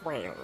Well.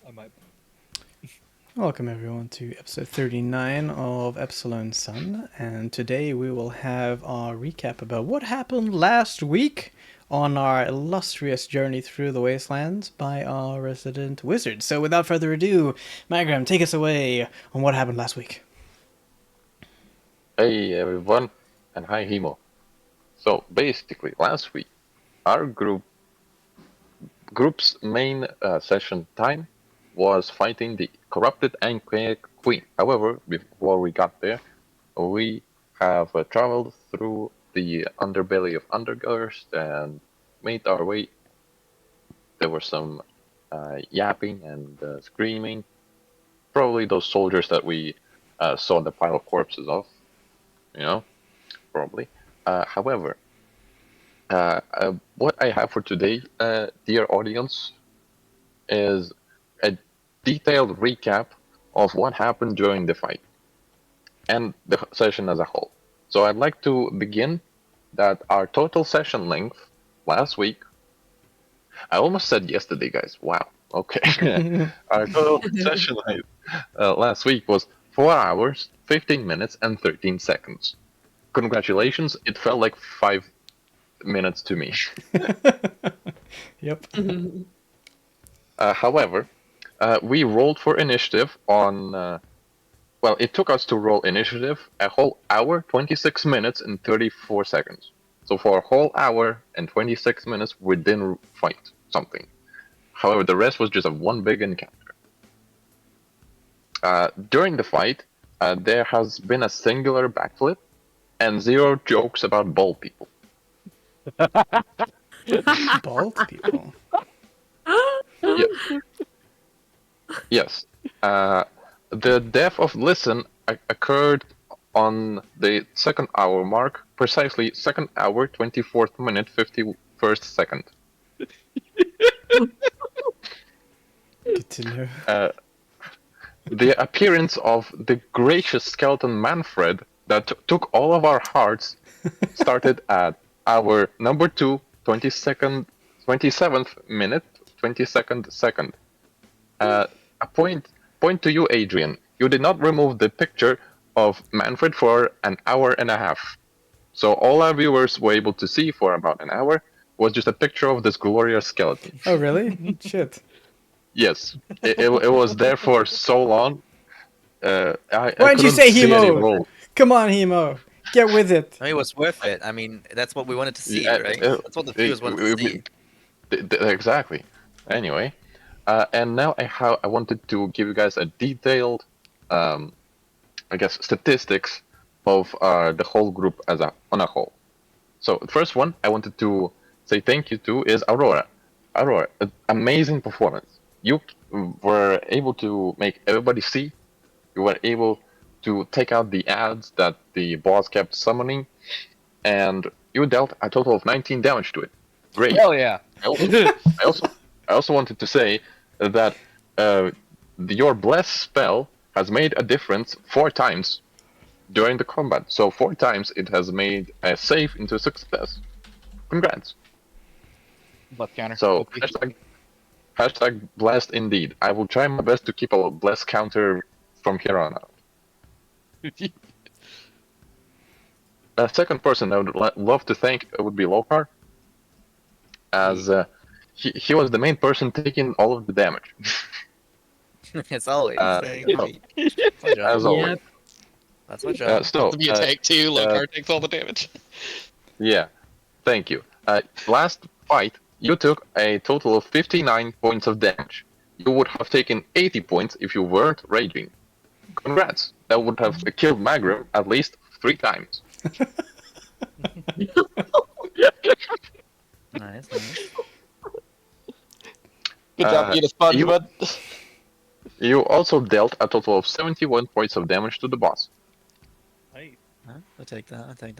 I might. Welcome everyone to episode 39 of Epsilon Sun, and today we will have our recap about what happened last week on our illustrious journey through the wastelands by our resident wizard. So without further ado, Magram, take us away on what happened last week. Hey everyone, and hi Himo. So basically, last week, our group's main session time was fighting the corrupted Ankh Queen. However, before we got there, we have traveled through the underbelly of Undergurst and made our way. There was some yapping and screaming. Probably those soldiers that we saw the pile of corpses of, probably. However, what I have for today, dear audience, is a detailed recap of what happened during the fight and the session as a whole. So I'd like to begin that our total session length last week, I almost said yesterday, guys. Wow. Okay. Our total session length last week was 4 hours, 15 minutes, and 13 seconds. Congratulations, it felt like 5 minutes to me. Yep. However, we rolled for initiative on. Well, it took us to roll initiative a whole hour, 26 minutes, and 34 seconds. So for a whole hour and 26 minutes, we didn't fight something. However, the rest was just a one big encounter. During the fight, there has been a singular backflip and 0 jokes about bald people. Bald people. Yes. The death of Listen occurred on the second hour mark, precisely second hour, 24th minute, 51st second. Good to know. The appearance of the gracious skeleton Manfred that took all of our hearts started at our number 2, 27th minute, 22nd second. A point to you, Adrian. You did not remove the picture of Manfred for an hour and a half. So all our viewers were able to see for about an hour was just a picture of this glorious skeleton. Oh, really? Shit. Yes, it was there for so long. I Why'd you couldn't say see any Hemo? roll. Come on, Hemo. Get with it. I mean, it was worth it. I mean, that's what we wanted to see, Yeah, right? That's what the viewers wanted to see. Exactly. Anyway, and now I wanted to give you guys a detailed, I guess, statistics of the whole group on a whole. So the first one I wanted to say thank you to is Aurora. Aurora, amazing performance. You were able to make everybody see. You were able to take out the ads that the boss kept summoning, and you dealt a total of 19 damage to it. Great. Hell yeah. I also wanted to say that your bless spell has made a difference 4 times during the combat. So 4 times it has made a save into a success. Congrats. Butt counter. So Okay. hashtag blessed indeed. I will try my best to keep a blessed counter from here on out. The second person I would love to thank would be Lokar, as he was the main person taking all of the damage. It's always. Saying That's right. my job. As always. Yep. That's my job. So, To be a tank too, uh, Lokar takes all the damage. yeah, thank you. Last fight, you took a total of 59 points of damage. You would have taken 80 points if you weren't raging. Congrats! That would have killed Magrim at least 3 times. Nice, nice. Good job being a sponge, you- bud. You also dealt a total of 71 points of damage to the boss. Huh? I'll take that. I'll take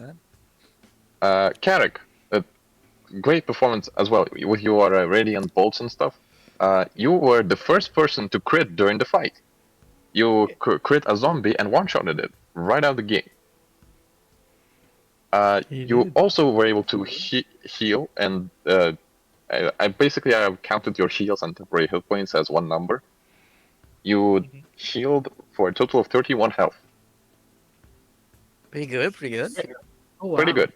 that. Carrick, great performance as well with your radiant bolts and stuff. You were the first person to crit during the fight. You crit a zombie and one-shotted it right out of the game. You did. also were able to heal, and I basically have counted your heals and temporary hit points as one number. You healed for a total of 31 health. Pretty good. Pretty good. Oh, wow. Pretty good.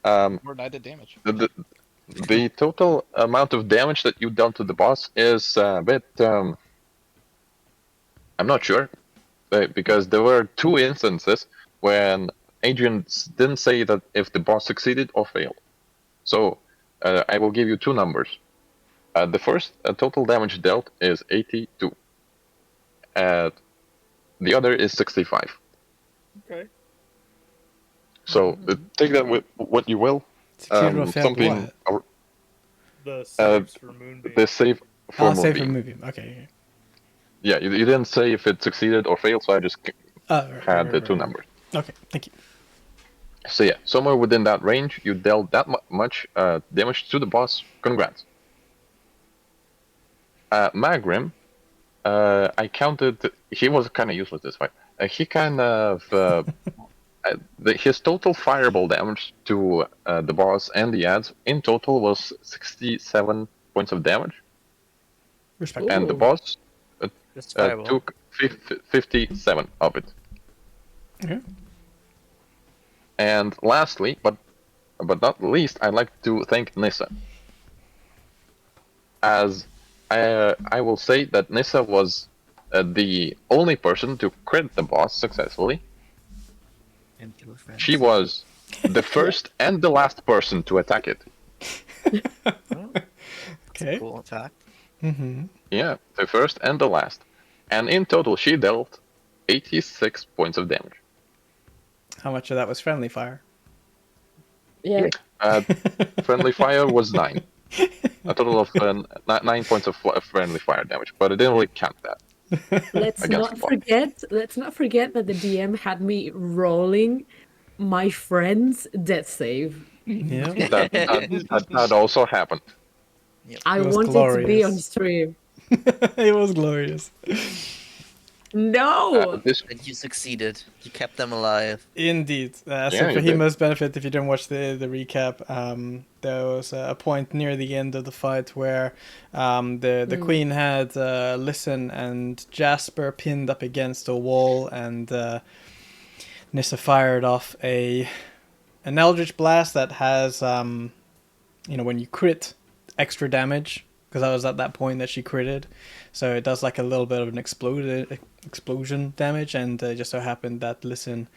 More than I did damage. The total amount of damage that you dealt to the boss is a bit. I'm not sure, because there were 2 instances when Adrian didn't say that if the boss succeeded or failed. So I will give you 2 numbers. The first total damage dealt is 82. The other is 65. Okay. So take that with what you will. Succeeded or failed Something. what? The saves for Moonbeam. The save for I'll say for Moonbeam. movie. Okay. Yeah, you didn't say if it succeeded or failed, so I just had the 2 numbers. Okay, thank you. So yeah, somewhere within that range, you dealt that much damage to the boss. Congrats. Magrim, I counted. He was kind of useless this fight. He kind of his total fireball damage to the boss and the ads in total was 67 points of damage, Respect. and the Ooh. boss Just fireball. took 57 of it. Okay. And lastly, but not least, I'd like to thank Nissa. As I will say that Nissa was the only person to crit the boss successfully. And kill a friend. She was the first and the last person to attack it. Oh, Okay. cool attack. Mm-hmm. Yeah, the first and the last. And in total, she dealt 86 points of damage. How much of that was friendly fire? Yeah. Friendly fire was 9. A total of 9 points of friendly fire damage, but I didn't really count that. Let's I guess not fine. forget. Let's not forget that the DM had me rolling my friend's death save. Yeah. That also happened. I It was wanted to be on glorious. stream. It was glorious. No. This And you succeeded. You kept them alive. Indeed. So Yeah, for you did. Hima's benefit, if you didn't watch the recap, there was a point near the end of the fight where the queen had Listen and Jasper pinned up against a wall, and Nissa fired off an Eldritch Blast that has, when you crit, extra damage, because that was at that point that she critted. So it does like a little bit of an explosion damage, and it just so happened that Listen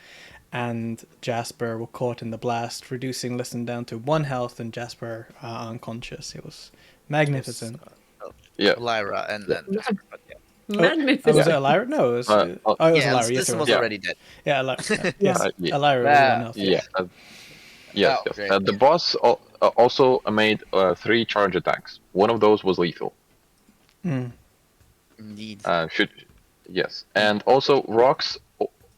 and Jasper were caught in the blast, reducing Listen down to 1 health and Jasper unconscious. It was magnificent. yeah. Lyra and then Jasper. But yeah. Oh, Magnificent. was it Elira? No, it was, Oh, it was Yeah, Elira. Yes, this it was was. Yeah. already dead. Yeah, Elira. Yes, yeah. Elira was 1 health. Yeah. Yes. Oh, Yes. great. The boss also made 3 charge attacks. One of those was lethal. Mm. Indeed. Yes, and also rocks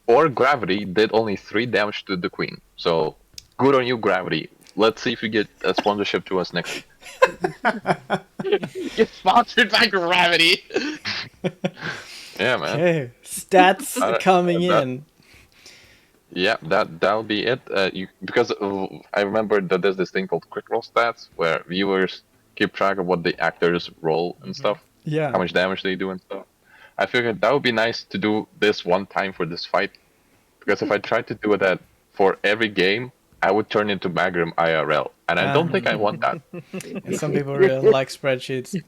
or gravity did only 3 damage to the queen. So good on you, gravity. Let's see if you get a sponsorship to us next week. Get sponsored by Gravity. Yeah, man. Okay, stats coming that- in. Yeah, that'll be it. Because I remember that there's this thing called quick roll stats where viewers keep track of what the actors roll and stuff, how Yeah. much damage they do and stuff. I figured that would be nice to do this one time for this fight, because if I tried to do that for every game, I would turn into Magrim IRL. And I don't think I want that. And some people really like spreadsheets.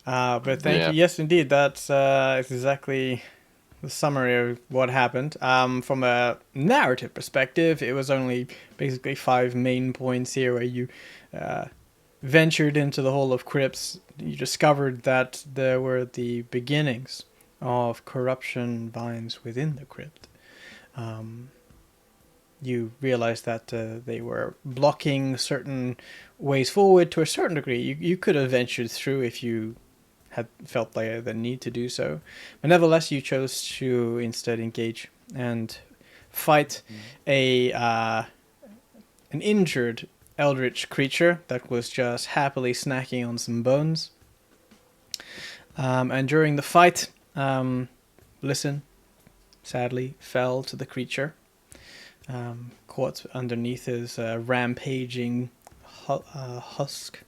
But thank Yeah. you. Yes, indeed. That's exactly the summary of what happened. From a narrative perspective, it was only basically 5 main points here where you ventured into the Hall of Crypts. You discovered that there were the beginnings of corruption vines within the crypt. You realized that they were blocking certain ways forward to a certain degree. You could have ventured through if you had felt like the need to do so. But nevertheless, you chose to instead engage and fight an injured eldritch creature that was just happily snacking on some bones. And during the fight, Listen sadly fell to the creature, caught underneath his rampaging husk,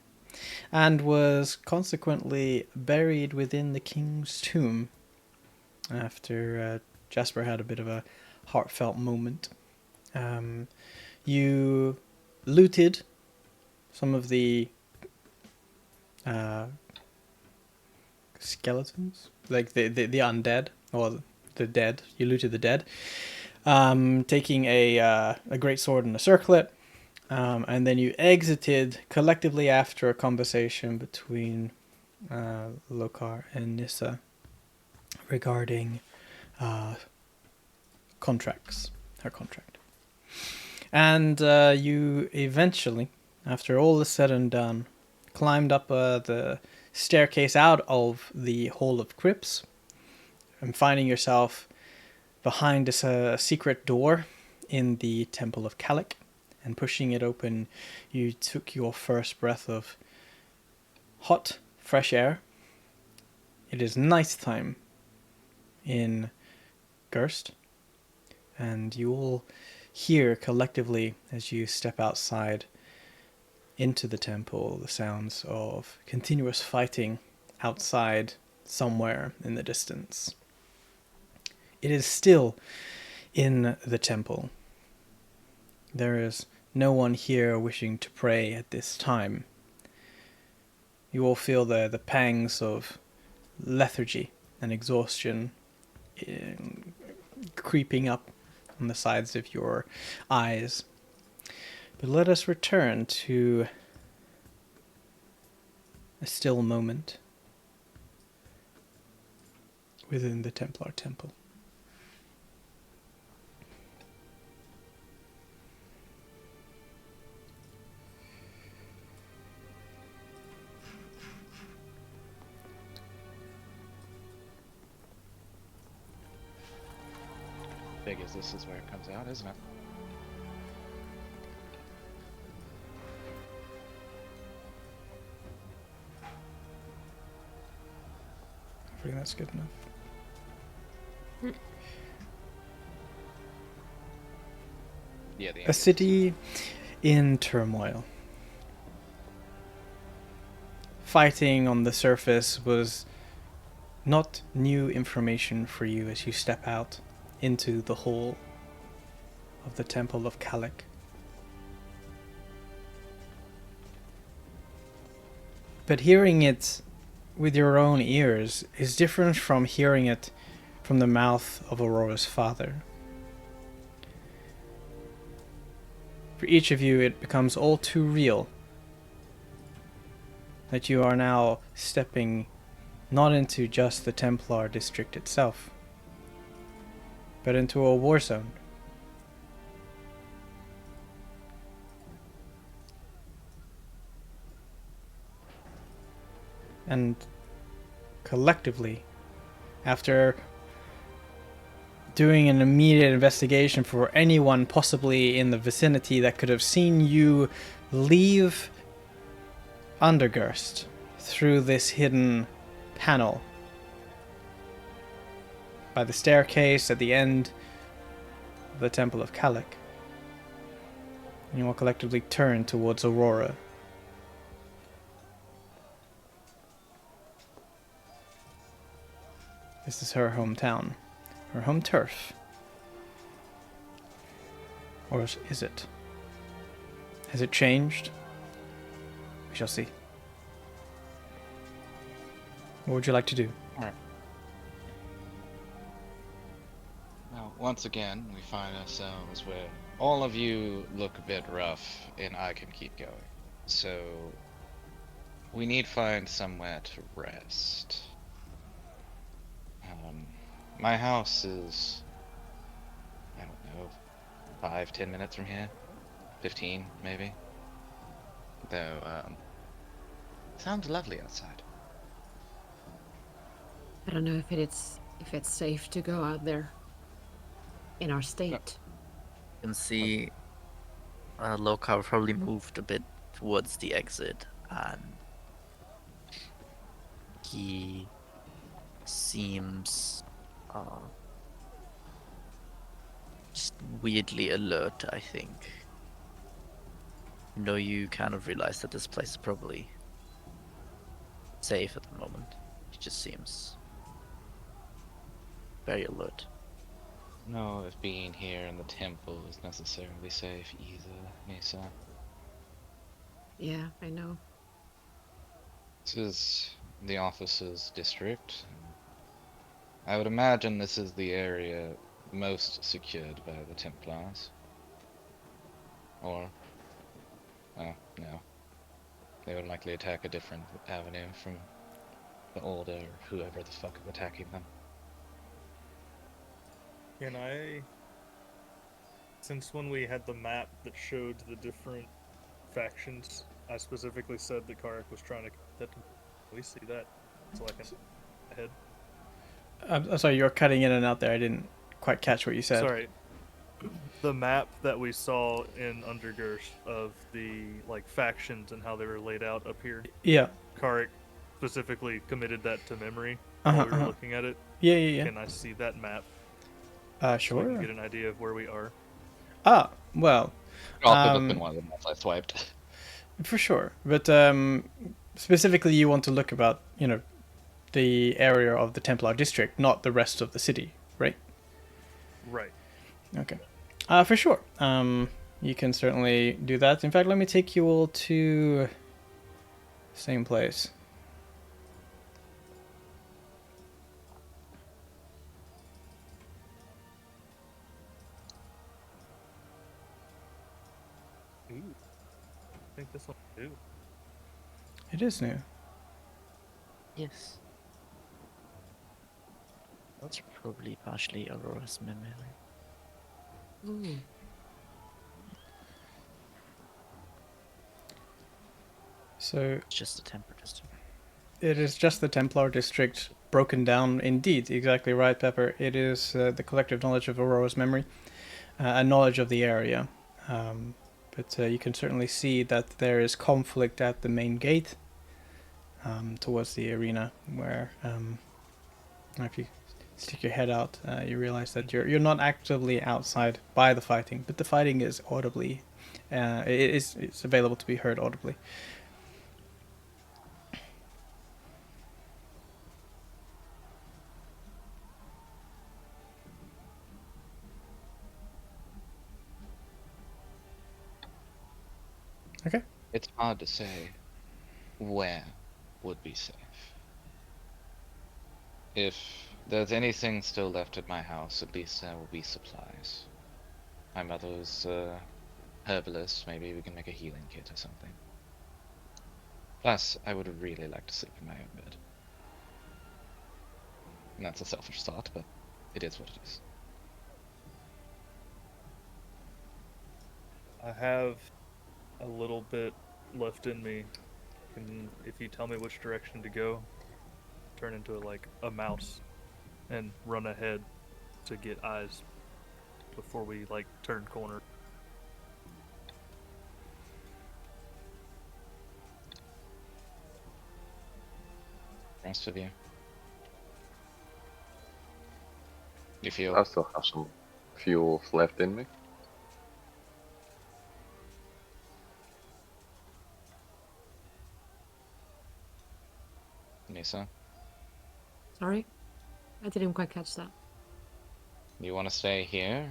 and was consequently buried within the king's tomb after Jasper had a bit of a heartfelt moment. You looted some of the skeletons, like the undead, or the dead. You looted the dead, taking a great sword and a circlet, and then you exited collectively after a conversation between Lokar and Nissa regarding contracts, her contract. And you eventually, after all is said and done, climbed up the staircase out of the Hall of Crypts, and finding yourself behind a secret door in the Temple of Kalik, and pushing it open, you took your first breath of hot, fresh air. It is nighttime in Gerst, and you all hear collectively as you step outside into the temple the sounds of continuous fighting outside somewhere in the distance. It is still in the temple. There is no one here wishing to pray at this time. You all feel the pangs of lethargy and exhaustion creeping up on the sides of your eyes. But let us return to a still moment within the Templar Temple. Big as this is where it comes out, isn't it? I think that's good enough. Yeah, the A city in turmoil. Fighting on the surface was not new information for you as you step out into the hall of the Temple of Kalik. But hearing it with your own ears is different from hearing it from the mouth of Aurora's father. For each of you, it becomes all too real that you are now stepping not into just the Templar district itself, but into a war zone. And collectively, after doing an immediate investigation for anyone possibly in the vicinity that could have seen you leave Undergerst through this hidden panel by the staircase at the end of the Temple of Kalik, and you will collectively turn towards Aurora. This is her hometown, her home turf. Or is it? Has it changed We shall see. What would you like to do? Now, once again, we find ourselves where all of you look a bit rough, and I can keep going. So, we need to find somewhere to rest. My house is, I don't know, 5-10 minutes from here, 15 maybe. Though, sounds lovely outside. I don't know if it's safe to go out there in our state. You can see Lokar probably moved a bit towards the exit, and he seems just weirdly alert, I think. You kind of realize that this place is probably safe at the moment. He just seems very alert. No, if being here in the temple is necessarily safe either, Nisa. Yeah, I know. This is the officer's district. I would imagine this is the area most secured by the Templars. Or, oh, no. They would likely attack a different avenue from the Order or whoever the fuck is attacking them. Can I, since when we had the map that showed the different factions, I specifically said that Karak was trying to that. We see that, so I can ahead. I'm sorry, you're cutting in and out there. I didn't quite catch what you said. Sorry. The map that we saw in Undergirst of the factions and how they were laid out up here, Yeah. Karak specifically committed that to memory Uh-huh, while we were uh-huh. looking at it. Yeah. Can I see that map so I Sure. can get an idea of where we are? Ah, well, Also, that's been one of the maps I swiped. for sure. But specifically, you want to look about, the area of the Templar district, not the rest of the city, right? Right. Okay. For sure. You can certainly do that. In fact, let me take you all to same place. Ooh. I think this one too. It is new. Yes. That's probably partially Aurora's memory. Ooh. So It's just a temper district. it is just the Templar district broken down. Indeed, exactly right, Pepper. It is the collective knowledge of Aurora's memory, a knowledge of the area. But you can certainly see that there is conflict at the main gate towards the arena, where if you stick your head out, you realize that you're not actively outside by the fighting, but the fighting is audibly, it's available to be heard audibly. Okay. It's hard to say where would be safe. If there's anything still left at my house, at least there will be supplies. My mother's herbalist, maybe we can make a healing kit or something. Plus, I would really like to sleep in my own bed. And that's a selfish thought, but it is what it is. I have a little bit left in me. And if you tell me which direction to go, turn into a mouse and run ahead to get eyes before we turn corner. Rest of you. You feel I still have some fuel left in me. Nisa? Sorry? I didn't quite catch that. You want to stay here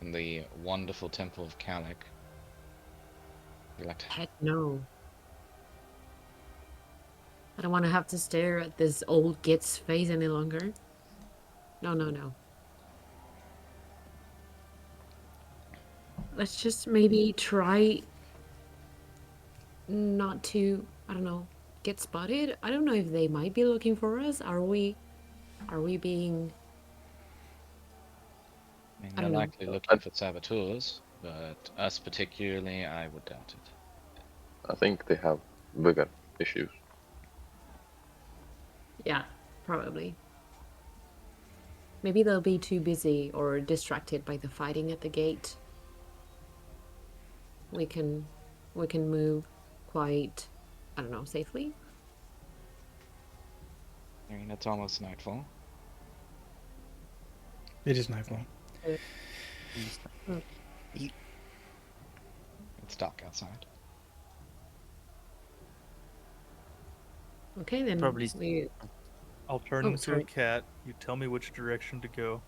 in the wonderful temple of Kalik? You like to... Heck no. I don't want to have to stare at this old git's face any longer. No, no, no. Let's just maybe try not to, I don't know, get spotted. I don't know if they might be looking for us. Are we being, I mean, I they're don't know. likely looking for saboteurs, but us particularly, I would doubt it. I think they have bigger issues. Yeah, probably. Maybe they'll be too busy or distracted by the fighting at the gate. We can move quite, I don't know, safely. I mean, it's almost nightfall. It is nightfall. It's dark outside. Okay, then Probably- we I'll turn Oh, into sorry. a cat. You tell me which direction to go.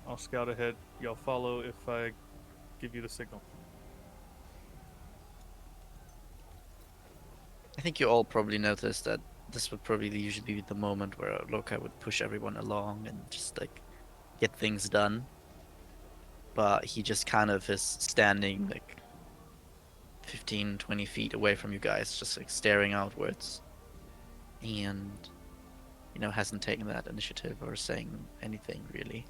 I'll scout ahead. Y'all follow if I give you the signal. I think you all probably noticed that this would probably usually be the moment where Lokai would push everyone along and just like get things done. But he just kind of is standing like 15, 20 feet away from you guys, just like staring outwards. And, you know, hasn't taken that initiative or saying anything really.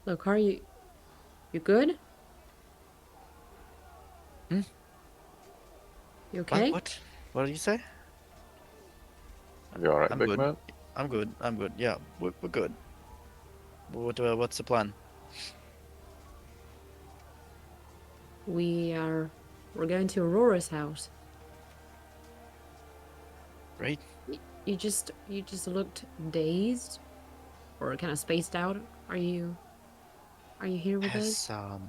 look, are you good? Hmm? You okay? What? What did you say? You alright, I'm big good. man? I'm good. I'm good. Yeah, we're good. What's the plan? We're going to Aurora's house. Right? You just looked dazed or kind of spaced out. Are you here with us? Yes,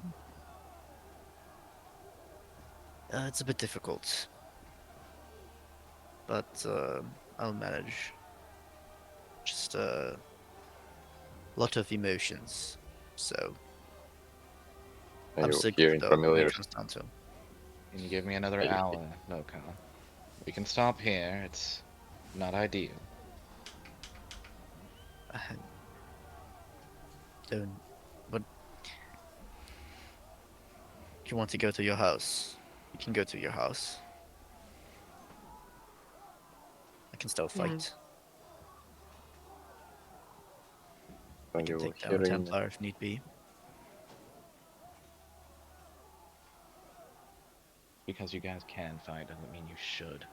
it's a bit difficult, but I'll manage. Just a lot of emotions, so And I'm you're sick hearing though when familiar. it comes down to. Can you give me another Hey. hour, Loka? We can stop here. It's not ideal. Don't. What? If you want to go to your house, you can go to your house. I can still Yeah. fight. I When can you're take down a hearing Templar if need be. Because you guys can fight doesn't mean you should.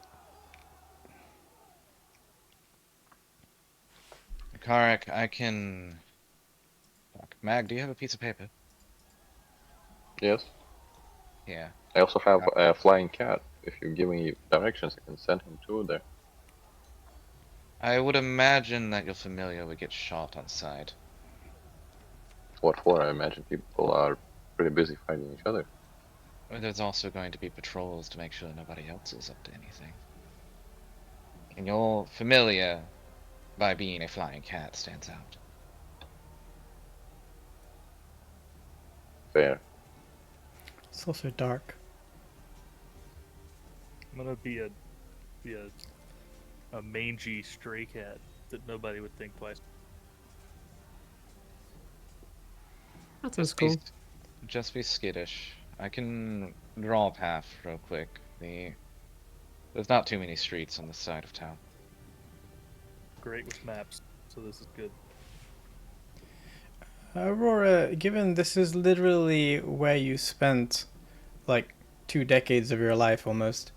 Karak, I can... Fuck. Mag, do you have a piece of paper? Yes. Yeah. I also have a flying cat. If you give me directions, I can send him to there. I would imagine that your familiar would get shot on sight. What for? I imagine people are pretty busy fighting each other. But there's also going to be patrols to make sure nobody else is up to anything. And your familiar, by being a flying cat, stands out. Fair. It's also dark. I'm gonna be a mangy stray cat that nobody would think twice. That sounds Just be, cool. just be skittish. I can draw a path real quick. There's not too many streets on this side of town. Great with maps, so this is good. Aurora, given this is literally where you spent like 2 decades of your life almost,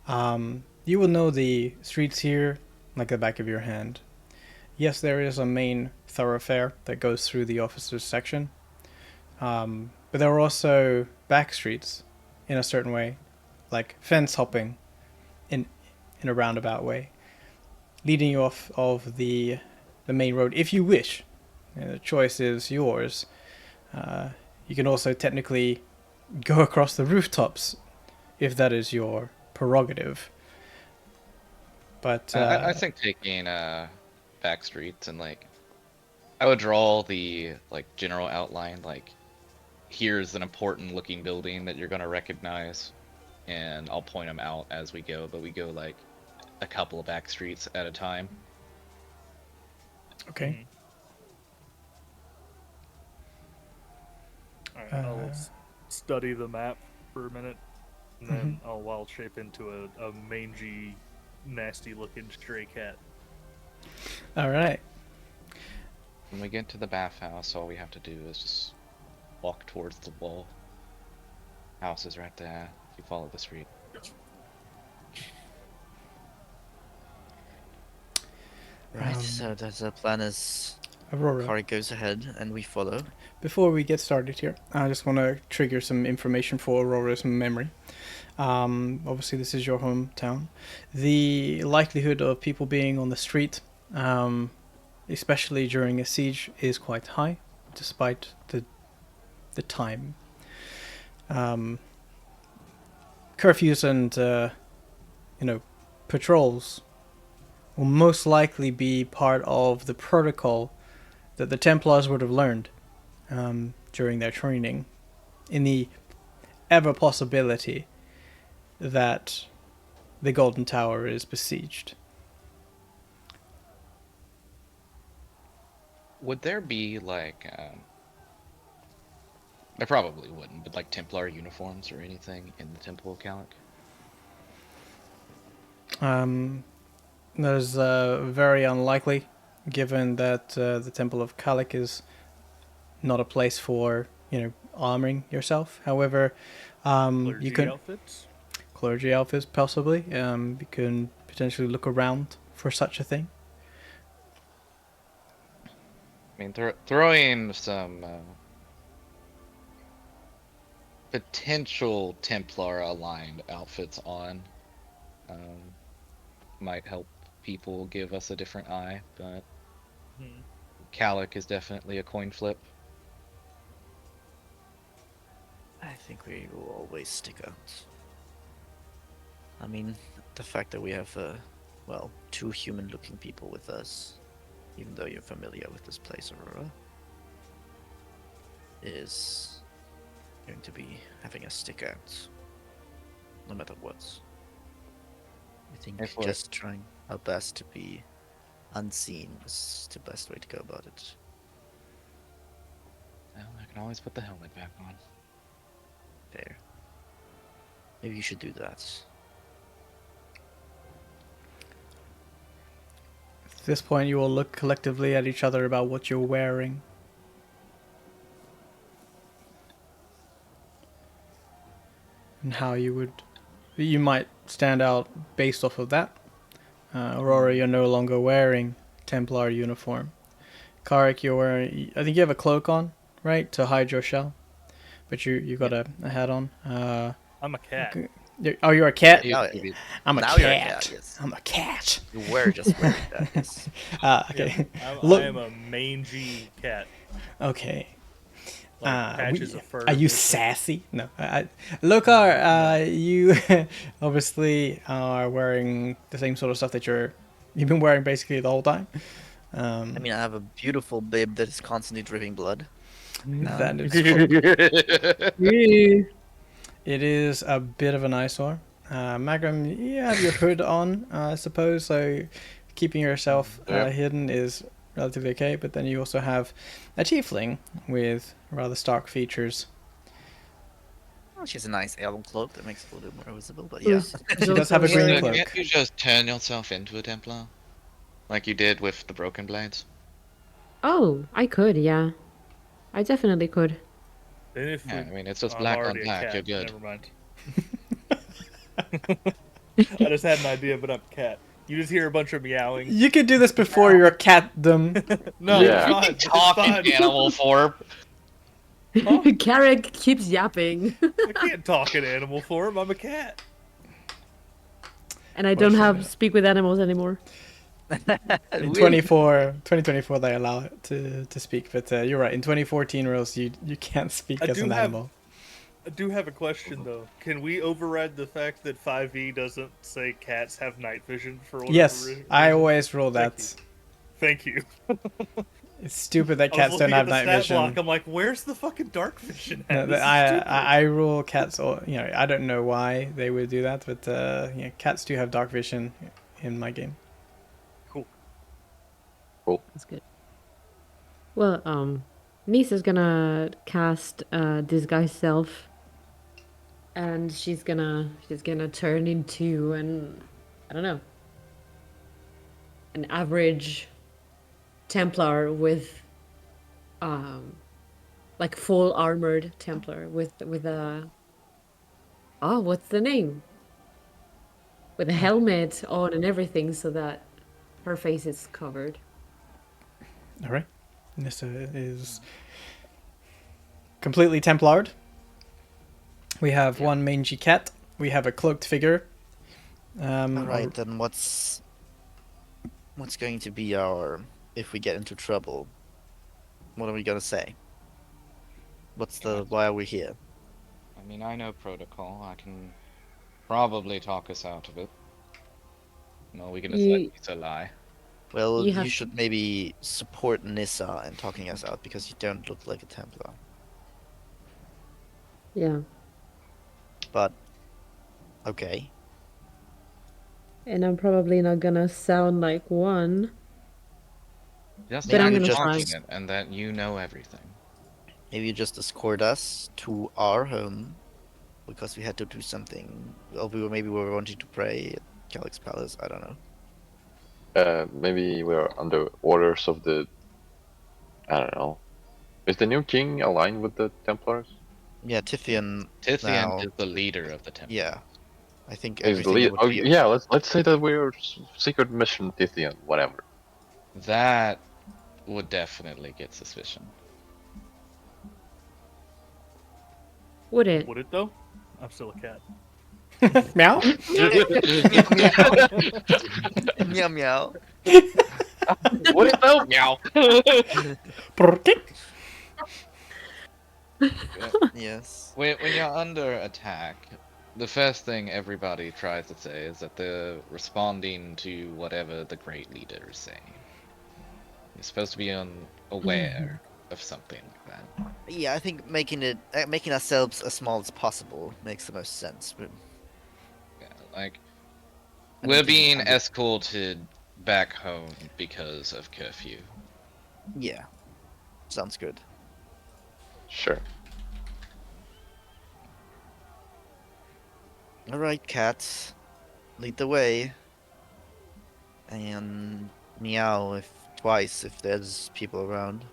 you will know the streets here like the back of your hand. Yes, there is a main thoroughfare that goes through the officers section, but there are also back streets in a certain way, like fence hopping in a roundabout way, leading you off of the main road if you wish. The choice is yours. You can also technically go across the rooftops if that is your prerogative. But I think taking back streets and like I would draw the like general outline, like here's an important looking building that you're gonna recognize. and I'll point them out as we go, but we go like a couple of back streets at a time. Okay. Alright, I'll study the map for a minute, and then I'll wild shape into a mangy, nasty-looking stray cat. All right. When we get to the bathhouse, all we have to do is just walk towards the wall. House is right there. If you follow the street. Right, so the plan is Aurora. Kari goes ahead and we follow. Before we get started here, I just want to trigger some information for Aurora's memory. Obviously, this is your hometown. The likelihood of people being on the street, especially during a siege, is quite high, despite the time. Curfews and patrols will most likely be part of the protocol that the Templars would have learned during their training, in the ever possibility that the Golden Tower is besieged. Would there be like, there probably wouldn't, but like Templar uniforms or anything in the Temple of Kalik? That is very unlikely, given that the Temple of Kalik is not a place for armoring yourself. However, you Clergy can outfits? clergy outfits possibly. You can potentially look around for such a thing. I mean, throwing some potential Templar-aligned outfits on might help people give us a different eye, but Kalik is definitely a coin flip. I think we will always stick out. I mean, the fact that we have, two human-looking people with us, even though you're familiar with this place, Aurora, is going to be having us stick out, no matter what. I think If we're- just trying our best to be unseen is the best way to go about it. Well, I can always put the helmet back on. Fair. Maybe you should do that. At this point, you will look collectively at each other about what you're wearing. And how you might stand out based off of that. Aurora, you're no longer wearing Templar uniform. Karik, you're wearing, I think you have a cloak on, right, to hide your shell. But you got a hat on. I'm a cat. You're a cat? Yeah. I'm a Now cat. you're a cat, yes. I'm a cat. You were just wearing that, yes. Okay. I Look. am a mangy cat. Okay. Like patches of fur. Are you sassy? No. Lokar, you obviously are wearing the same sort of stuff that you've been wearing basically the whole time. I mean, I have a beautiful bib that is constantly dripping blood. That is true. It is a bit of an eyesore. Magram, you have your hood on, I suppose, so keeping yourself hidden is relatively okay, but then you also have a tiefling with rather stark features. Well, she has a nice elm cloak that makes it a little bit more visible, but yeah. She does have a green So cloak. can't you just turn yourself into a Templar? Like you did with the Broken Blades? Oh, I could, yeah. I definitely could. And if Yeah, I we- mean, it's just I'm black on already a black, cat, you're good. Never mind. I just had an idea, but I'm a cat. You just hear a bunch of meowing. You could do this before your catdom. No, Yeah. it's fine. It's Talk in fine. animal form. Carrick keeps yapping. I can't talk in animal form. I'm a cat. And I don't have speak with animals anymore. In 2024 they allow it to speak, but you're right. In 2014 rules, you can't speak I as do an have- animal. I do have a question though. Can we override the fact that 5e doesn't say cats have night vision for whatever Yes, reason? I always rule Thank that. Thank you. It's stupid that I was cats looking don't at have the night stat vision. block. I'm like, where's the fucking dark vision No, at? This is I, stupid. I rule cats. I don't know why they would do that, but yeah, cats do have dark vision in my game. Cool. That's good. Well, Nisa's gonna cast disguise self, and she's gonna turn into I don't know, an average Templar with like full armored Templar with a what's the name? With a helmet on and everything, so that her face is covered. All right, Nissa is completely Templared. We have one mangy cat. We have a cloaked figure. Alright, then what's going to be our, if we get into trouble, what are we gonna say? Why are we here? I mean, I know protocol. I can probably talk us out of it. No, we can just let You- Lisa lie. Well, You you have- should maybe support Nissa in talking us out, because you don't look like a Templar. Yeah. But, okay. And I'm probably not gonna sound like one. Just But I'm keep gonna talking try. it, and that you know everything. Maybe you just escort us to our home, because we had to do something. Well, we were wanting to pray at Calyx Palace, I don't know. Maybe we're under orders of the. I don't know. Is the new king aligned with the Templars? Yeah, Tithian, Tithian Now- is the leader of the temple. yeah. I think Is the everything lead? would Oh be yeah, let's say that we're secret mission Tithian, whatever. That would definitely get suspicion. Would it? Would it though? I'm still a cat. Meow. meow meow. What it though? Meow. Porque? Yes. When you're under attack, the first thing everybody tries to say is that they're responding to whatever the great leader is saying. You're supposed to be aware of something like that. Yeah, I think making ourselves as small as possible makes the most sense. Yeah, like I we're don't think it being can be- escorted back home because of curfew. Yeah, sounds good. Sure. All right, cats, lead the way, and meow twice if there's people around.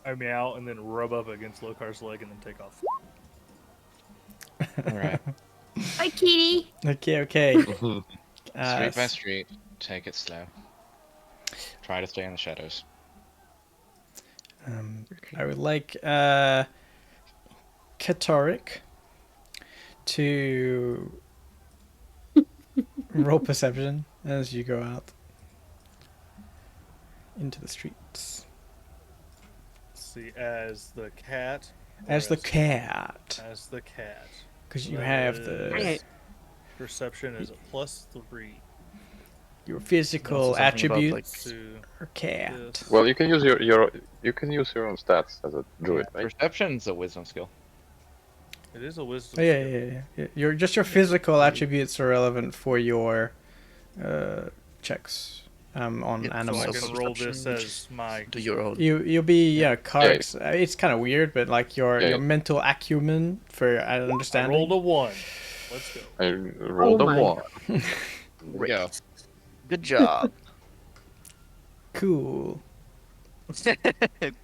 I meow and then rub up against Lokar's leg and then take off. All right, Hi, kitty. Okay. street by s- street, take it slow. Try to stay in the shadows. I would like Katorik to roll perception as you go out into the streets. Let's see, as the cat. or As the cat, As the cat. because you That have is- the Okay. Perception is a +3 your physical Also something about, attributes to are cat. this. Well, you can use your own stats as a druid, right? Perception's a wisdom skill. It is a wisdom. Oh, yeah, skill. yeah. Your physical attributes are relevant for your checks on Yeah, So animals. I Also can roll this perception, which as my. Do your own. You'll be cards. It's kind of weird, but like your Yeah. mental acumen for I understanding. rolled a 1. Let's go. I rolled Oh a my. 1. Great. Yeah. Good job. Cool.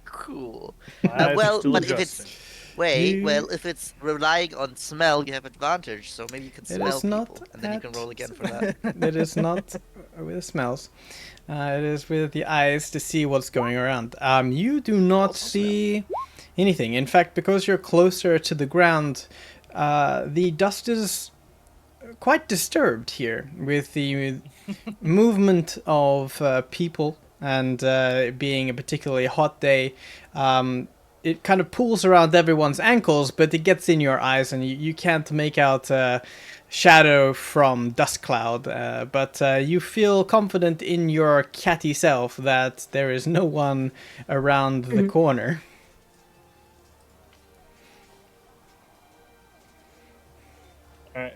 Cool. My eyes are well, still but if it's- adjusting. Wait, You- well, if it's relying on smell, you have advantage. So maybe you can It smell is not people, and then you can at- roll again for that. It is not with the smells. It is with the eyes to see what's going around. You do not Also see anything. In fact, because you're closer to the ground, the dust is quite disturbed here with the movement of people, and being a particularly hot day. it kind of pulls around everyone's ankles, but it gets in your eyes, and you can't make out shadow from dust cloud. But you feel confident in your catty self that there is no one around the corner. Alright,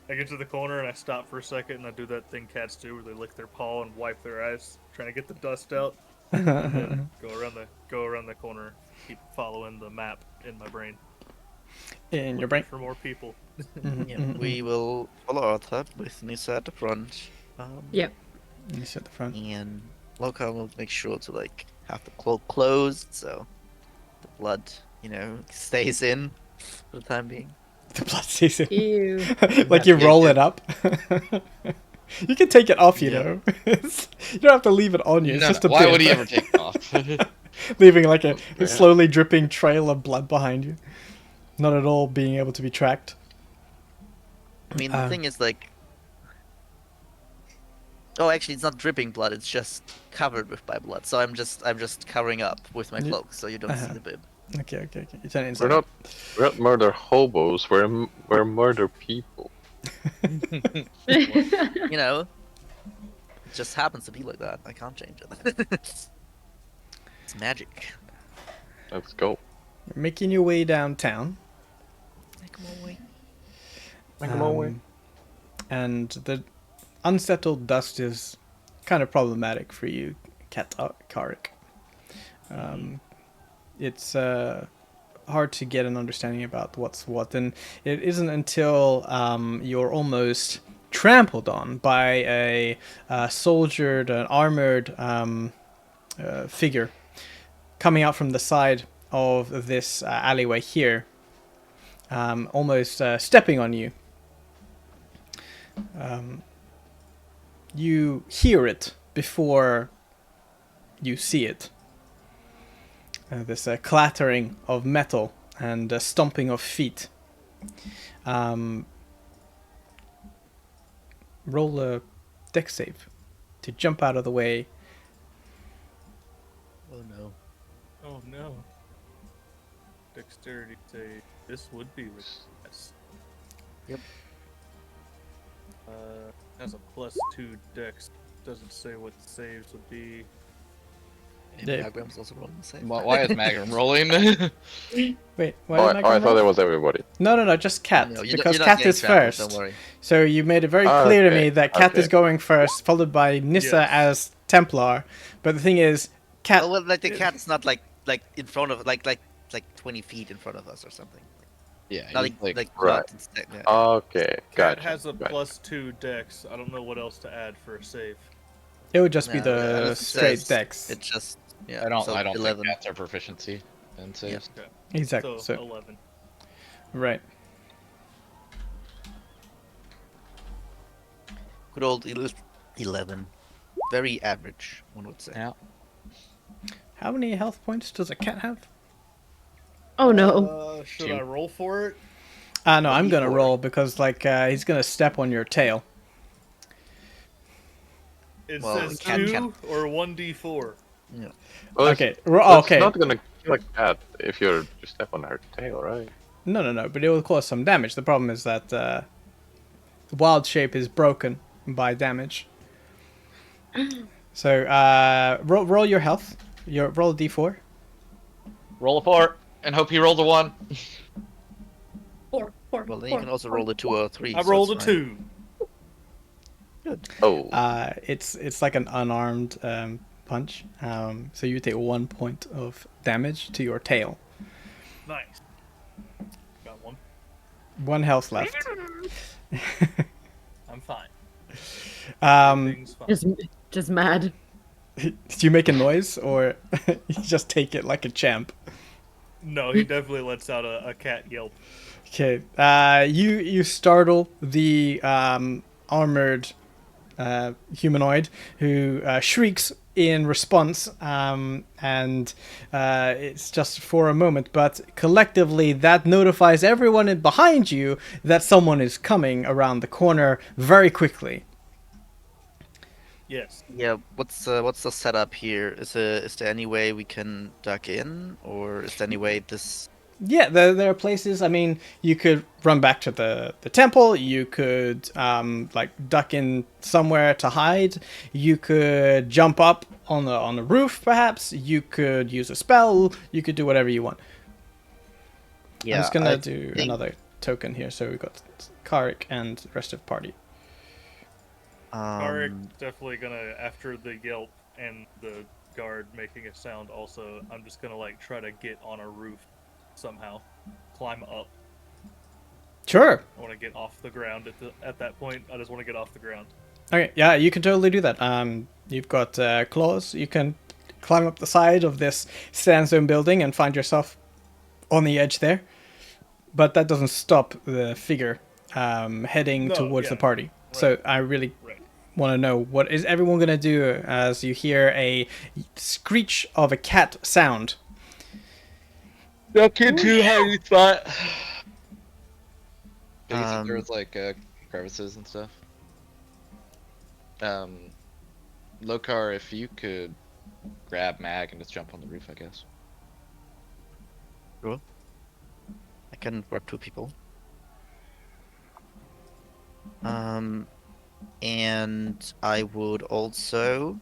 I get to the corner and I stop for a second and I do that thing cats do where they lick their paw and wipe their eyes, trying to get the dust out. And then go around the corner, keep following the map in my brain. In your Looking brain. for more people. Yeah, we will follow Arthur with Nissa at the front. Yep. You sit at the front. And Loka will make sure to like have the cloak closed so the blood, stays in for the time being. The blood season. Ew. Like you Yeah, roll yeah. it up. You can take it off, you Yeah. know. You don't have to leave it on you. It's No, just no, a why bit. would he ever take it off? Leaving like a slowly dripping trail of blood behind you. Not at all being able to be tracked. I mean, the thing is like. Oh, actually, it's not dripping blood. It's just covered with by blood. So I'm just covering up with my cloak, so you don't see the bib. Okay. You turn it We're inside. not murder hobos. We're murder people. It just happens to be like that. I can't change it. It's magic. Let's go. You're making your way downtown. And the unsettled dust is kind of problematic for you, Karik. It's hard to get an understanding about what's what, and it isn't until you're almost trampled on by a soldiered, an armored figure coming out from the side of this alleyway here, almost stepping on you. You hear it before you see it. This clattering of metal and stomping of feet. Roll a deck save to jump out of the way. Oh no. Oh no. Dexterity save. This would be yes. Yep. Has a +2 dex. Doesn't say what the saves would be. And Yeah. Magram's also rolling the same. Why is Magnum rolling? Wait, why Oh, did I thought it was everybody. No, just Cat. No, Because you're not Cat getting is trampled, first. Don't worry. So you made it very Ah, clear to okay, me that Cat is okay. going first, followed by Nissa Yes. as Templar. But the thing is, Cat. Oh, well, like the cat's not like in front of like 20 feet in front of us or something. Yeah, Not he's like Right. not instead. Yeah. Okay, Cat gotcha. has a gotcha. +2 dex. I don't know what else to add for a save. It would just be No, the it straight says- dex. It's just I don't so think 11. that's our proficiency in saves. Exactly. So So 11. right. Good old 11. Very average, one would say. Yeah. How many health points does a cat have? Oh no. Should Two. I roll for it? No, I'm gonna D4. roll because he's gonna step on your tail. It Well, says cat 2 can- or 1d4. Well, Okay. It's Okay. not gonna kill a cat if you step on her tail, right? No. But it will cause some damage. The problem is that the wild shape is broken by damage. So roll your health. Roll a d4. Roll a 4 and hope he rolls a 1. Four. Well, then you can also roll a 2 or a 3. I so rolled a it's fine. 2. Oh, It's like an unarmed punch. So you take 1 point of damage to your tail. Nice. Got one. 1 health left. I'm fine. Um, Everything's fine. Just mad. do you make a noise or you just take it like a champ? No, he definitely lets out a cat yelp. Okay. You startle the armored humanoid who shrieks in response, and it's just for a moment, but collectively that notifies everyone behind you that someone is coming around the corner very quickly. Yes. Yeah, what's the setup here? Is there any way we can duck in, or is there any way this? Yeah, there are places. I mean, you could run back to the temple. You could like duck in somewhere to hide. You could jump up on the roof, perhaps. You could use a spell. You could do whatever you want. Yeah, I'm just gonna I do think- another token here. So we got Karik and the rest of the party. Arik Um, definitely gonna, after the yelp and the guard making a sound also, I'm just gonna like try to get on a roof somehow. Climb up. Sure. I wanna get off the ground at that point. I just wanna get off the ground. Okay. Yeah, you can totally do that. You've got claws. You can climb up the side of this sandstone building and find yourself on the edge there. But that doesn't stop the figure heading No, towards the yeah, party. So I really Right. want to know, what is everyone going to do as you hear a screech of a cat sound? Duck into hiding spot. Did you think there Um, was like crevices and stuff? Lokar, if you could grab Mag and just jump on the roof, I guess. I can grab 2 people. And I would also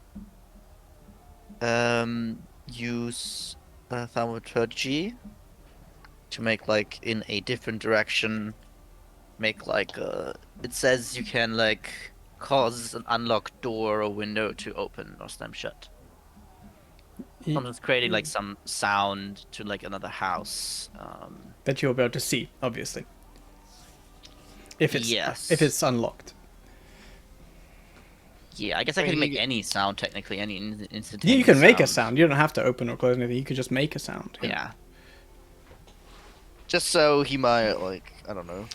use thaumaturgy to make like in a different direction. Make like it says you can like cause an unlocked door or window to open or slam shut. Ye- Sometimes creating like some sound to like another house. That you'll be able to see, obviously. If it's Yes. if it's unlocked. Yeah, I guess I I mean, can make you- any sound technically, any You instantaneous can make a sound. You don't have to open or close anything. You could just make a sound. Yeah. Just so he might like, I don't know,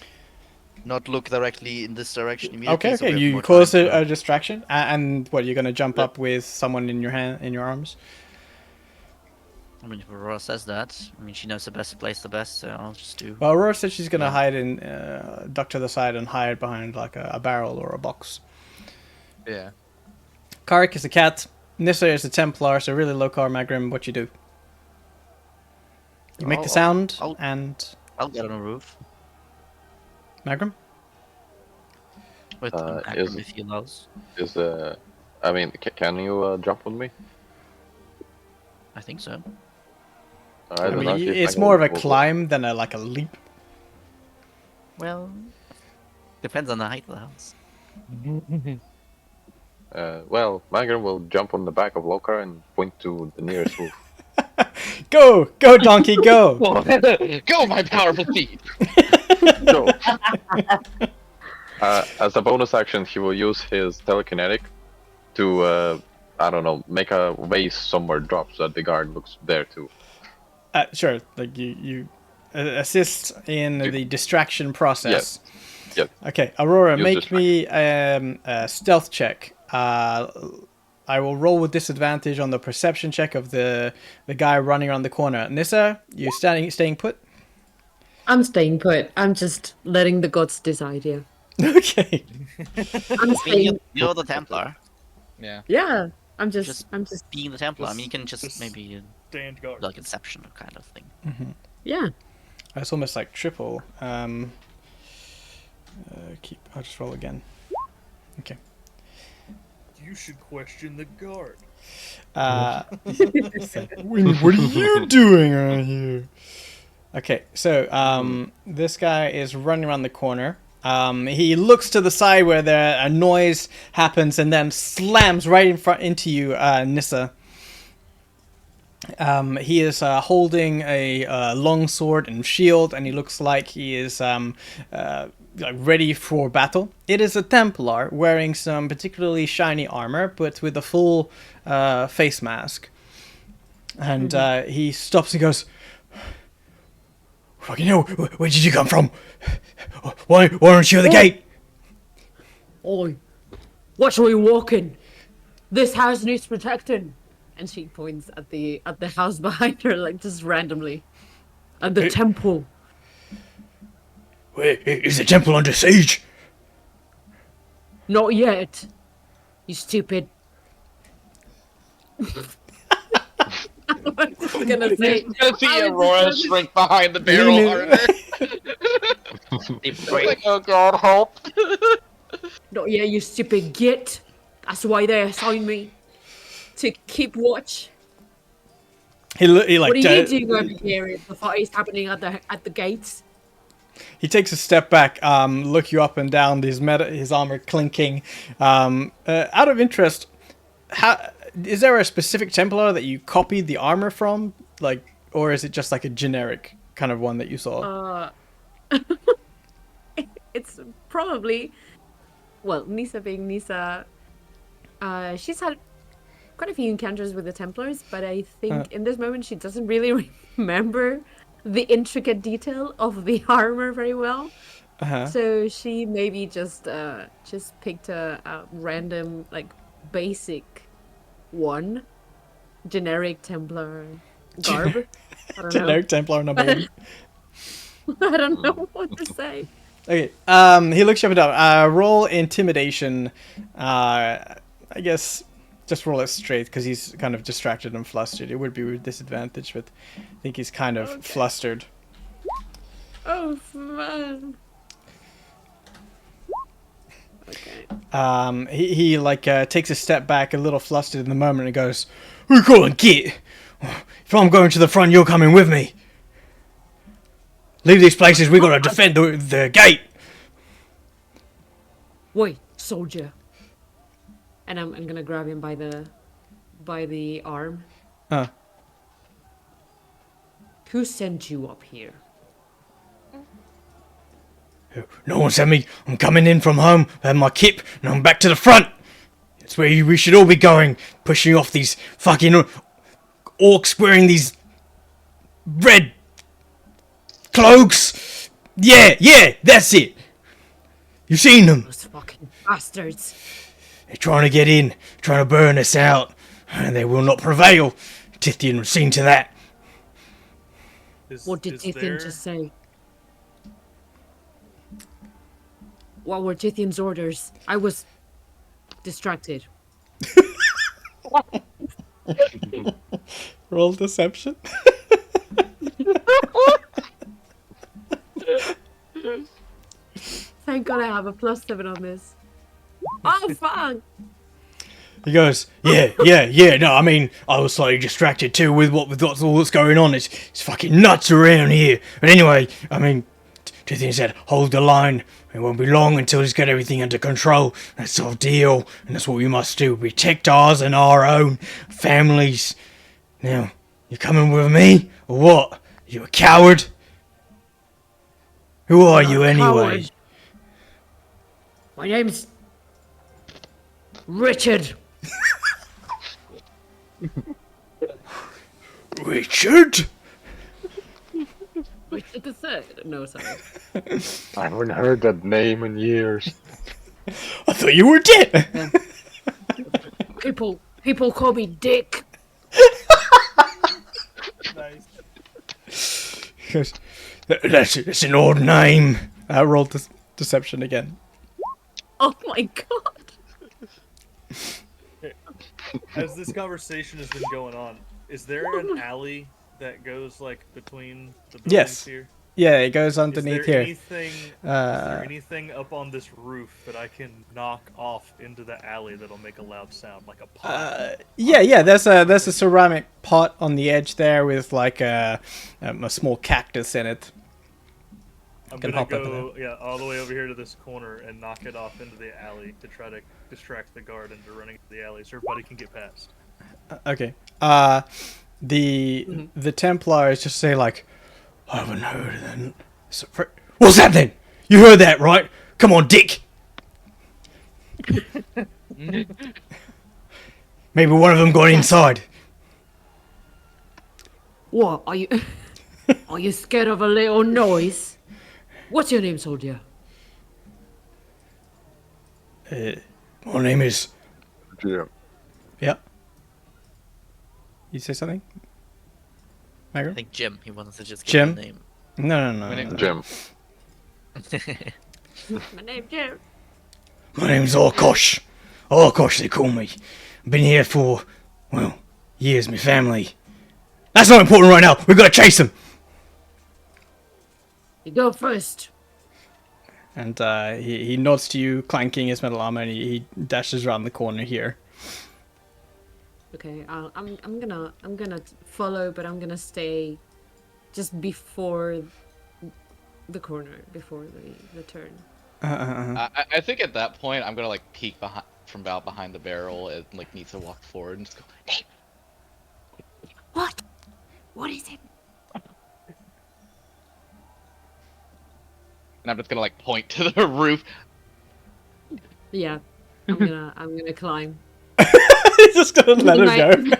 not look directly in this direction immediately. Okay, so we okay. have You more cause time to- a distraction, and what? You're gonna jump up with someone in your hand, in your arms. I mean, if Aurora says that, I mean, she knows the best place the best, so I'll just do. Well, Aurora said she's gonna Yeah. hide in, duck to the side and hide behind like a barrel or a box. Yeah. Karik is a cat. Nissa is a Templar, so really Lokar Magrim, what you do? You make the sound, I'll- and I'll get on a roof Magrim? with Uh, Akram is- if he allows. Is I mean, can you jump on me? I think so. I don't mean, know if it's Magrim more of a will- climb than like a leap. Well, depends on the height of the house. Well, Magrim will jump on the back of Lokar and point to the nearest roof. Go, go, donkey, go! Go, my powerful feet! So, as a bonus action, he will use his telekinetic to, I don't know, make a vase somewhere drop so that the guard looks there too. Sure, like you assist in the distraction process. Yes. Okay, Aurora, Use make distraction. me a stealth check. I will roll with disadvantage on the perception check of the guy running around the corner. Nissa, you staying put? I'm staying put. I'm just letting the gods decide here. Okay. I'm I mean, staying. you're the Templar. Yeah. Yeah, I'm just. Just- I'm just. Being the Templar, I Just- mean, you can just just- maybe Stand guard. like Inception kind of thing. Yeah. That's almost like triple. I'll just roll again. Okay. You should question the guard. What are you doing around here? Okay, so this guy is running around the corner. He looks to the side where a noise happens and then slams right in front into you, Nissa. He is holding a long sword and shield, and he looks like he is like ready for battle. It is a Templar wearing some particularly shiny armor, but with a full face mask. And he stops and goes, "Fucking hell, where did you come from? Why aren't you at the gate?" Oi, what are we walking? This house needs protecting. And she points at the house behind her, like just randomly. At the Hey. temple. "Wait, is the temple under siege?" Not yet. You stupid. I was just gonna say. Gonna see I was Aurora just gonna shrink behind the barrel Lean in. harder. Deep Like, oh god, help! No, yeah, you stupid git. That's why they assigned me to keep watch. He like What are you doing over here if the fight is happening at the gates? he takes a step back, look you up and down, his armor clinking. Out of interest, how is there a specific Templar that you copied the armor from, like, or is it just like a generic kind of one that you saw? It's probably, well, Nisa being Nisa, she's had quite a few encounters with the Templars, but I think in this moment she doesn't really remember the intricate detail of the armor very well. Uh-huh. So she maybe just picked a random, like, basic one, generic Templar garb. I don't know. Generic Templar number one. I don't know what to say. Okay. He looks you up and down. Roll intimidation. I guess just roll it straight because he's kind of distracted and flustered. It would be with disadvantage, but I think he's kind of flustered. Oh man. Okay. He like takes a step back, a little flustered in the moment, and goes, "Who you calling git? If I'm going to the front, you're coming with me. Leave these places. We gotta defend the gate." Wait, soldier. And I'm gonna grab him by the arm. Who sent you up here? No one sent me. I'm coming in from home. I have my kip, and I'm back to the front. It's where we should all be going, pushing off these fucking orcs wearing these red cloaks. Yeah, that's it. You've seen them. Those fucking bastards. They're trying to get in, trying to burn us out, and they will not prevail. Tithian was seen to that. What did Tithian just say? What were Tithian's orders? I was distracted. Roll deception. Thank God I have a +7 on this. Oh fuck! He goes, yeah. No, I mean, I was slightly distracted too with all that's going on. It's fucking nuts around here. But anyway, I mean, Tithian said, hold the line. It won't be long until he's got everything under control. That's our deal, and that's what we must do. Protect ours and our own families. Now, you coming with me, or what? You a coward? Who are you anyway? Coward. My name's Richard. Richard? Richard the Third. No, sorry. I haven't heard that name in years. I thought you were dead. People call me Dick. That's an odd name. I rolled deception again. Oh my god. As this conversation has been going on, is there an alley that goes like between the buildings Yes. here? Yeah, it goes underneath is there here. Anything, is there anything up on this roof that I can knock off into the alley that'll make a loud sound, like a pot? Yeah. There's a ceramic pot on the edge there with like a small cactus in it. I'm can gonna hop up in go, all the way over here to this corner and knock it off into the alley to try to distract the guard into running into the alley so everybody can get past. Okay. The Templars just say like, I haven't heard of that. What's that then? You heard that, right? Come on, Dick. Maybe one of them got inside. What are you? Are you scared of a little noise? What's your name, soldier? My name is. Yeah. Yeah. You say something? I Magro? think Jim. He wants to just Jim? give a name. No. Jim. My name's Jim. My name's Orkosh. Orkosh, they call me. I've been here for, well, He is my family. That's not important right now. We gotta chase him. You go first. And he nods to you, clanking his metal armor, and he dashes around the corner here. Okay, I'm gonna follow, but I'm gonna stay just before the corner, before the turn. I think at that point I'm gonna like peek behind the barrel and like need to walk forward and just go. Hey, What? What is it? and I'm just gonna like point to the roof. Yeah, I'm gonna climb. He's just gonna let him go.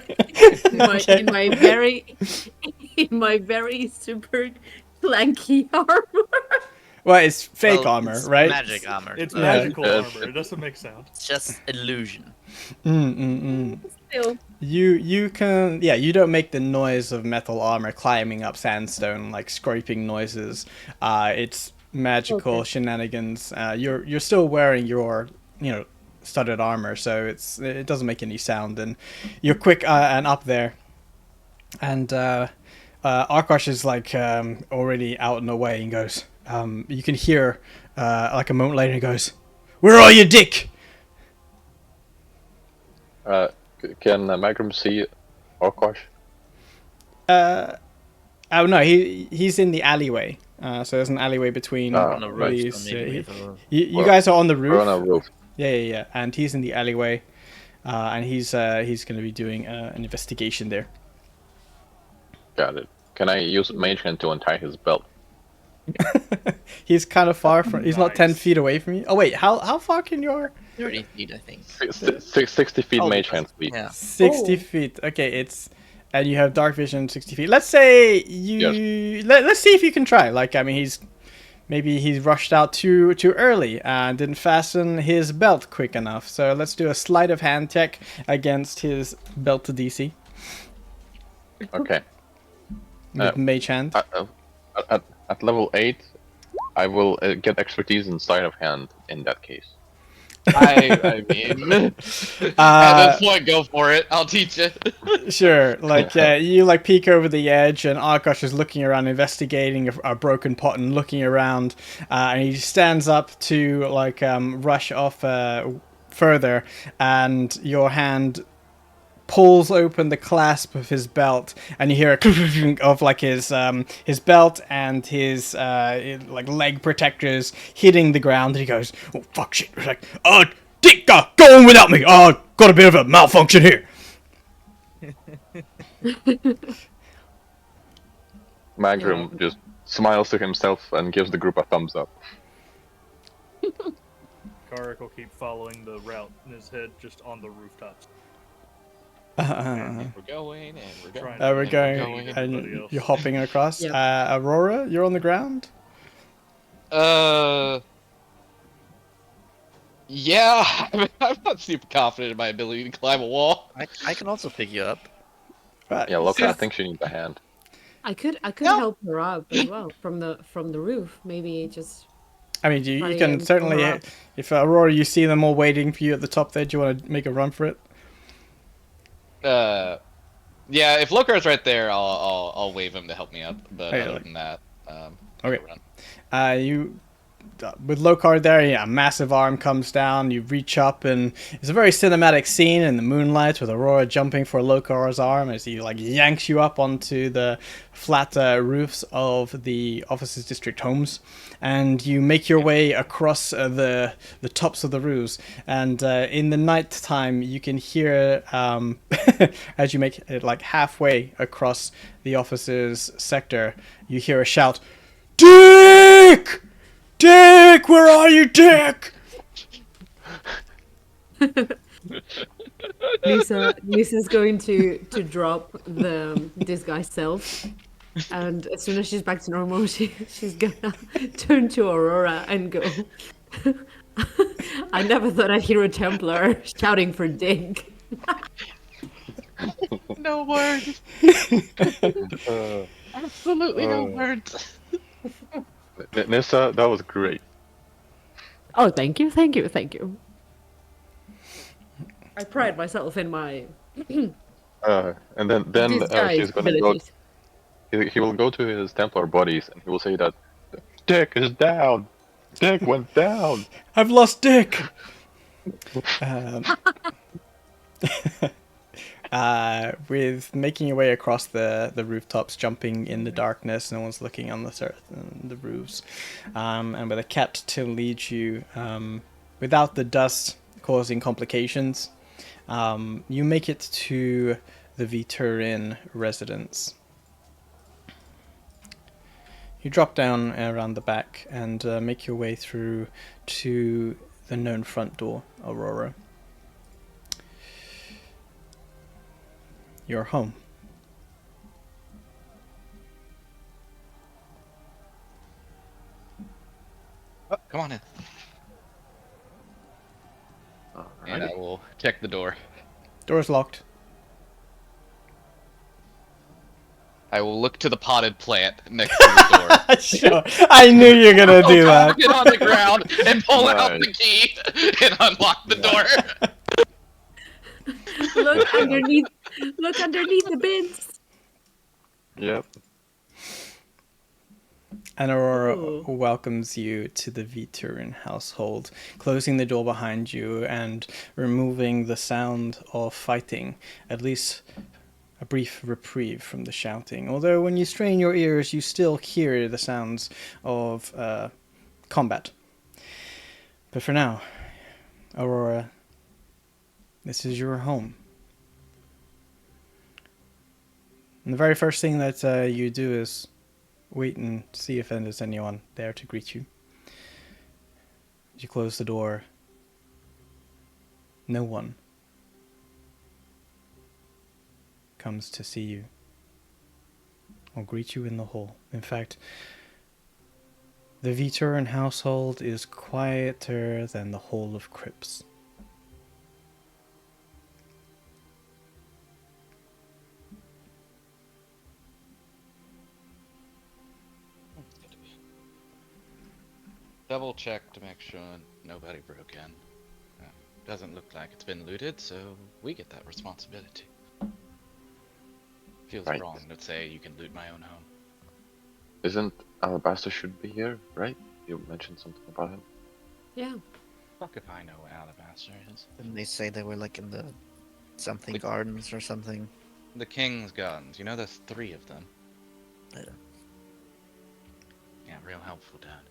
In my very super clanky armor. Well, it's fake Well, armor, it's right? Magic armor. It's so magical Yeah. armor. It doesn't make sound. It's just illusion. Still. You can, yeah, you don't make the noise of metal armor climbing up sandstone, like scraping noises. It's magical Okay. shenanigans. You're still wearing your, studded armor, so it doesn't make any sound, and you're quick and up there. And Arkosh is like already out and away, and goes. You can hear like a moment later, he goes, "Where are you, Dick?" Can Magrum see Orkosh? Oh no, he's in the alleyway. So there's an alleyway between Oh, On the roof, these. so maybe we have a- You Well, guys are on the roof. We're on a roof. Yeah. And he's in the alleyway, and he's going to be doing an investigation there. Got it. Can I use Mage Hand to untie his belt? He's kind of far from. He's not 10 Nice. feet away from you. Oh wait, how far can your 30 feet, I think. 60 feet Oh, Mage Hand speed. Yeah. 60 Oh. feet? Okay, it's. And you have dark vision 60 feet. Let's say you. Let's see if you can try. Like, I mean, maybe he's rushed out too early and didn't fasten his belt quick enough. So let's do a sleight of hand check against his belt to DC Okay. with mage hand. At level 8, I will get expertise in sleight of hand in that case. I mean, at this point, go for it. I'll teach you. Sure, like you like peek over the edge, and Arkosh is looking around, investigating a broken pot and looking around, and he stands up to like rush off further, and your hand pulls open the clasp of his belt, and you hear a clink of like his belt and his like leg protectors hitting the ground, and he goes, "Oh fuck shit!" He's like, Dick, go on without me. Got a bit of a malfunction here. Magrum just smiles to himself and gives the group a thumbs up. Karik will keep following the route in his head just on the rooftops. We're going and we're Trying going. to- We're going, Everybody and else. you're hopping across. Yep. Aurora, you're on the ground. Yeah, I'm not super confident in my ability to climb a wall. I can also pick you up. Right. Yeah, Loka, I think she needs a hand. I could No. help her up as well from the roof. Maybe just I mean, you I can am certainly, up. if Aurora, you see them all waiting for you at the top there. Do you want to make a run for it? Yeah, if Lokar's right there, I'll wave him to help me up. But Okay, other like- than that, Okay. run. You, with Lokar there, yeah, a massive arm comes down. You reach up, and it's a very cinematic scene in the moonlight with Aurora jumping for Lokar's arm as he like yanks you up onto the flat roofs of the officers' district homes, and you make your way across the tops of the roofs. And in the night time, you can hear as you make it like halfway across the officers' sector, you hear a shout, "Dick! Dick, where are you, Dick?" Lisa's going to drop the disguise self, and as soon as she's back to normal, she's gonna turn to Aurora and go. I never thought I'd hear a Templar shouting for Dick. No words. Absolutely no words. Nissa, that was great. Oh, thank you. I pride myself in my And then Disguise he's gonna go. abilities. He will go to his Templar buddies and he will say that Dick is down. Dick went down. I've lost Dick. Um, with making your way across the rooftops, jumping in the darkness, no one's looking on the roofs, and with a cat to lead you, without the dust causing complications, you make it to the Viturin residence. You drop down around the back and make your way through to the known front door, Aurora. You're home. Oh, come on in. And I will check the door. Door's locked. I will look to the potted plant next to the door. Sure. I knew you were gonna do that. Get on the ground and pull out the Nice. key and unlock the door. Look underneath. Look underneath the bins. Yep. And Aurora Ooh. welcomes you to the Viturin household, closing the door behind you and removing the sound of fighting, at least a brief reprieve from the shouting. Although when you strain your ears, you still hear the sounds of combat. But for now, Aurora, this is your home. And the very first thing that you do is wait and see if there's anyone there to greet you. As you close the door, no one comes to see you or greet you in the hall. In fact, the Viturin household is quieter than the Hall of Crypts. Double check to make sure nobody broke in. Doesn't look like it's been looted, so we get that responsibility. Feels Right. wrong to say you can loot my own home. Isn't Alabaster should be here, right? You mentioned something about him. Yeah. Fuck if I know what Alabaster is. Didn't they say they were like in the something Like- gardens or something? The King's Gardens. You know there's 3 of them. Yeah. Yeah, real helpful, Dad.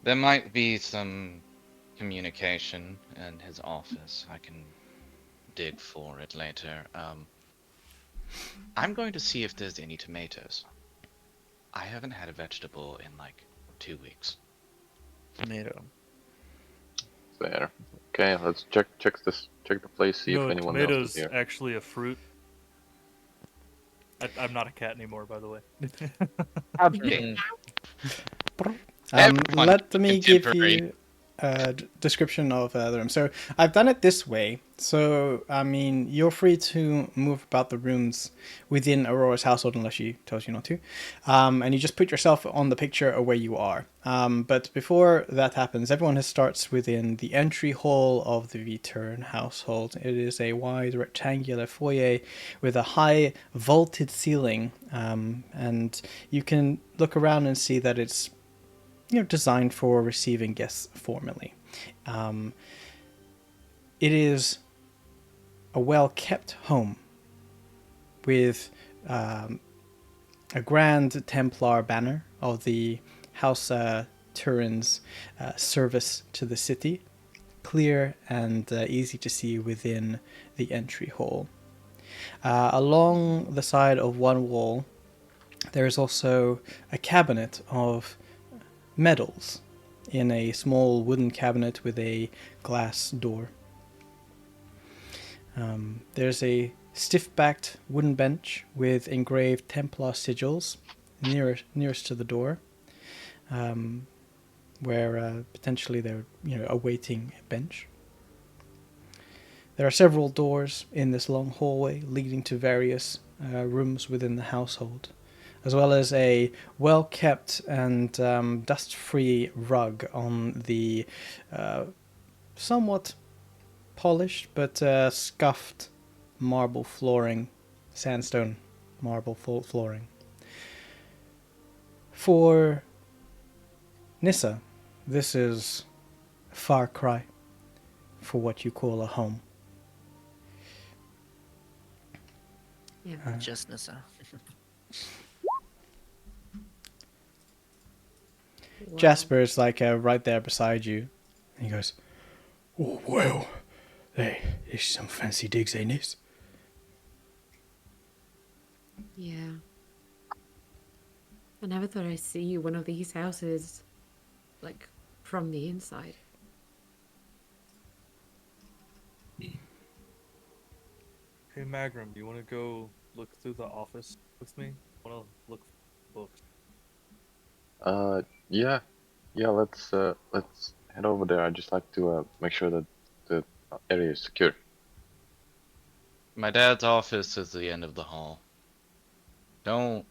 There might be some communication in his office. I can dig for it later. I'm going to see if there's any tomatoes. I haven't had a vegetable in like 2 weeks. Tomato. There. Okay, let's check the place, see if anyone else tomatoes is here. actually a fruit. I'm not a cat anymore, by the way. Okay. Everyone Let me give contemporary. you a description of the room. So I've done it this way. So, I mean, you're free to move about the rooms within Aurora's household unless she tells you not to. And you just put yourself on the picture of where you are. But before that happens, everyone starts within the entry hall of the Viturin household. It is a wide rectangular foyer with a high vaulted ceiling. And you can look around and see that it's designed for receiving guests formally. It is a well-kept home with a grand Templar banner of the House Turin's service to the city, clear and easy to see within the entry hall. Along the side of one wall, there is also a cabinet of medals in a small wooden cabinet with a glass door. There's a stiff-backed wooden bench with engraved Templar sigils nearest to the door, where potentially they're awaiting a bench. There are several doors in this long hallway leading to various rooms within the household, as well as a well-kept and dust-free rug on the somewhat polished but scuffed marble flooring sandstone marble flooring. For Nissa, this is a far cry for what you call a home. Yeah. Just Nissa. Wow. Jasper is like right there beside you. And he goes, "Oh, well, there's some fancy digs, ain't it?" Yeah. I never thought I'd see one of these houses, like, from the inside. Hey Magram, you want to go look through the office with me? Want to look for books? Yeah, let's head over there. I'd just like to make sure that the area is secure. My dad's office is the end of the hall. Don't.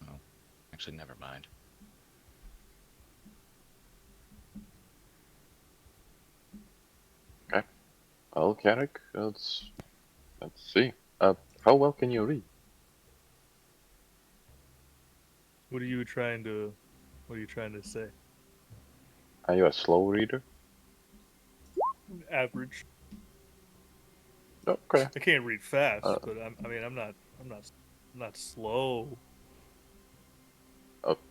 Oh, actually, never mind. Well, Carrick, let's see. How well can you read? What are you trying to say? Are you a slow reader? Average. Okay. I can't read fast, Uh, but I'm not slow.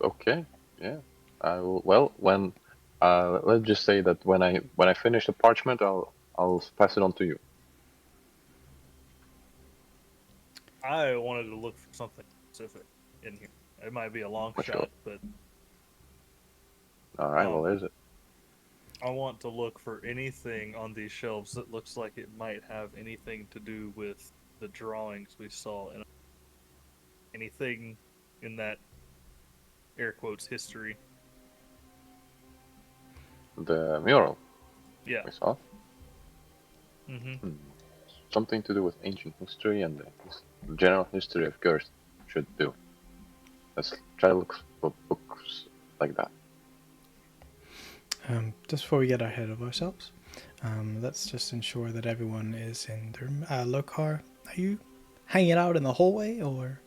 Okay. Yeah. I will. Well, when let's just say that when I finish the parchment, I'll pass it on to you. I wanted to look for something specific in here. It might be a long Let's go. shot, but All right. Well, there's it. I want to look for anything on these shelves that looks like it might have anything to do with the drawings we saw, and anything in that air quotes history. The mural Yeah. we saw. Mm-hmm. Something to do with ancient history and the general history of Girth should do. Let's try to look for books like that. Just before we get ahead of ourselves, let's just ensure that everyone is in their room. Lokar, are you hanging out in the hallway or?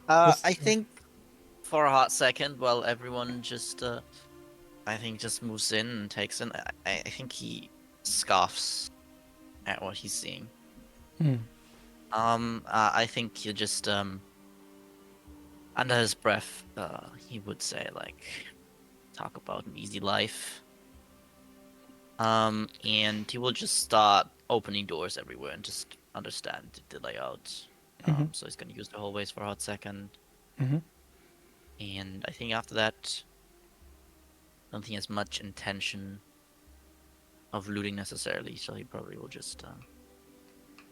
I think for a hot second, while everyone just, I think just moves in and takes in, I think he scoffs at what he's seeing. Hmm. I think he just, under his breath, he would say, like, talk about an easy life. And he will just start opening doors everywhere and just understand the layout. So he's gonna use the hallways for a hot second. Mhm. And I think after that, I don't think he has much intention of looting necessarily, so he probably will just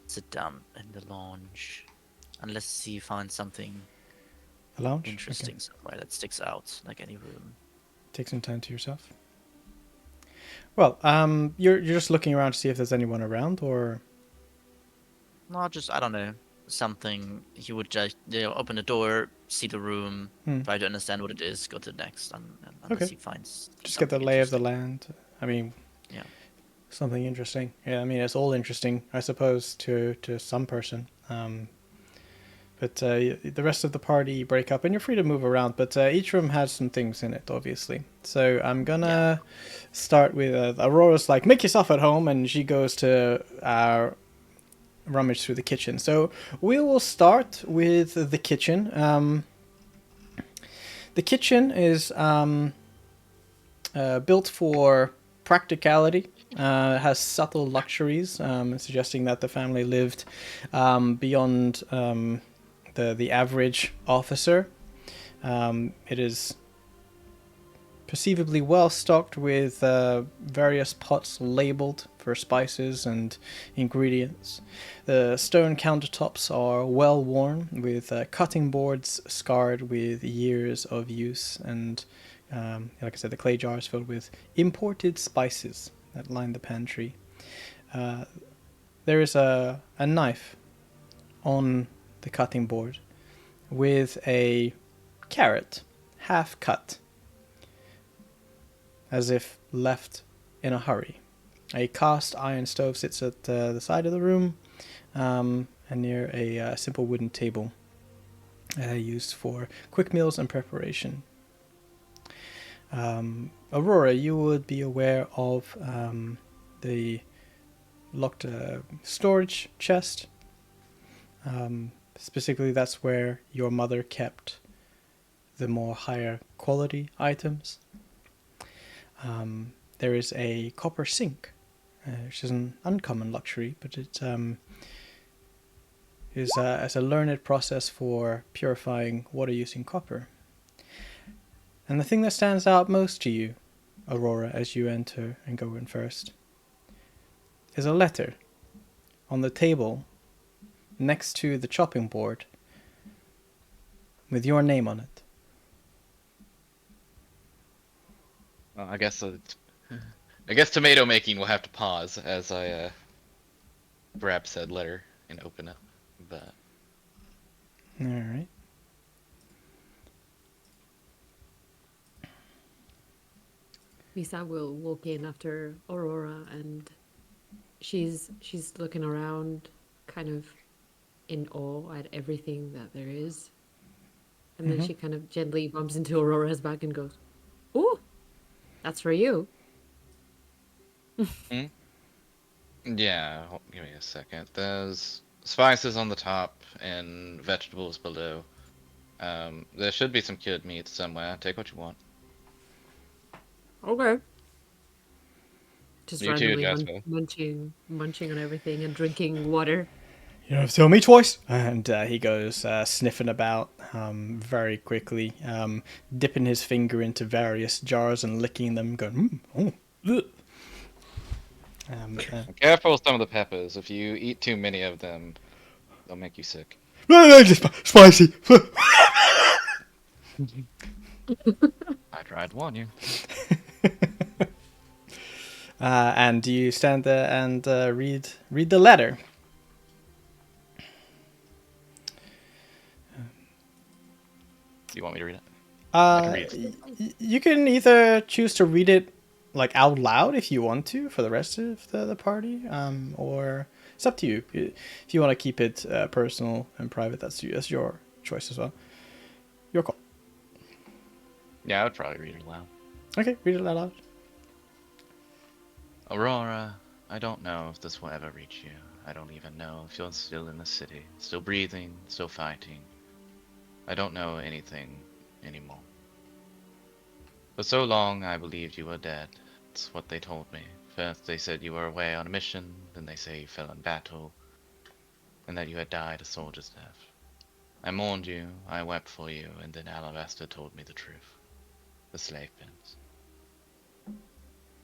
sit down in the lounge, unless he finds something The lounge? interesting Okay. somewhere that sticks out, like any room. Take some time to yourself. Well, you're just looking around to see if there's anyone around, or No, just, I don't know, something. He would just, open the door, see the room, try to understand what it is, go to the next, unless he finds just get the something lay of the interesting. land. I mean, Yeah. something interesting. Yeah, I mean, it's all interesting, I suppose, to some person. But the rest of the party break up, and you're free to move around. But each room has some things in it, obviously. So I'm gonna start with Aurora's like, make yourself at home, and she goes to rummage through the kitchen. So we will start with the kitchen. The kitchen is built for practicality. It has subtle luxuries, suggesting that the family lived beyond the average officer. It is perceivably well stocked with various pots labeled for spices and ingredients. The stone countertops are well worn, with cutting boards scarred with years of use, and like I said, the clay jars filled with imported spices that line the pantry. There is a knife on the cutting board with a carrot, half cut, as if left in a hurry. A cast iron stove sits at the side of the room, and near a simple wooden table used for quick meals and preparation. Aurora, you would be aware of the locked storage chest. Specifically, that's where your mother kept the more higher quality items. There is a copper sink, which is an uncommon luxury, but it is as a learned process for purifying water using copper. And the thing that stands out most to you, Aurora, as you enter and go in first, is a letter on the table next to the chopping board with your name on it. Well, I guess tomato making will have to pause as I grab said letter and open it. But All right. Lisa will walk in after Aurora, and she's looking around, kind of in awe at everything that there is. And then she kind of gently bumps into Aurora's back and goes, "Ooh, that's for you." yeah, give me a second. There's spices on the top and vegetables below. There should be some cured meat somewhere. Take what you want. Okay. Just You too, randomly Jasper. munching on everything and drinking water. You don't have to tell me twice. And he goes sniffing about very quickly, dipping his finger into various jars and licking them, going, ugh. Careful with some of the peppers. If you eat too many of them, they'll make you sick. Spicy. I tried to warn you. And you stand there and read the letter. Do you want me to read it? I can read it. You can either choose to read it like out loud if you want to for the rest of the party, or it's up to you. If you want to keep it personal and private, that's your choice as well. Your call. Yeah, I would probably read it aloud. Okay, read it out loud. Aurora, I don't know if this will ever reach you. I don't even know if you're still in the city, still breathing, still fighting. I don't know anything anymore. For so long, I believed you were dead. It's what they told me. First, they said you were away on a mission, then they say you fell in battle, and that you had died a soldier's death. I mourned you, I wept for you, and then Alabaster told me the truth. The slave pens.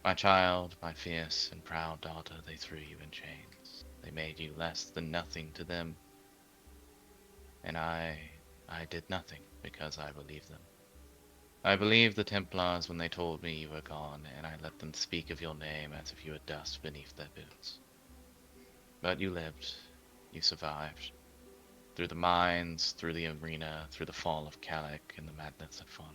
My child, my fierce and proud daughter, they threw you in chains. They made you less than nothing to them. And I did nothing because I believed them. I believed the Templars when they told me you were gone, and I let them speak of your name as if you were dust beneath their boots. But you lived. You survived. Through the mines, through the arena, through the fall of Calic and the madness that followed.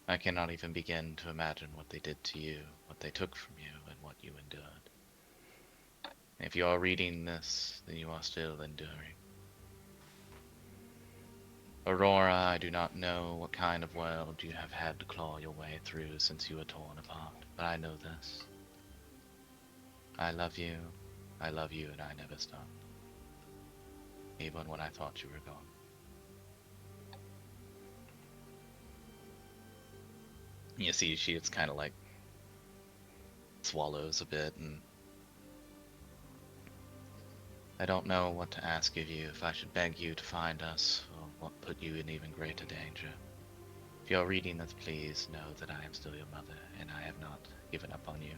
I cannot even begin to imagine what they did to you, what they took from you, and what you endured. If you are reading this, then you are still enduring. Aurora, I do not know what kind of world you have had to claw your way through since you were torn apart, but I know this. I love you, and I never stopped. Even when I thought you were gone. You see, it's kind of like swallows a bit, and I don't know what to ask of you, if I should beg you to find us, or what put you in even greater danger. If you're reading this, please know that I am still your mother, and I have not given up on you.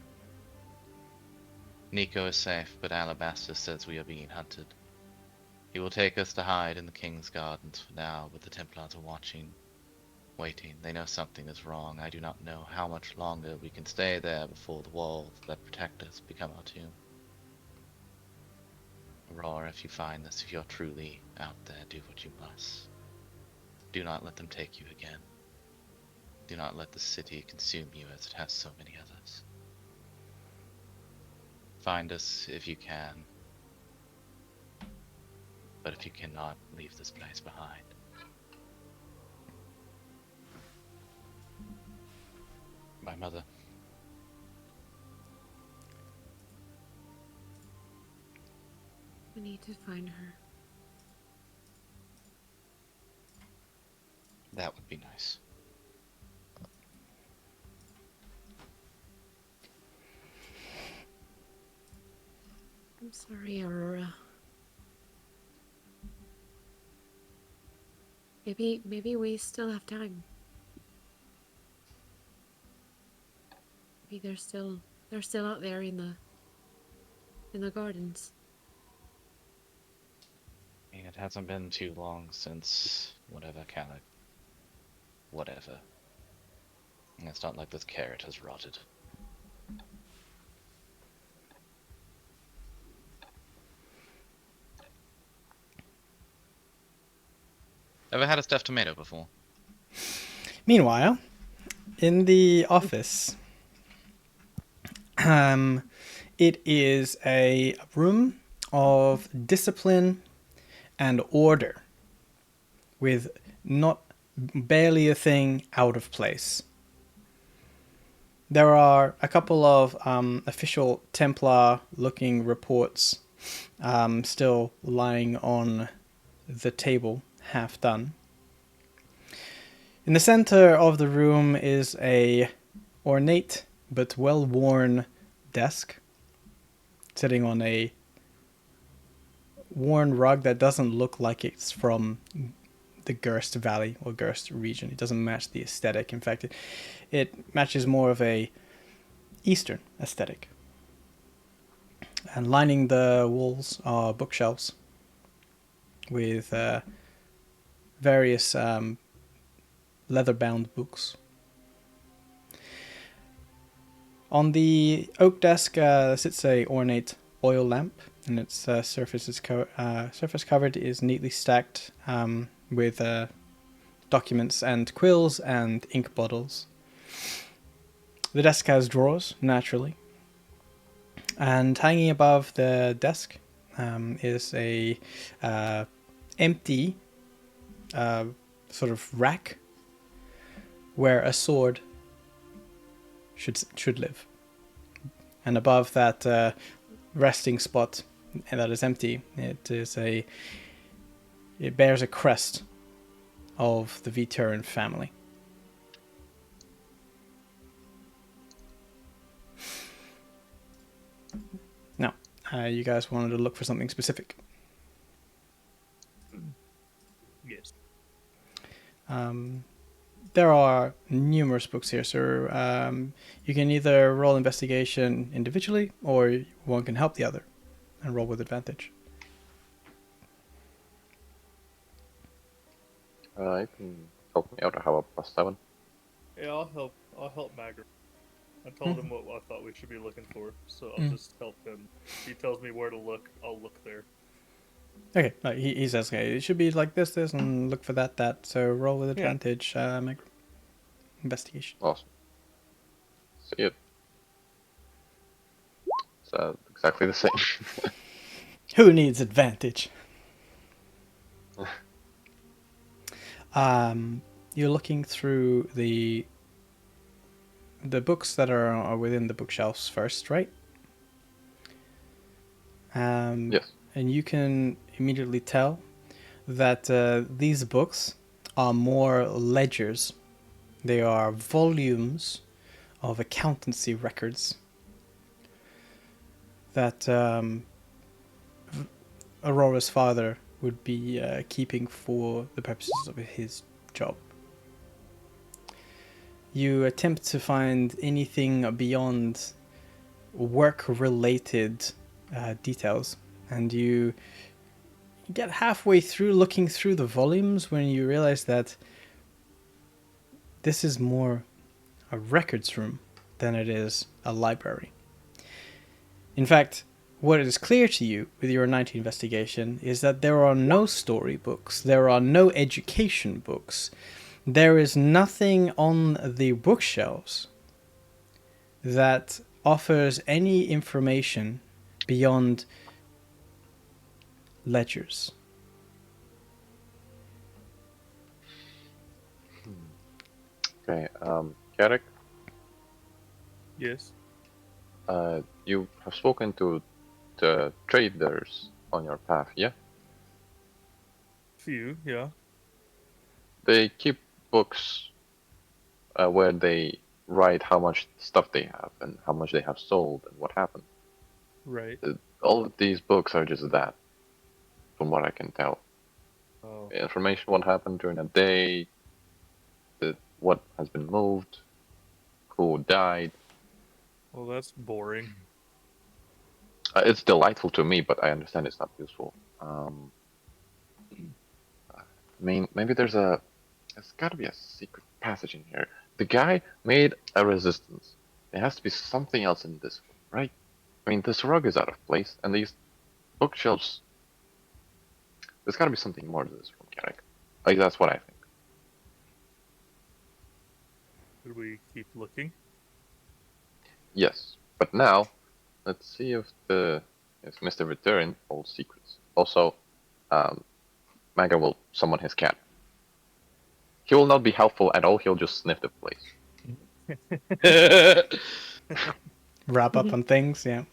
Nico is safe, but Alabaster says we are being hunted. He will take us to hide in the King's Gardens for now, but the Templars are watching, waiting. They know something is wrong. I do not know how much longer we can stay there before the walls that protect us become our tomb. Aurora, if you find this, if you're truly out there, do what you must. Do not let them take you again. Do not let the city consume you as it has so many others. Find us if you can. But if you cannot leave this place behind, my mother. We need to find her. That would be nice. I'm sorry, Aurora. Maybe we still have time. Maybe they're still out there in the gardens. I mean, it hasn't been too long since whatever. And it's not like this carrot has rotted. Ever had a stuffed tomato before? Meanwhile, in the office, it is a room of discipline and order, with not barely a thing out of place. There are a couple of official Templar-looking reports still lying on the table, half done. In the center of the room is a ornate but well-worn desk, sitting on a worn rug that doesn't look like it's from the Gerst Valley or Gerst region. It doesn't match the aesthetic. In fact, it matches more of a Eastern aesthetic. And lining the walls are bookshelves with various leather-bound books. On the oak desk sits a ornate oil lamp, and its surface covered is neatly stacked with documents and quills and ink bottles. The desk has drawers, naturally, and hanging above the desk is a empty sort of rack where a sword should live. And above that resting spot that is empty, it bears a crest of the Viteran family. Now, you guys wanted to look for something specific. Yes. There are numerous books here, so you can either roll investigation individually, or one can help the other and roll with advantage. You can help me out. I have a +7. Yeah, I'll help Magritte. I told him what I thought we should be looking for, so I'll just help him. If he tells me where to look, I'll look there. Okay, he says, okay, it should be like this, and look for that. So roll with advantage, make investigation. Awesome. See it. It's exactly the same. Who needs advantage? You're looking through the books that are within the bookshelves first, right? Yes. And you can immediately tell that these books are more ledgers. They are volumes of accountancy records that Aurora's father would be keeping for the purposes of his job. You attempt to find anything beyond work-related details, and you get halfway through looking through the volumes when you realize that this is more a records room than it is a library. In fact, what is clear to you with your 90 investigation is that there are no storybooks, there are no education books, there is nothing on the bookshelves that offers any information beyond ledgers Okay, Carrick, Yes. you have spoken to the traders on your path, yeah? Few, yeah. They keep books where they write how much stuff they have and how much they have sold and what happened. Right. All of these books are just that, from what I can tell. Oh. Information what happened during a day, what has been moved, who died. Well, that's boring. It's delightful to me, but I understand it's not useful. I mean, maybe there's got to be a secret passage in here. The guy made a resistance. There has to be something else in this room, right? I mean, this rug is out of place, and these bookshelves. There's got to be something more to this room, Carrick. Like, that's what I think. Should we keep looking? Yes, but now, let's see if Mr. Return holds secrets. Also, Maga will summon his cat. He will not be helpful at all. He'll just sniff the place. Wrap up on things, yeah.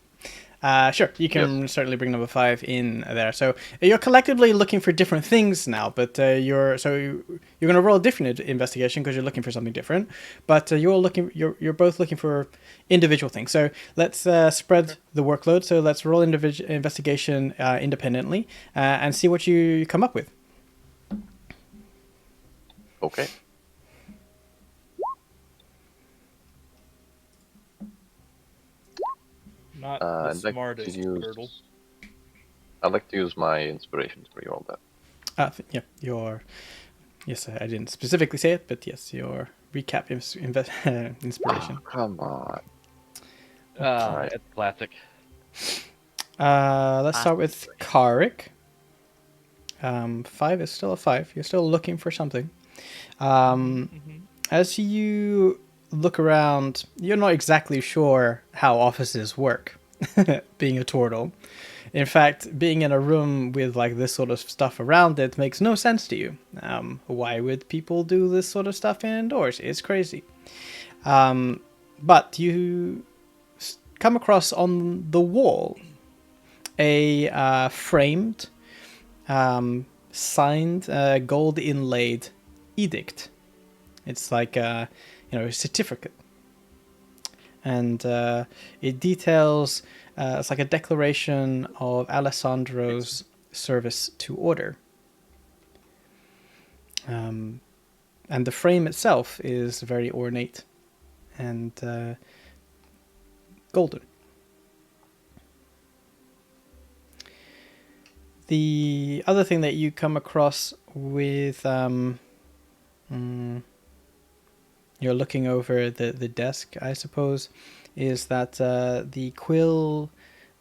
Sure, you can certainly bring number 5 in there. So you're collectively looking for different things now, but you're going to roll a different investigation because you're looking for something different. But you're both looking for individual things. So let's spread the workload. So let's roll investigation independently and see what you come up with. Okay. Not the I'd like smartest to use. turtle. I'd like to use my inspiration to reroll that. Yeah, yes, I didn't specifically say it, but yes, your recap inspiration. Oh, come on. It's classic. Let's start with Karik. 5 is still a 5. You're still looking for something. As you look around, you're not exactly sure how offices work, being a turtle. In fact, being in a room with like this sort of stuff around it makes no sense to you. Why would people do this sort of stuff indoors? It's crazy. But you come across on the wall a framed, signed, gold inlaid edict. It's like a certificate, and it details. It's like a declaration of Alessandro's service to order. And the frame itself is very ornate and golden. The other thing that you come across with, you're looking over the desk, I suppose, is that the quill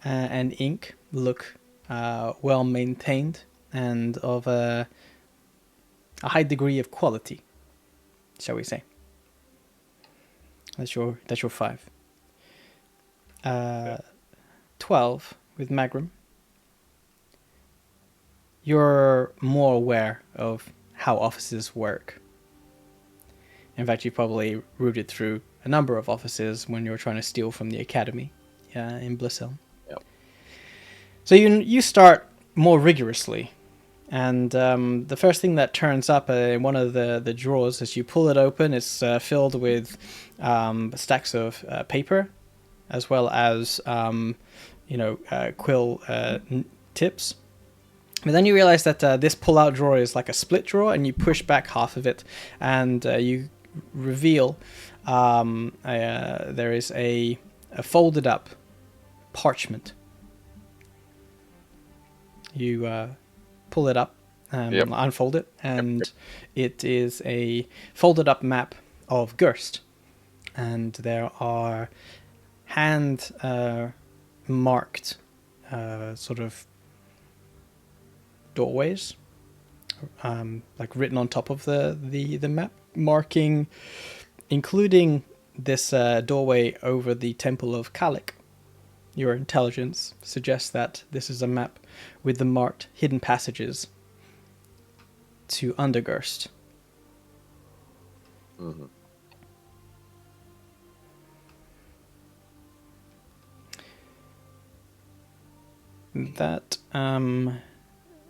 and ink look well maintained and of a high degree of quality, shall we say. That's your 5. 12 with Magram. You're more aware of how offices work. In fact, you probably rooted through a number of offices when you were trying to steal from the academy in Blisshelm. Yep. So you start more rigorously. And the first thing that turns up in one of the drawers, as you pull it open, it's filled with stacks of paper, as well as quill tips. But then you realize that this pull-out drawer is like a split drawer, and you push back half of it, and you reveal there is a folded up parchment. You pull it up, unfold it, and it is a folded up map of Gerst. And there are hand marked sort of doorways, like written on top of the map, marking, including this doorway over the Temple of Kalik. Your intelligence suggests that this is a map with the marked hidden passages to Undergerst. Mm-hmm. that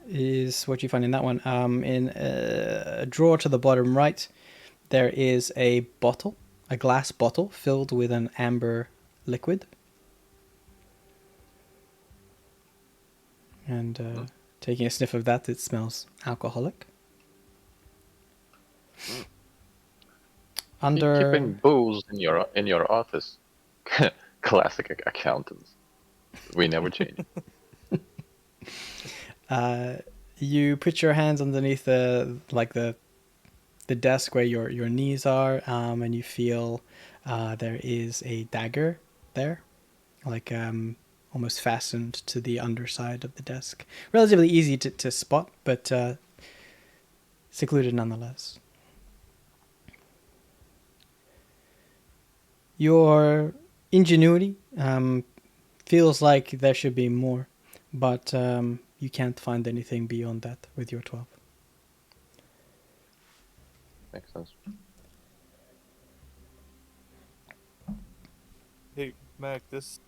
is what you find in that one. In a drawer to the bottom right, there is a bottle, a glass bottle filled with an amber liquid. And taking a sniff of that, it smells alcoholic. Keeping booze in your office. Classic accountants. We never change. You put your hands underneath the desk where your knees are, and you feel there is a dagger there, like almost fastened to the underside of the desk. Relatively easy to spot, but secluded nonetheless. Your ingenuity feels like there should be more, but you can't find anything beyond that with your 12. Makes sense. Hey, Mac, this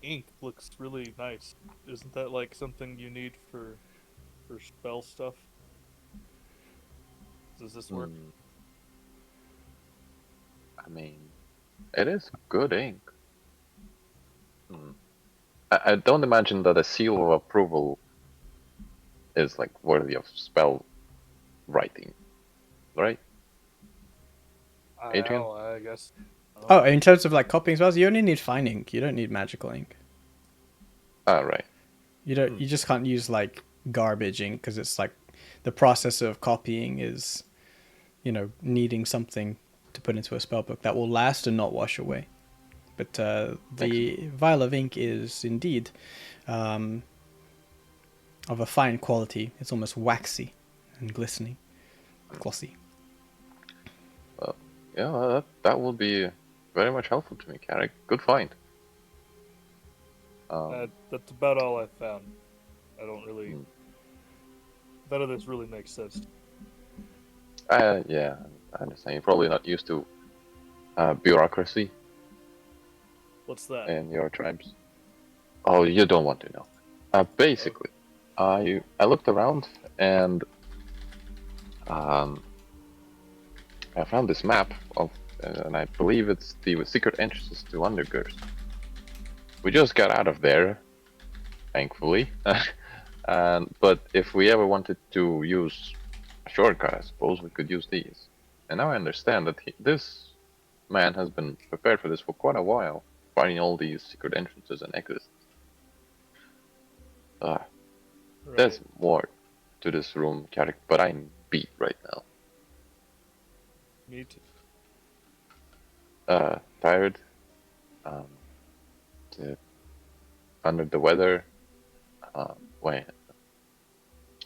ink looks really nice. Isn't that like something you need for spell stuff? Does this work? I mean, it is good ink. I don't imagine that a seal of approval is like worthy of spell writing, right? Adrian? I guess. Oh, in terms of like copying spells, you only need fine ink. You don't need magical ink. Ah, right. You just can't use like garbage ink because it's like the process of copying is, needing something to put into a spellbook that will last and not wash away. But the vial of ink is indeed of a fine quality. It's almost waxy and glistening, glossy. Yeah, that will be very much helpful to me, Carrick. Good find. That's about all I found. I don't really. None of this really makes sense. Yeah, I understand. You're probably not used to bureaucracy What's that? in your tribes. Oh, you don't want to know. Basically, I looked around and I found this map of, and I believe it's the secret entrances to Undergirst. We just got out of there, thankfully. But if we ever wanted to use a shortcut, I suppose we could use these. And now I understand that this man has been prepared for this for quite a while, finding all these secret entrances and exits. There's more to this room, Carrick, but I'm beat right now. Me too. Tired. Under the weather. Wait.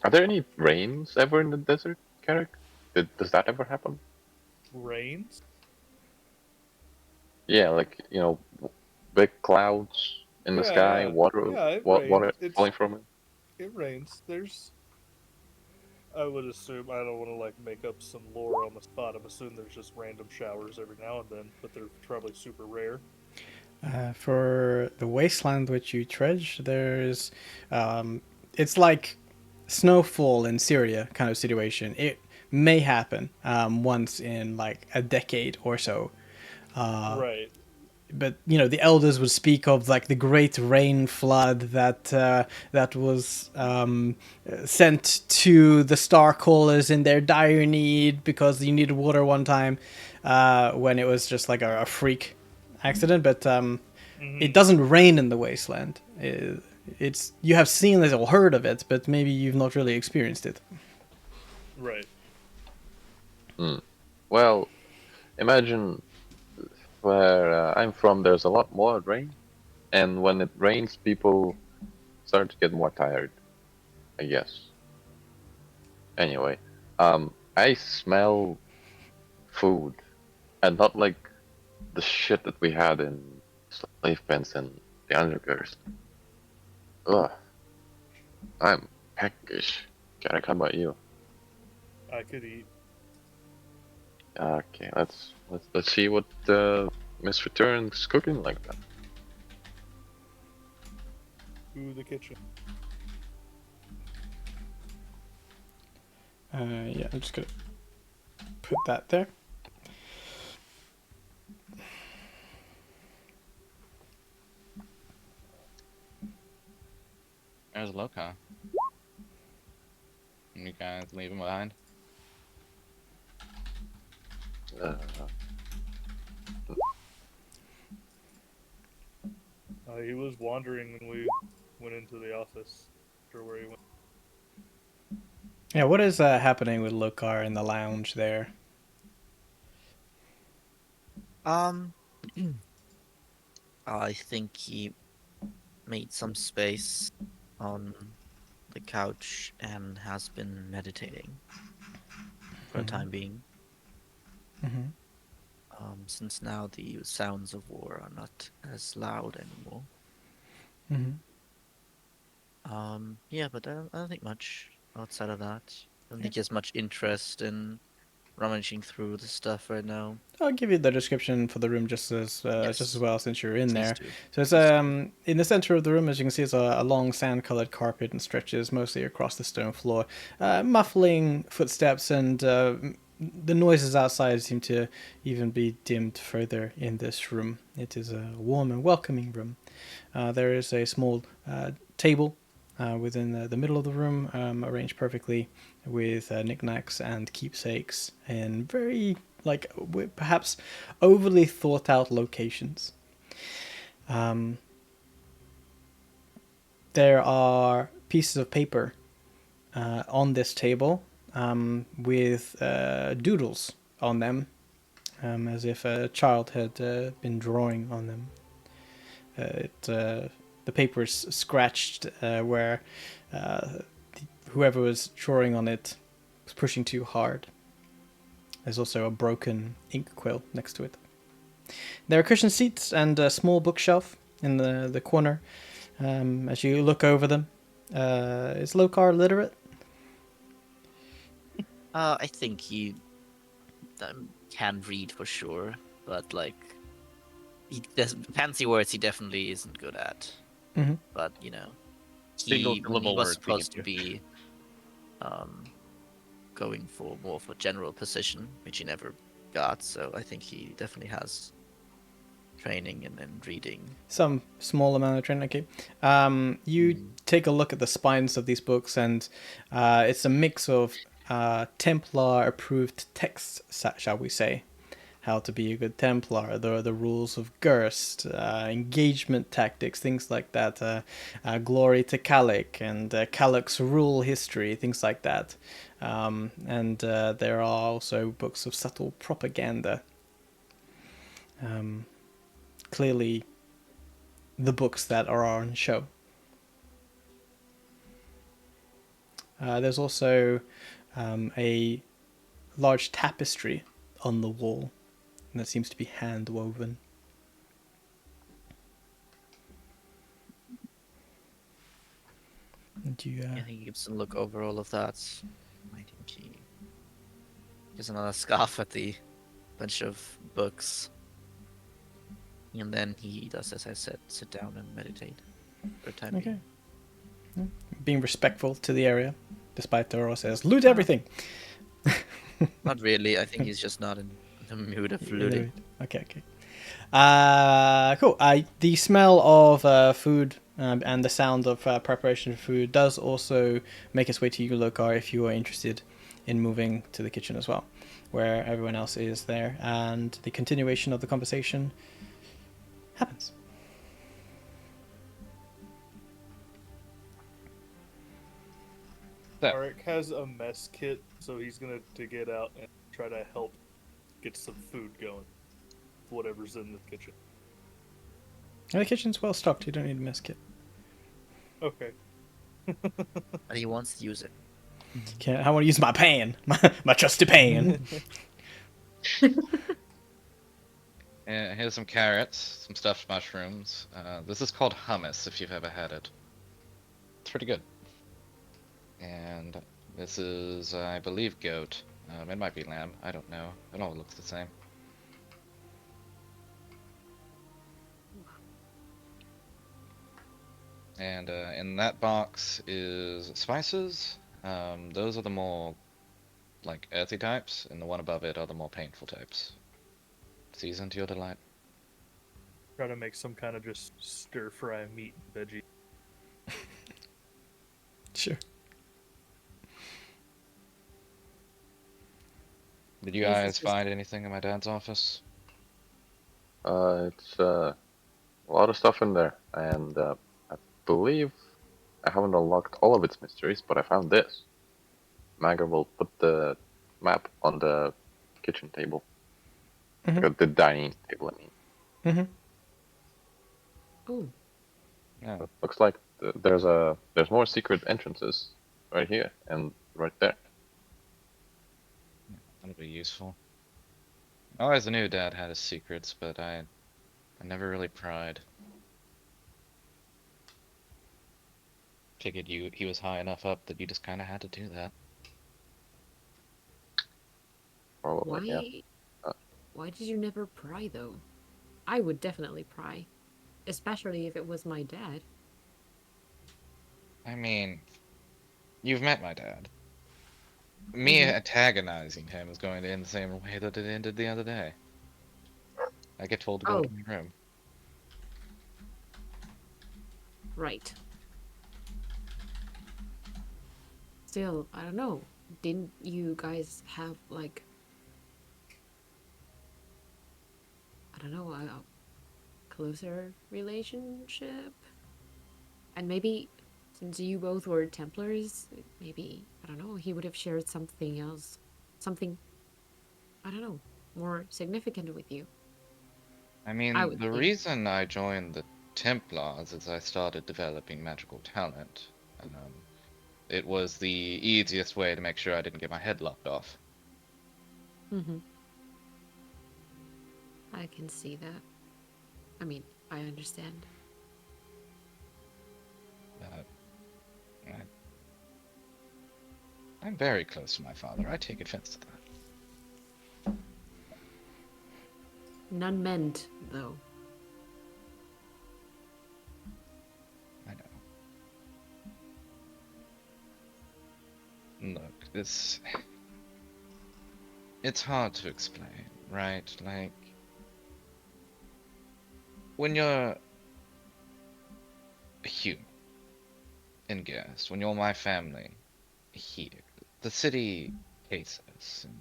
Are there any rains ever in the desert, Carrick? Does that ever happen? Rains? Yeah, like, big clouds in the sky, water, water falling from it. It rains. I would assume, I don't want to like make up some lore on the spot. I'm assuming there's just random showers every now and then, but they're probably super rare. For the wasteland which you trudge, there's it's like snowfall in Syria kind of situation. It may happen once in like a decade or so. Right. But the elders would speak of like the great rain flood that was sent to the star callers in their dire need because you needed water one time when it was just like a freak accident. But it doesn't rain in the wasteland. It's you have seen it or heard of it, but maybe you've not really experienced it. Right. Well, imagine where I'm from, there's a lot more rain, and when it rains, people start to get more tired, I guess. Anyway, I smell food, and not like the shit that we had in slave pens and the Undergirst. Ugh, I'm peckish. Garrick, how about you? I could eat. Okay, let's see what Miss Return's cooking like then. to the kitchen. Yeah, I'm just gonna put that there. There's Loka. You guys leave him behind? Uh, He was wandering when we went into the office. Or where he went. Yeah, what is happening with Lokar in the lounge there? Um, I think he made some space on the couch and has been meditating for the time being. Mm-hmm. Since now the sounds of war are not as loud anymore. Mm-hmm. Yeah, but I don't think much outside of that. I don't think he has much interest in rummaging through the stuff right now. I'll give you the description for the room just as Yes. well since you're in Please there. do. So it's in the center of the room, as you can see, it's a long sand-colored carpet and stretches mostly across the stone floor, muffling footsteps, and the noises outside seem to even be dimmed further in this room. It is a warm and welcoming room. There is a small table within the middle of the room, arranged perfectly with knickknacks and keepsakes in very perhaps overly thought out locations. There are pieces of paper on this table with doodles on them, as if a child had been drawing on them. The paper is scratched where whoever was drawing on it was pushing too hard. There's also a broken ink quill next to it. There are cushion seats and a small bookshelf in the corner. As you look over them, is Lokar literate? I think he can read for sure, but fancy words he definitely isn't good at. Mm-hmm. But Single he syllable was words he supposed can to be going for more for general position, which he never got. So I think he definitely has training and reading. Some small amount of training. Okay. You take a look at the spines of these books, and it's a mix of Templar-approved texts, shall we say? How to be a good Templar, the rules of Gerst, engagement tactics, things like that. Glory to Kalik and Kalik's rule history, things like that. And there are also books of subtle propaganda. Clearly, the books that are on show. There's also a large tapestry on the wall that seems to be hand woven. And you, I think he gives a look over all of that. I think he gives another scarf at the bunch of books. And then he does, as I said, sit down and meditate for a time okay. being. Being respectful to the area, despite Doro says, loot everything! Not really. I think he's just not in the mood of looting. Okay. Cool. The smell of food and the sound of preparation of food does also make its way to you, Lokar, if you are interested in moving to the kitchen as well, where everyone else is there, and the continuation of the conversation happens. So, Arik has a mess kit, so he's gonna dig it out and try to help get some food going. Whatever's in the kitchen. And the kitchen's well stocked. You don't need a mess kit. Okay. But he wants to use it. Okay, I want to use my pan, my trusty pan. here's some carrots, some stuffed mushrooms. This is called hummus, if you've ever had it. It's pretty good. And this is, I believe, goat. It might be lamb. I don't know. It all looks the same. And in that box is spices. Those are the more like earthy types, and the one above it are the more painful types. Season to your delight. Try to make some kind of just stir fry meat and veggie. Sure. Did you This is guys just- find anything in my dad's office? It's a lot of stuff in there, and I believe I haven't unlocked all of its mysteries, but I found this. Maga will put the map on the kitchen table. Mhm. The dining table, I mean. Mm-hmm. Oh, No. It looks like there's more secret entrances right here and right there. That'll be useful. I always knew Dad had his secrets, but I never really pried. Figured he was high enough up that you just kind of had to do that. Probably, yeah. why? Uh, Why did you never pry though? I would definitely pry, especially if it was my dad. I mean, you've met my dad. Me antagonizing him is going to end the same way that it ended the other day. I get told to go Oh. to my room. Right. Still, I don't know. Didn't you guys have like I don't know, a closer relationship? And maybe since you both were Templars, maybe I don't know, he would have shared something else. Something I don't know, more significant with you. I I mean, would the think. reason I joined the Templars is I started developing magical talent. It was the easiest way to make sure I didn't get my head lopped off. Mm-hmm. I can see that. I mean, I understand. Uh, I, I'm very close to my father. I take offense to that. None meant, though. I know. Look, it's hard to explain, right? Like, when you're a human in Geras, when you're my family here, the city hates us, and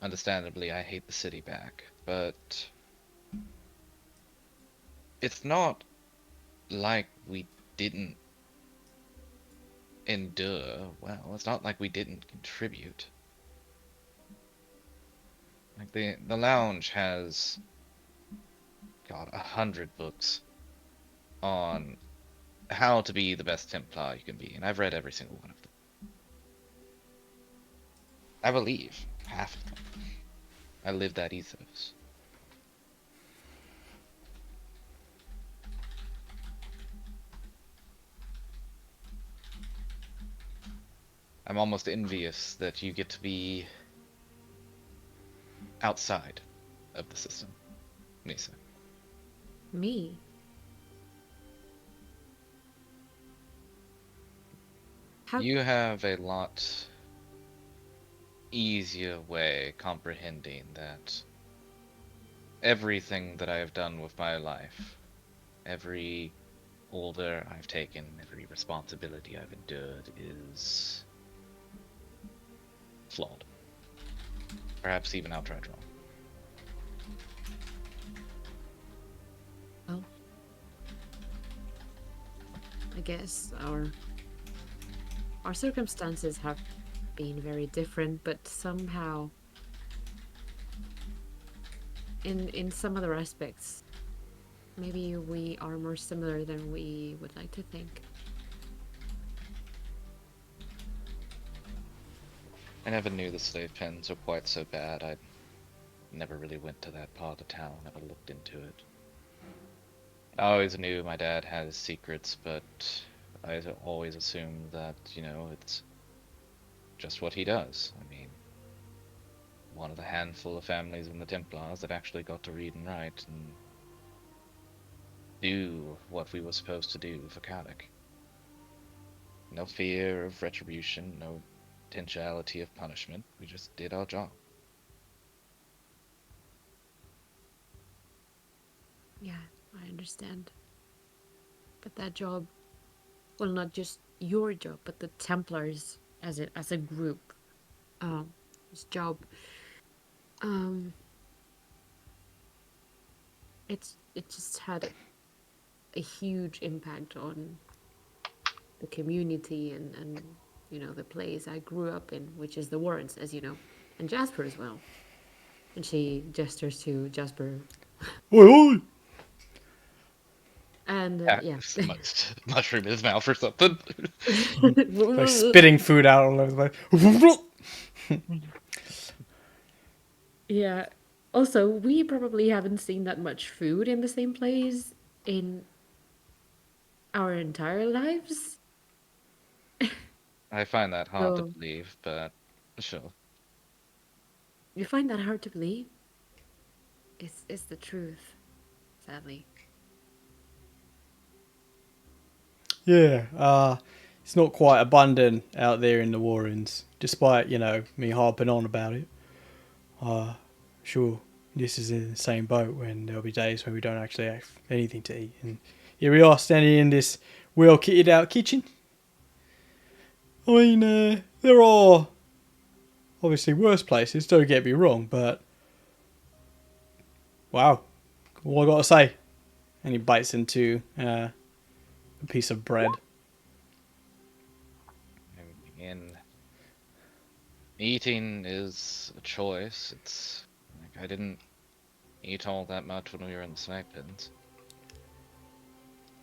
understandably, I hate the city back, but it's not like we didn't endure well. It's not like we didn't contribute. Like the lounge has got 100 books on how to be the best Templar you can be, and I've read every single one of them. I believe half of them. I live that ethos. I'm almost envious that you get to be outside of the system, Nisa. Me? How? You have a lot easier way comprehending that everything that I have done with my life, every order I've taken, every responsibility I've endured is flawed. Perhaps even outright wrong. Well, I guess our circumstances have been very different, but somehow in some other aspects, maybe we are more similar than we would like to think. I never knew the slave pens were quite so bad. I never really went to that part of town, never looked into it. I always knew my dad had his secrets, but I always assumed that, it's just what he does. I mean, one of the handful of families in the Templars that actually got to read and write, and do what we were supposed to do for Kalik. No fear of retribution, no potentiality of punishment. We just did our job. Yeah, I understand. But that job, well, not just your job, but the Templars as a group, this job, um, it just had a huge impact on the community and the place I grew up in, which is the Warrens, as you know, and Jasper as well. And she gestures to Jasper, Oi, oi! and yeah. Cactus must mushroom his mouth or something. Like spitting food out all over the place. Yeah. Also, we probably haven't seen that much food in the same place in our entire lives. I find that hard to So believe, but sure. you find that hard to believe? It's the truth, sadly. Yeah, it's not quite abundant out there in the Warrens, despite, me harping on about it. Sure, this is in the same boat when there'll be days when we don't actually have anything to eat. And here we are standing in this well kitted out kitchen. I mean, there are obviously worse places, don't get me wrong, but wow, all I gotta say. And he bites into a piece of bread. And eating is a choice. It's like I didn't eat all that much when we were in the snipe pins.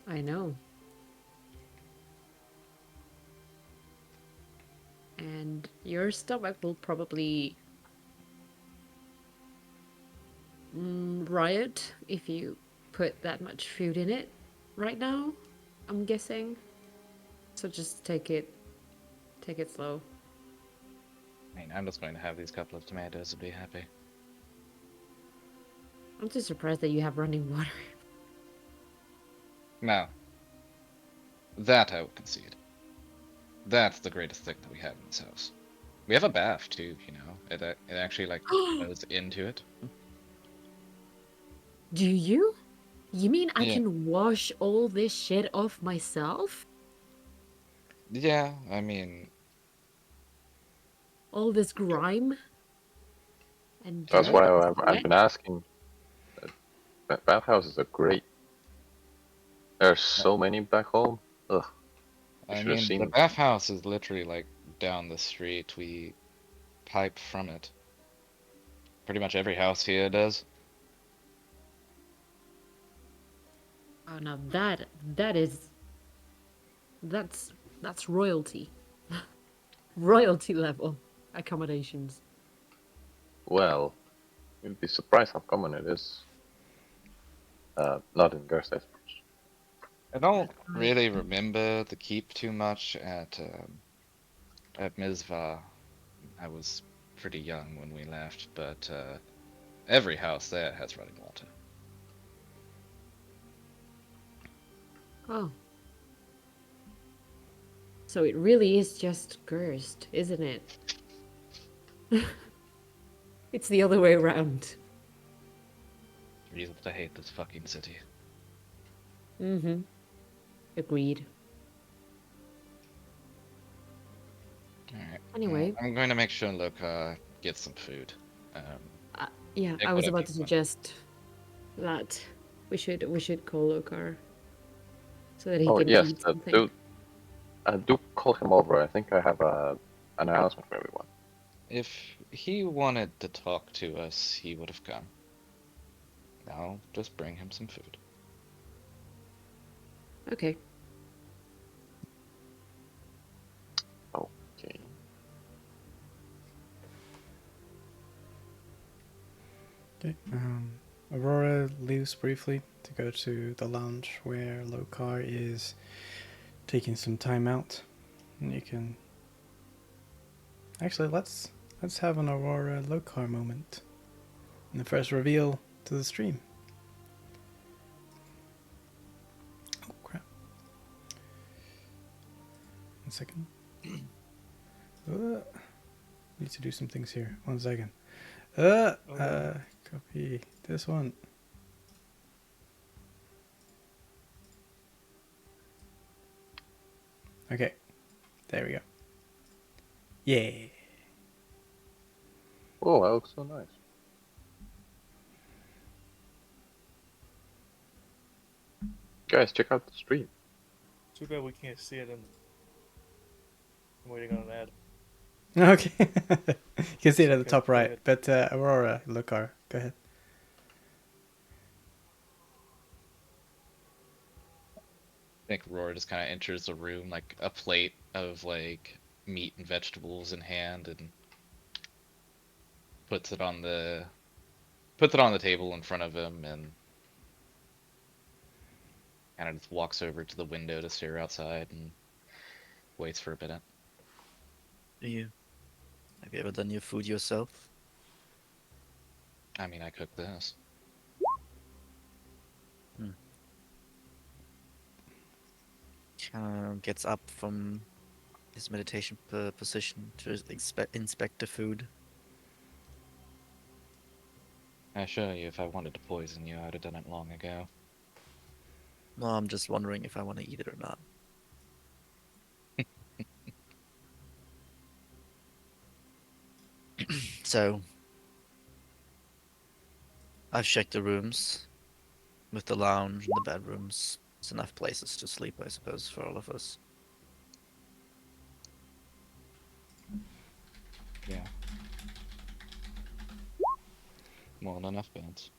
I know. And your stomach will probably riot if you put that much food in it right now, I'm guessing. So just take it slow. I mean, I'm just going to have these couple of tomatoes and be happy. I'm just surprised that you have running water. Now, that I will concede. That's the greatest thing that we have in this house. We have a bath too, It actually like goes into it. Do you? You mean I Yeah. can wash all this shit off myself? Yeah, I mean, All this grime and That's dirt why and I've sweat? been asking. Bathhouses are great. There's so many back home. Ugh, you I should have mean, seen the them. bathhouse is literally like down the street. We pipe from it. Pretty much every house here does. Oh, now that's royalty. Royalty level accommodations. Well, you'd be surprised how common it is. Not in Gerstein. I don't really remember the keep too much at Mizva. I was pretty young when we left, but every house there has running water. Oh. So it really is just cursed, isn't it? It's the other way around. Reason to hate this fucking city. Mm-hmm. Agreed. Alright. Anyway. I'm going to make sure Loka gets some food. Yeah, Take I was whatever about to you want. suggest that we should call Lokar so that he Oh can yes, eat something. do call him over. I think I have an announcement for everyone. If he wanted to talk to us, he would have come. I'll just bring him some food. Okay. Okay. Okay. Aurora leaves briefly to go to the lounge where Lokar is taking some time out. And you can actually let's have an Aurora Lokar moment. And the first reveal to the stream. 1 second. Need to do some things here. 1 second. Copy this one. Okay, there we go. Yeah. Oh, that looks so nice. Guys, check out the stream. Too bad we can't see it. I'm waiting on an ad. Okay. You can see it at the Okay, top go right. ahead. But Aurora, Lokar, go ahead. I think Aurora just kind of enters the room, like a plate of like meat and vegetables in hand, and puts it on the table in front of him, and kind of just walks over to the window to stare outside and waits for a minute. Have you ever done your food yourself? I mean, I cooked this. Gets up from his meditation position to inspect the food. I assure you, if I wanted to poison you, I'd have done it long ago. No, I'm just wondering if I want to eat it or not. So, I've checked the rooms with the lounge and the bedrooms. It's enough places to sleep, I suppose, for all of us. Yeah. More than enough beds.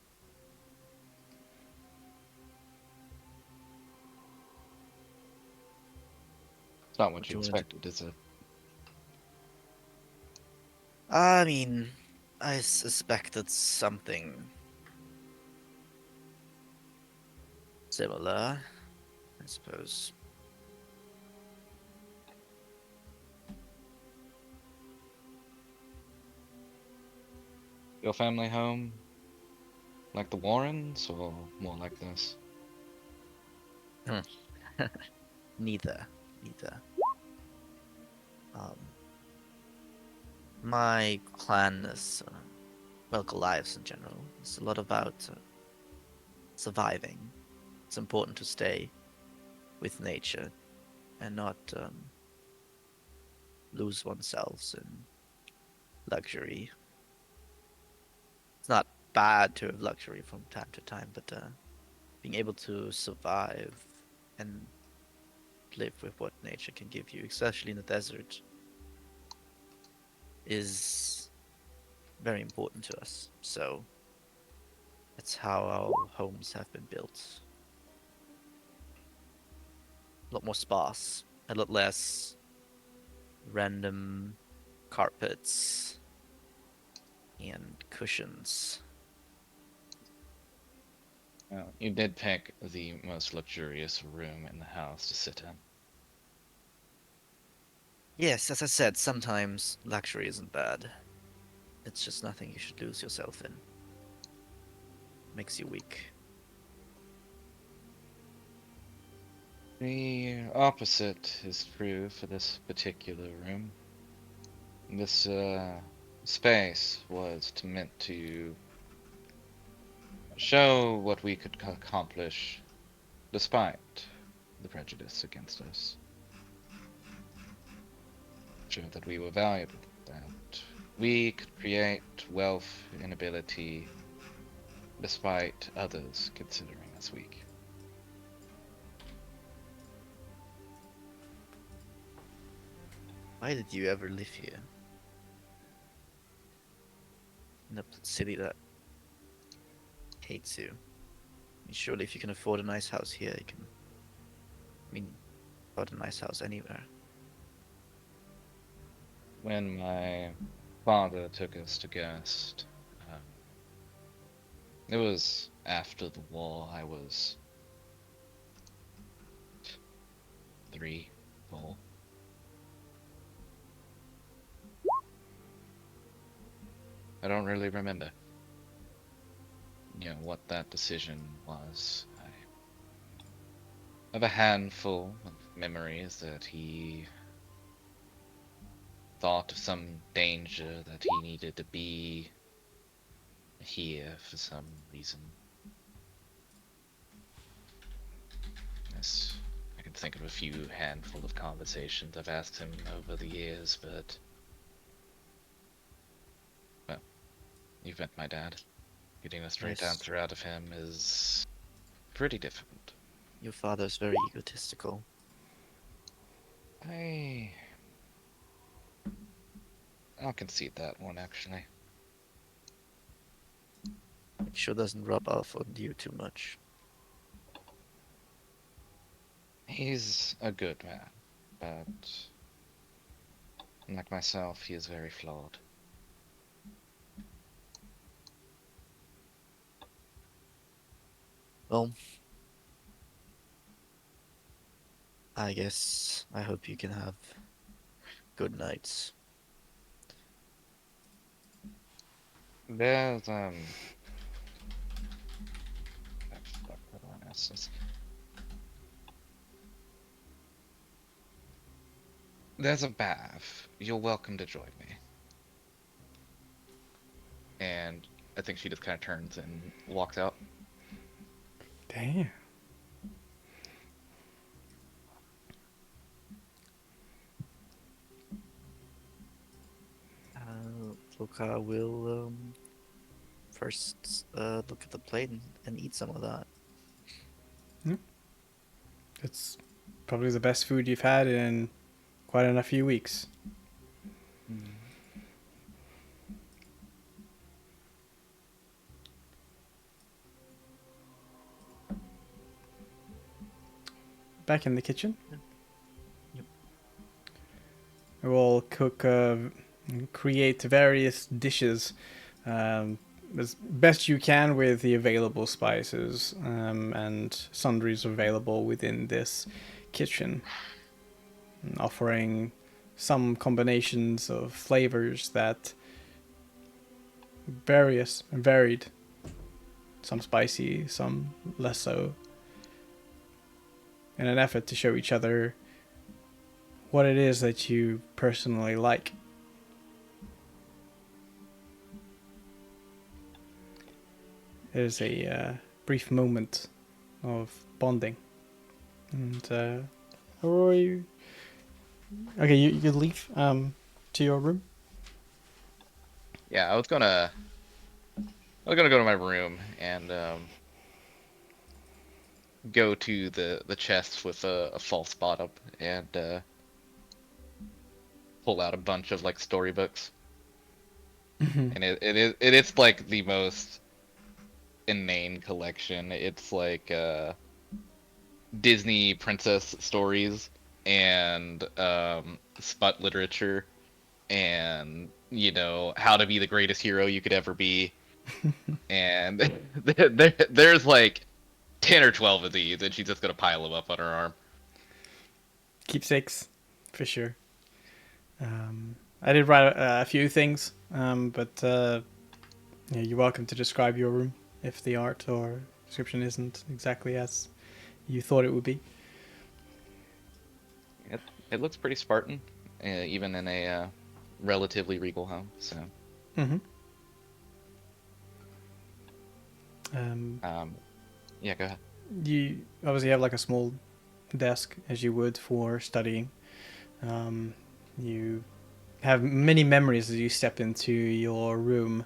It's not what What you do you wanna do? expected, is it? I mean, I suspected something similar, I suppose. Your family home? Like the Warrens, or more like this? Neither. My clan is, well, Goliaths in general, it's a lot about surviving. It's important to stay with nature and not lose oneself in luxury. It's not bad to have luxury from time to time, but being able to survive and live with what nature can give you, especially in the desert, is very important to us. So that's how our homes have been built. A lot more sparse, a lot less random carpets and cushions. Well, you did pick the most luxurious room in the house to sit in. Yes, as I said, sometimes luxury isn't bad. It's just nothing you should lose yourself in. Makes you weak. The opposite is true for this particular room. This space was meant to show what we could accomplish despite the prejudice against us. Show that we were valuable, that we could create wealth and ability despite others considering us weak. Why did you ever live here? In a city that hates you. I mean, surely if you can afford a nice house here, you can... I mean, afford a nice house anywhere. When my father took us to Gust, it was after the war. I was 3, 4. I don't really remember, what that decision was. I have a handful of memories that he thought of some danger that he needed to be here for some reason. Yes, I can think of a few handful of conversations I've asked him over the years, but well, you've met my dad. Getting a straight Yes. answer out of him is pretty difficult. Your father's very egotistical. I'll concede that one, actually. It sure doesn't rub off on you too much. He's a good man, but like myself, he is very flawed. Well, I guess I hope you can have good nights. There's fuck, how do I ask this? There's a bath. You're welcome to join me. And I think she just kind of turns and walks out. Damn. Luca will first look at the plate and eat some of that. It's probably the best food you've had in quite a few weeks. Back in the kitchen. Yep. We'll cook, create various dishes as best you can with the available spices and sundries available within this kitchen, offering some combinations of flavors that varied, some spicy, some less so, in an effort to show each other what it is that you personally like. There's a brief moment of bonding. And Aurora, you... Okay, you leave to your room? Yeah, I was gonna go to my room and go to the chest with a false bottom and pull out a bunch of like storybooks. And it's like the most inane collection. It's like Disney princess stories and smut literature and how to be the greatest hero you could ever be. And there's like 10 or 12 of these, and she's just gonna pile them up on her arm. Keepsakes, for sure. I did write a few things, but yeah, you're welcome to describe your room if the art or description isn't exactly as you thought it would be. It looks pretty Spartan, even in a relatively regal home. So, Mm-hmm. yeah, go ahead. You obviously have like a small desk as you would for studying. You have many memories as you step into your room.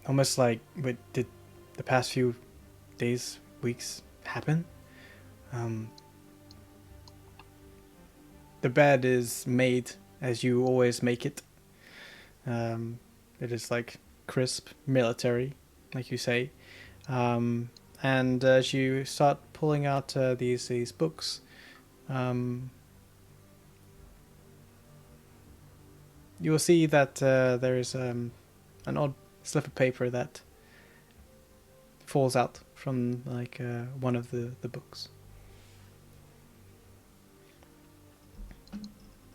Almost like, what did the past few days, weeks happen? The bed is made as you always make it. It is like crisp, military, like you say. And as you start pulling out these books, you will see that there is an odd slip of paper that falls out from like one of the books.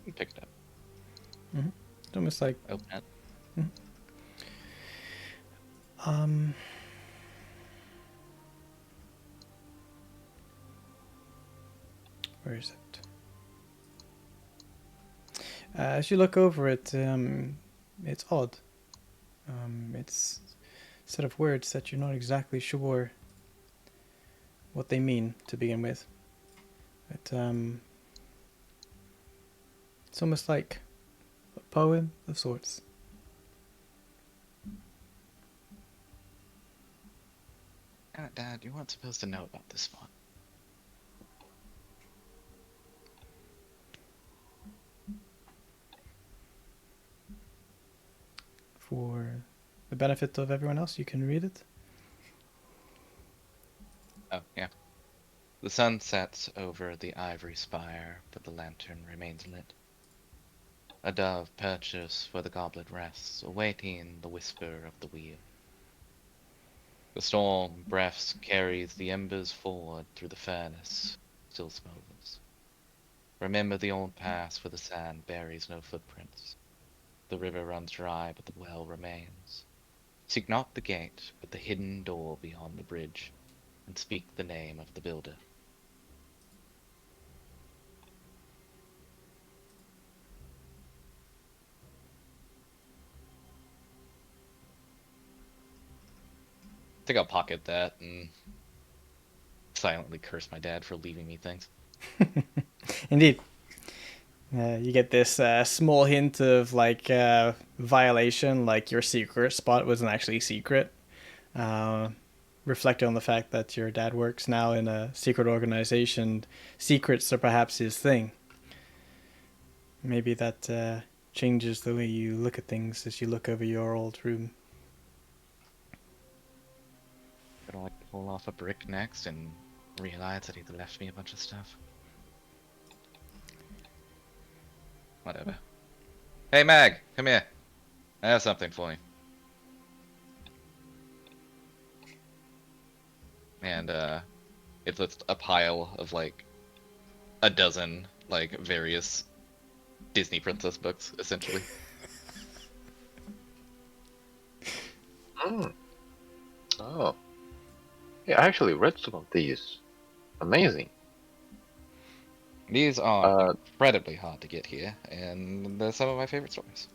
You pick it up. It's almost like Open it. where is it? As you look over it, it's odd. It's a set of words that you're not exactly sure what they mean to begin with. But it's almost like a poem of sorts. Dad, you weren't supposed to know about this one. For the benefit of everyone else, you can read it. Oh, yeah. The sun sets over the ivory spire, but the lantern remains lit. A dove perches where the goblet rests, awaiting the whisper of the wheel. The storm breath carries the embers forward through the furnace, still smolders. Remember the old pass where the sand buries no footprints. The river runs dry, but the well remains. Seek not the gate, but the hidden door beyond the bridge, and speak the name of the builder. I think I'll pocket that and silently curse my dad for leaving me things. Indeed. You get this small hint of like violation, like your secret spot wasn't actually secret. Reflecting on the fact that your dad works now in a secret organization, secrets are perhaps his thing. Maybe that changes the way you look at things as you look over your old room. Gonna like pull off a brick next and realize that he left me a bunch of stuff. Whatever. Hey Mag, come here. I have something for you. And it's just a pile of like a dozen like various Disney princess books, essentially. Mm. Oh. Yeah, I actually read some of these. Amazing. These are Uh, incredibly hard to get here, and they're some of my favorite stories.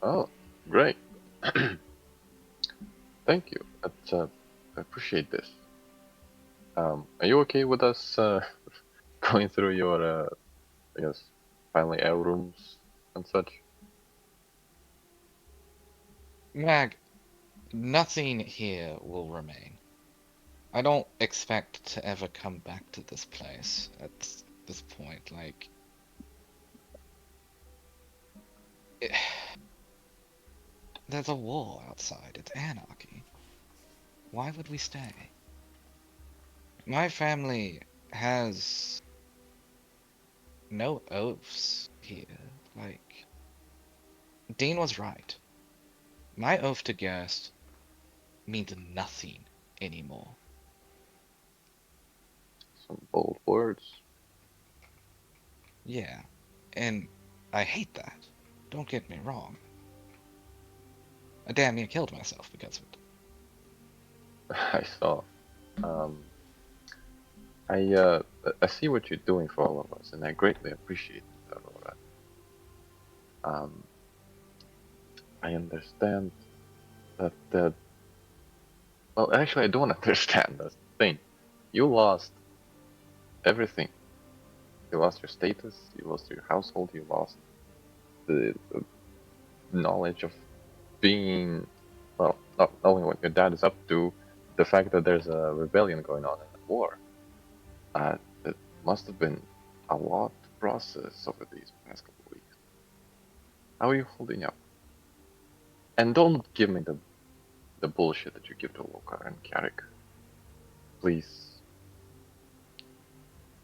oh, great. Thank you. That's, I appreciate this. Are you okay with us going through your, I guess, finally air rooms and such? Mag, nothing here will remain. I don't expect to ever come back to this place at this point. Like, it, there's a war outside. It's anarchy. Why would we stay? My family has no oaths here. Like, Dean was right. My oath to Gerst means nothing anymore. Some bold words. Yeah, and I hate that. Don't get me wrong. I damn near killed myself because of it. I saw. Um, I see what you're doing for all of us, and I greatly appreciate that, Aurora. Um, I understand that. Well, actually, I don't understand. That's the thing. You lost everything. You lost your status. You lost your household. You lost the knowledge of being, well, not knowing what your dad is up to. The fact that there's a rebellion going on in the war. It must have been a lot to process over these past couple of weeks. How are you holding up? And don't give me the bullshit that you give to Lokar and Carrick. Please.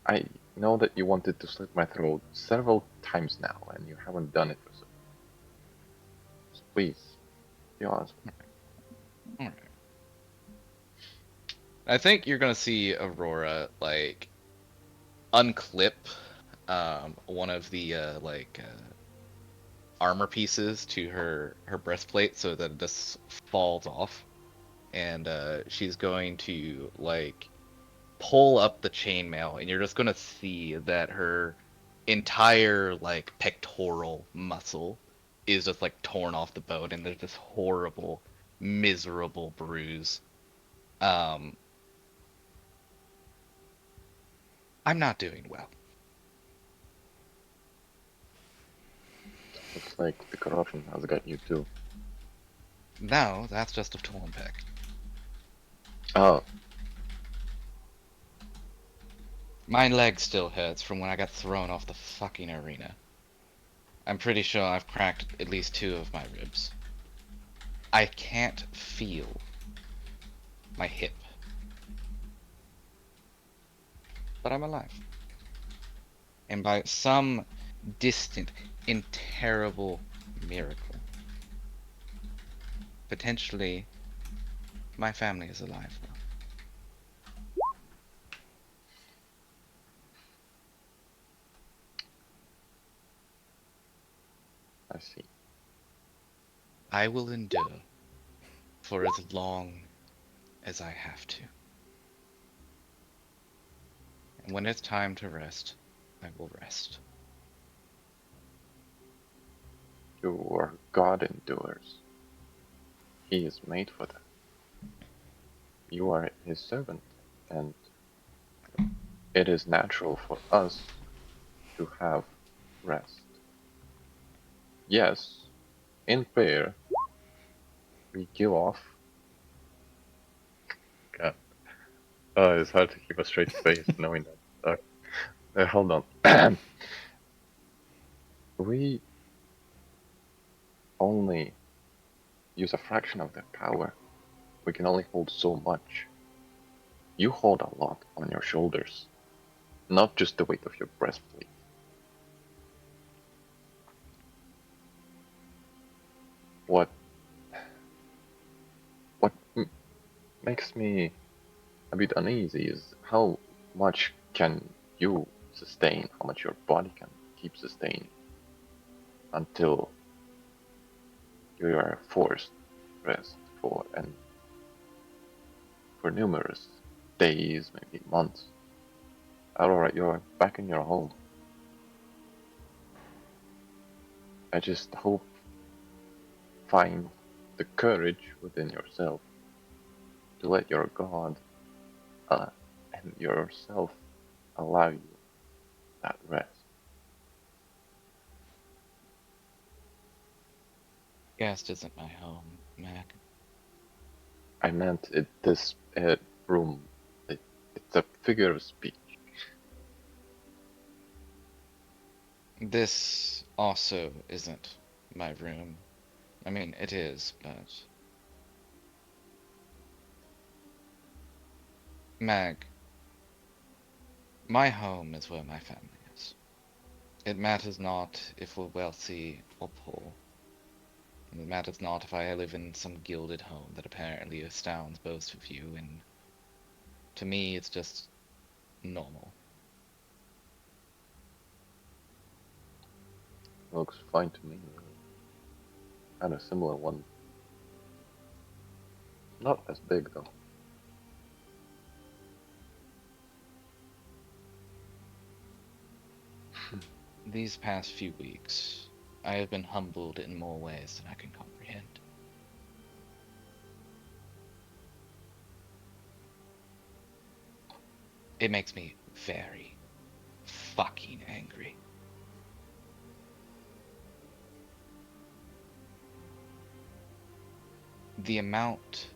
I know that you wanted to slit my throat several times now, and you haven't done it for so. So please, be honest with me. Alright. I think you're gonna see Aurora like unclip one of the armor pieces to her breastplate so that this falls off, and she's going to like pull up the chainmail, and you're just gonna see that her entire like pectoral muscle is just like torn off the bone, and there's this horrible, miserable bruise. Um, I'm not doing well. Looks like the corruption has got you too. No, that's just a torn pec. Oh, My leg still hurts from when I got thrown off the fucking arena. I'm pretty sure I've cracked at least 2 of my ribs. I can't feel my hip. But I'm alive. And by some distant and terrible miracle, potentially my family is alive now. I see. I will endure for as long as I have to. And when it's time to rest, I will rest. Your God endures. He is made for that. You are his servant, and it is natural for us to have rest. Yes, in prayer, we give off. God. It's hard to keep a straight face knowing that. Hold on. We only use a fraction of that power. We can only hold so much. You hold a lot on your shoulders, not just the weight of your breastplate. What makes me a bit uneasy is how much can you sustain, how much your body can keep sustaining until you are forced to rest for numerous days, maybe months. Alright, you're back in your home. I just hope find the courage within yourself to let your God and yourself allow you that rest. Gast isn't my home, Mac. I meant this room. It's a figure of speech. This also isn't my room. I mean, it is, but... Mag, my home is where my family is. It matters not if we're wealthy or poor. It matters not if I live in some gilded home that apparently astounds both of you, and to me it's just normal. Looks fine to me. Kind of similar one. Not as big though. These past few weeks, I have been humbled in more ways than I can comprehend. It makes me very fucking angry. The amount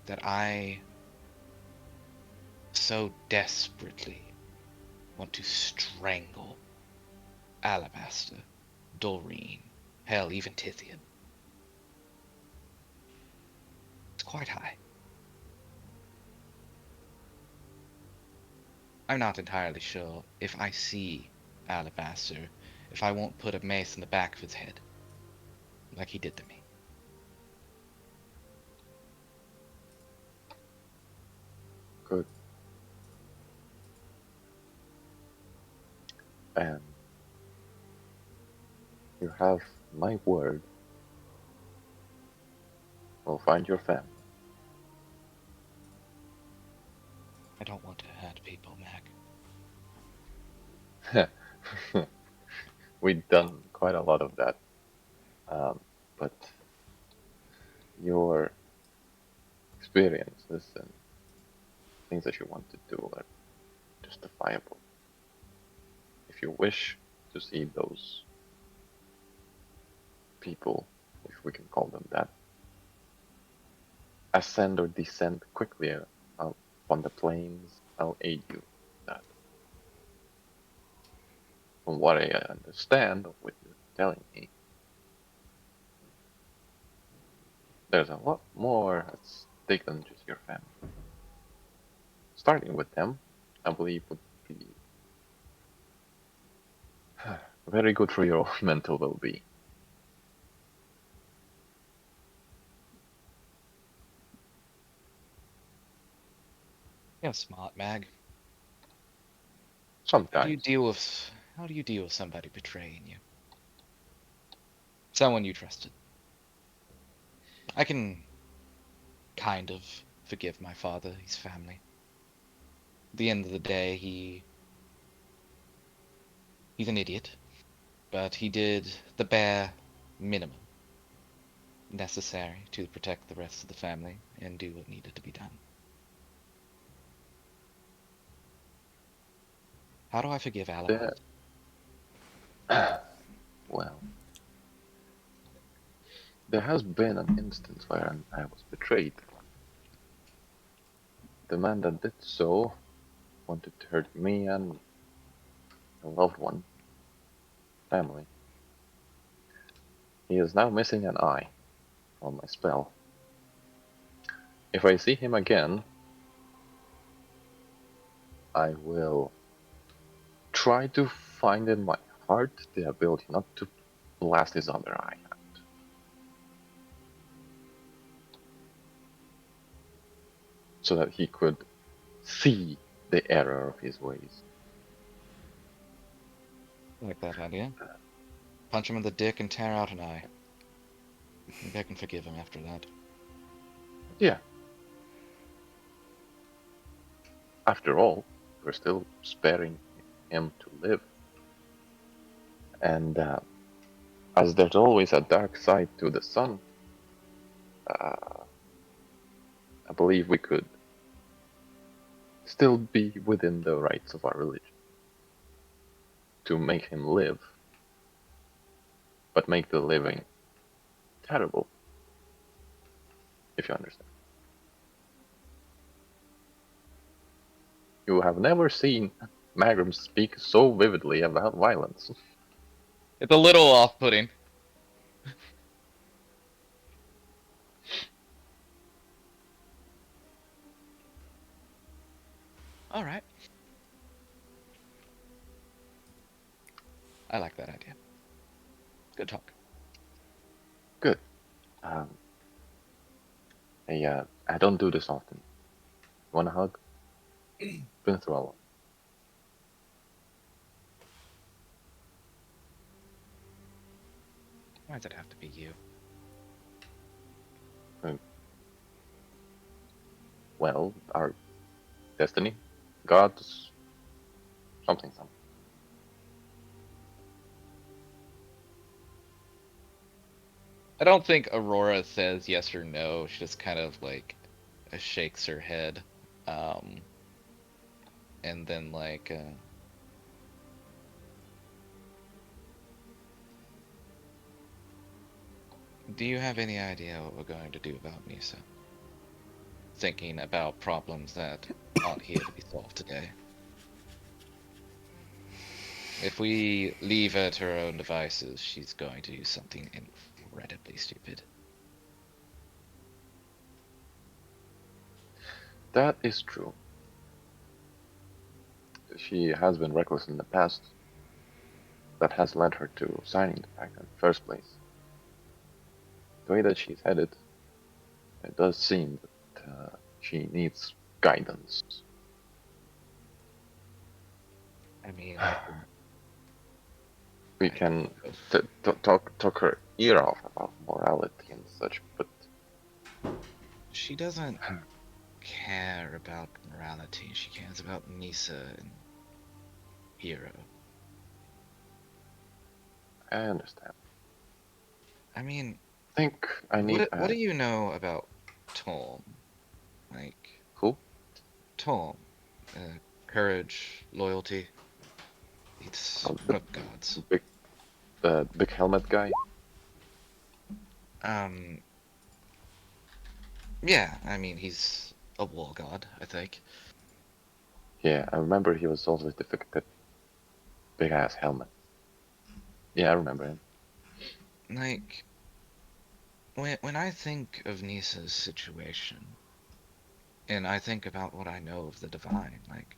that I so desperately want to strangle Alabaster, Doreen, hell, even Tithian. It's quite high. I'm not entirely sure if I see Alabaster, if I won't put a mace in the back of his head, like he did to me. Good. And you have my word. We'll find your family. I don't want to hurt people, Mac. We've done quite a lot of that. But your experiences and things that you want to do are justifiable. If you wish to see those people, if we can call them that, ascend or descend quickly on the plains, I'll aid you with that. From what I understand of what you're telling me, there's a lot more at stake than just your family. Starting with them, I believe, would be very good for your mental well-being. Yeah, smart Mag. How do you Sometimes. deal with somebody betraying you? Someone you trusted. I can kind of forgive my father, his family. At the end of the day, he's an idiot, but he did the bare minimum necessary to protect the rest of the family and do what needed to be done. How do I forgive Alucard? Well, there has been an instance where I was betrayed. The man that did so wanted to hurt me and a loved one, family. He is now missing an eye from my spell. If I see him again, I will try to find in my heart the ability not to blast his other eye out. So that he could see the error of his ways. I like that idea. Punch him in the dick and tear out an eye. Maybe I can forgive him after that. Yeah. After all, we're still sparing him to live. And as there's always a dark side to the sun, I believe we could still be within the rights of our religion to make him live, but make the living terrible, if you understand. You have never seen Magrum speak so vividly about violence. It's a little off-putting. All right. I like that idea. Good talk. Good. I don't do this often. You want a hug? Been through a lot. Why does it have to be you? Well, our destiny, gods, something. I don't think Aurora says yes or no. She just kind of like shakes her head, and then like do you have any idea what we're going to do about Misa? Thinking about problems that aren't here to be solved today. If we leave her to her own devices, she's going to do something incredibly stupid. That is true. She has been reckless in the past. That has led her to signing the pact in the first place. The way that she's headed, it does seem that she needs guidance. I mean, We can talk her ear off about morality and such, but she doesn't care about morality. She cares about Nisa and Hero. I understand. I mean, I think I need what do you know about Tom? Like, who? Tom, courage, loyalty. It's Oh, one of God's. big big helmet guy. Um, yeah, I mean, he's a war god, I think. Yeah, I remember he was always that big ass helmet. Yeah, I remember him. Like, when I think of Nisa's situation, and I think about what I know of the divine, like,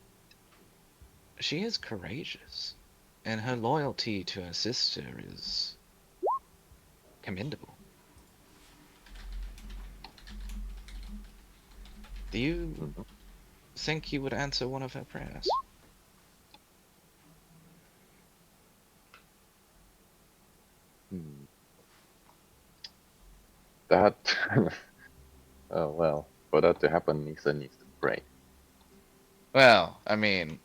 she is courageous, and her loyalty to her sister is commendable. Do you Mhm. think you would answer one of her prayers? Hmm. That. Oh well, for that to happen, Nisa needs to pray. Well, I mean,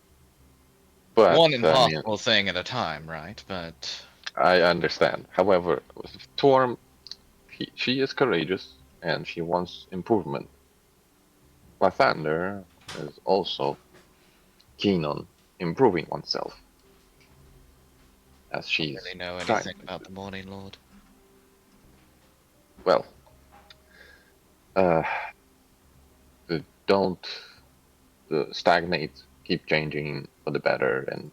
But one I mean, impossible thing at a time, right? But I understand. However, with Torm, she is courageous and she wants improvement. Lathander is also keen on improving oneself, as don't she's really know trying anything to about do. the Morning Lord. Well, uh, don't stagnate, keep changing for the better and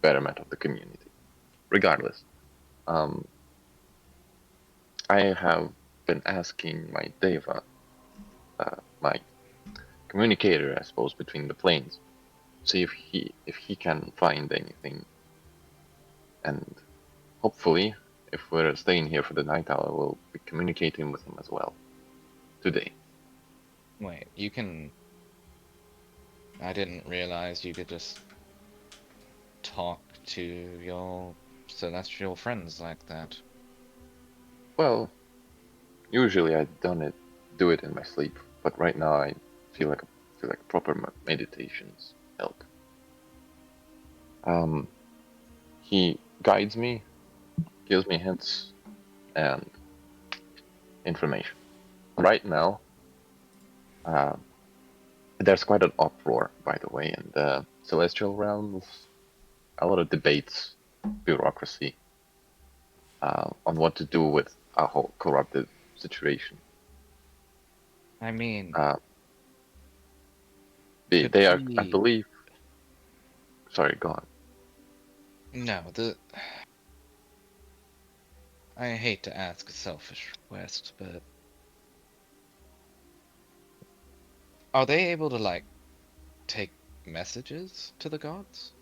betterment of the community. Regardless, um, I have been asking my Deva, my communicator, I suppose, between the planes, see if he can find anything, and hopefully, if we're staying here for the night hour, we'll be communicating with him as well today. Wait, you can. I didn't realize you could just talk to your celestial friends like that. Well, usually I do it in my sleep, but right now I feel like proper meditations help. Um, he guides me, gives me hints and information. Right now, uh, there's quite an uproar, by the way, in the celestial realms. A lot of debates, bureaucracy, on what to do with a whole corrupted situation. I mean, Uh, could they are, I we? believe. Sorry, go on. No, I hate to ask a selfish request, but are they able to, like, take messages to the gods?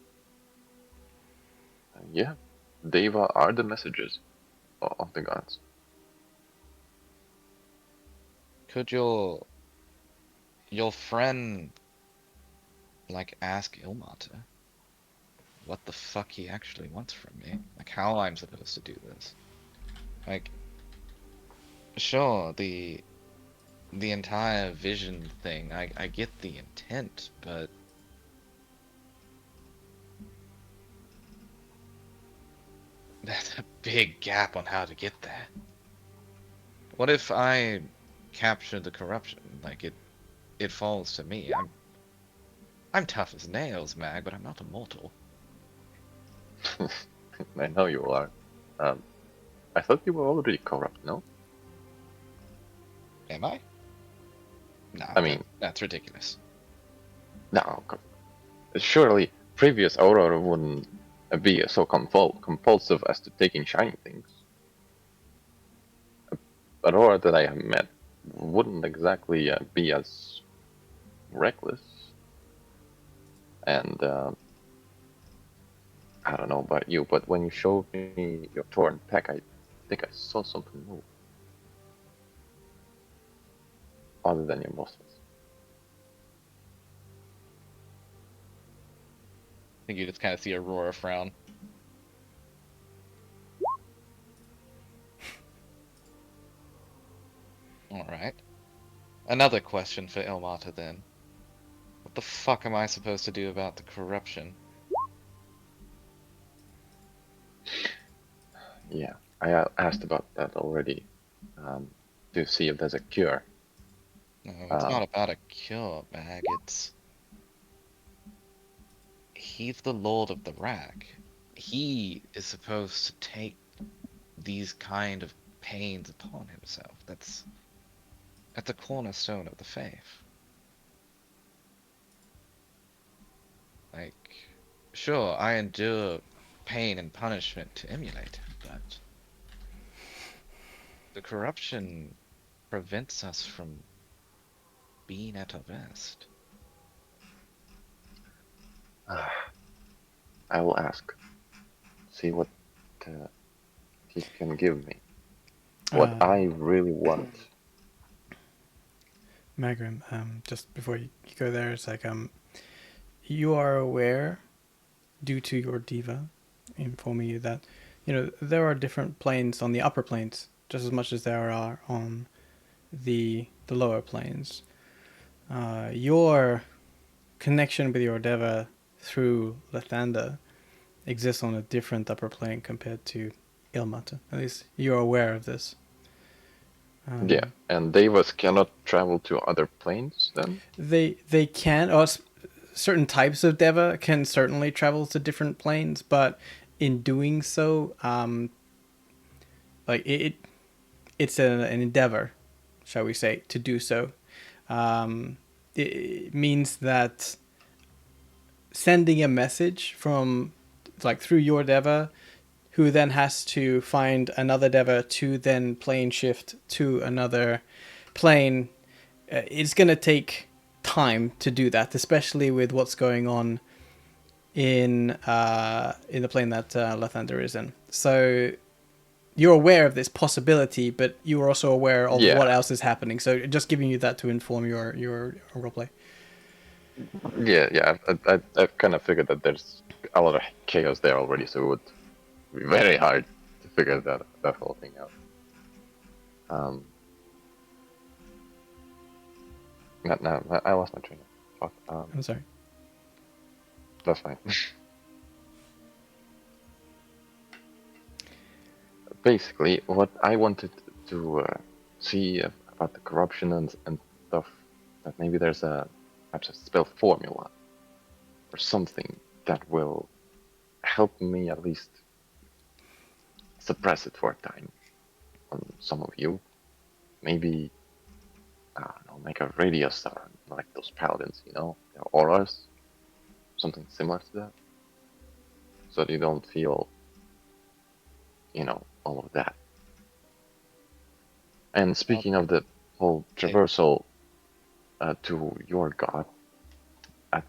Yeah, Deva are the messengers of the gods. Could your friend, like, ask Ilmata what the fuck he actually wants from me? Like, how I'm supposed to do this? Like, sure, the entire vision thing, I get the intent, but there's a big gap on how to get there. What if I capture the corruption? Like, it falls to me. I'm tough as nails, Mag, but I'm not immortal. I know you are. Um, I thought you were already corrupt, no? Am I? Nah, I mean, that's ridiculous. no, surely previous Aurora wouldn't be so compulsive as to taking shiny things. Aurora that I have met wouldn't exactly be as reckless. And I don't know about you, but when you showed me your torn pack, I think I saw something move other than your muscles. I think you just kind of see Aurora frown. Alright. Another question for Ilmata then. What the fuck am I supposed to do about the corruption? Yeah, I asked about that already. To see if there's a cure. No, it's Um, not about a cure, Bag. He's the Lord of the Rack. He is supposed to take these kind of pains upon himself. That's at the cornerstone of the faith. Like, sure, I endure pain and punishment to emulate him, but the corruption prevents us from being at our best. I will ask. See what he can give me. What I really want. Magrim, just before you go there, it's like you are aware, due to your diva informing you that, there are different planes on the upper planes, just as much as there are on the lower planes. Your connection with your deva through Lathander exists on a different upper plane compared to Ilmata. At least you're aware of this. Yeah, and Devas cannot travel to other planes then? They can, or certain types of deva can certainly travel to different planes, but in doing so, like it's an endeavor, shall we say, to do so. It means that sending a message from, like, through your deva, who then has to find another deva to then plane shift to another plane, it's going to take time to do that, especially with what's going on in the plane that Lathander is in. So you're aware of this possibility, but you are also aware of Yeah. what else is happening. So just giving you that to inform your roleplay. Yeah. I kind of figured that there's a lot of chaos there already, so it would be very hard to figure that whole thing out. No, I lost my train of thought. I'm sorry. That's fine. Basically, what I wanted to see about the corruption and stuff, that maybe there's perhaps a spell formula or something that will help me at least suppress it for a time on some of you. Maybe, I don't know, make a radio star like those paladins, their auras, something similar to that, so that you don't feel, all of that. And speaking of the whole traversal to your god, at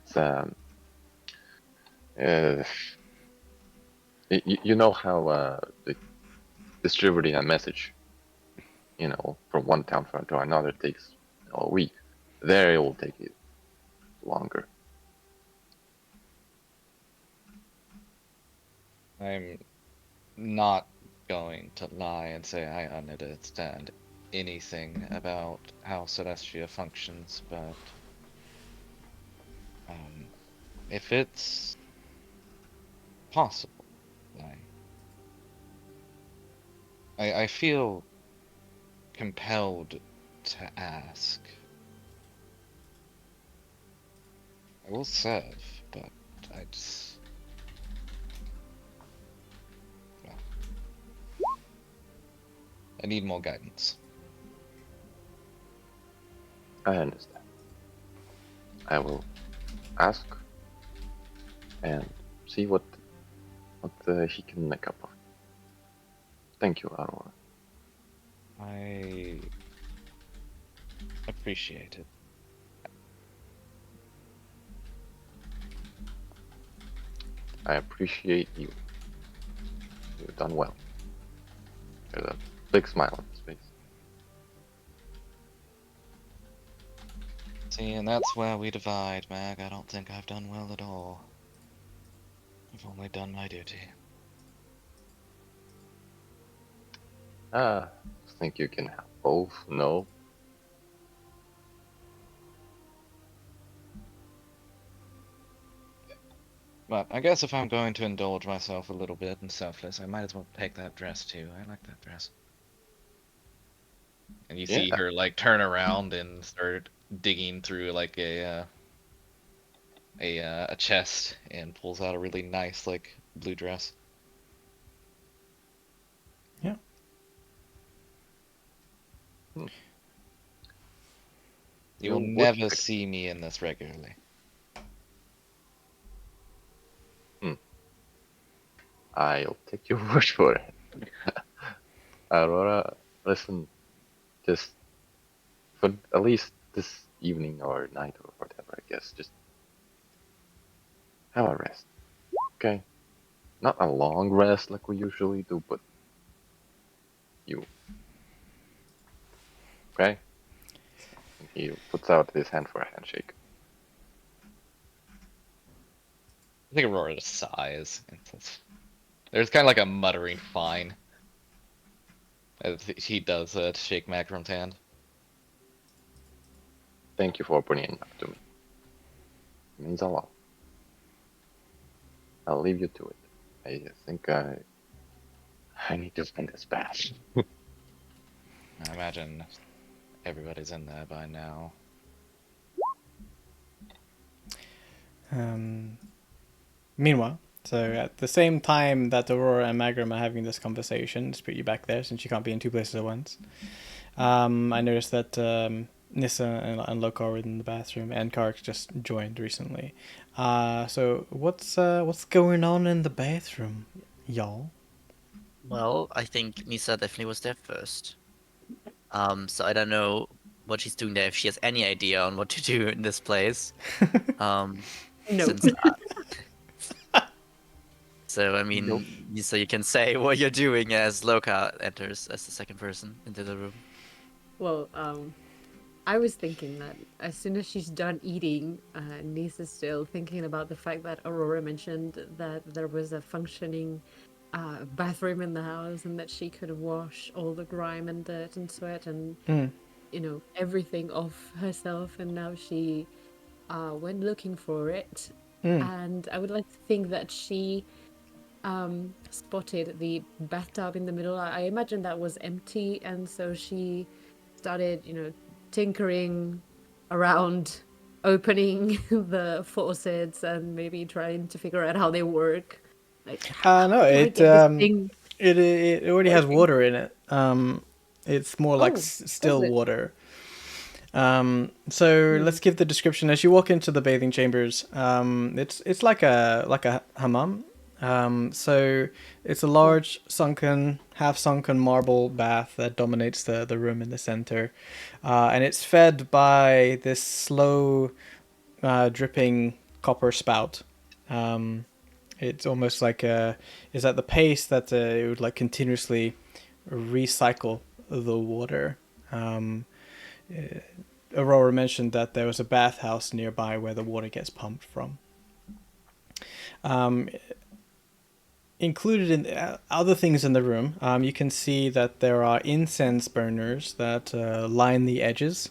you know how the distributing a message, from one town to another takes a week. There it will take you longer. I'm not going to lie and say I understand anything about how Celestia functions, but if it's possible, I feel compelled to ask. I will serve, but I just... well, I need more guidance. I understand. I will ask and see what he can make up of. Thank you, Aurora. I appreciate it. I appreciate you. You've done well. There's a big smile on his face. See, and that's where we divide, Mag. I don't think I've done well at all. I've only done my duty. Think you can have both? No. But I guess if I'm going to indulge myself a little bit and selfless, I might as well take that dress too. I like that dress. And you see Yeah. her like turn around and start digging through like a chest and pulls out a really nice like blue dress. Yeah. You will You would never pick- see me in this regularly. I'll take your word for it. Aurora, listen, just for at least this evening or night or whatever, I guess, just have a rest. Okay? Not a long rest like we usually do, but you. Okay? And he puts out his hand for a handshake. I think Aurora just sighs. And says, there's kind of like a muttering fine as he does shake Magram's hand. Thank you for bringing that to me. It means a lot. I'll leave you to it. I think I need to find this bath. I imagine everybody's in there by now. Meanwhile, so at the same time that Aurora and Magram are having this conversation, just put you back there since you can't be in two places at once. I noticed that Nissa and Lokar are in the bathroom, and Kark just joined recently. So what's going on in the bathroom, y'all? Well, I think Nisa definitely was there first. So I don't know what she's doing there, if she has any idea on what to do in this place. No. Since so I mean, Nope. so you can say what you're doing as Loka enters as the second person into the room. Well, I was thinking that as soon as she's done eating, Nisa's still thinking about the fact that Aurora mentioned that there was a functioning bathroom in the house and that she could wash all the grime and dirt and sweat and everything off herself. And now she went looking for it. And I would like to think that she spotted the bathtub in the middle. I imagine that was empty, and so she started, tinkering around, opening the faucets and maybe trying to figure out how they work. Like, No, how do I it get this thing it already has working? water in it. It's more like Oh, still does it? water. So let's give the description as you walk into the bathing chambers. It's like a hammam. So it's a large half sunken marble bath that dominates the room in the center, and it's fed by this slow, dripping copper spout. It's almost like is at the pace that it would like continuously recycle the water. Aurora mentioned that there was a bathhouse nearby where the water gets pumped from. Included in other things in the room, you can see that there are incense burners that line the edges,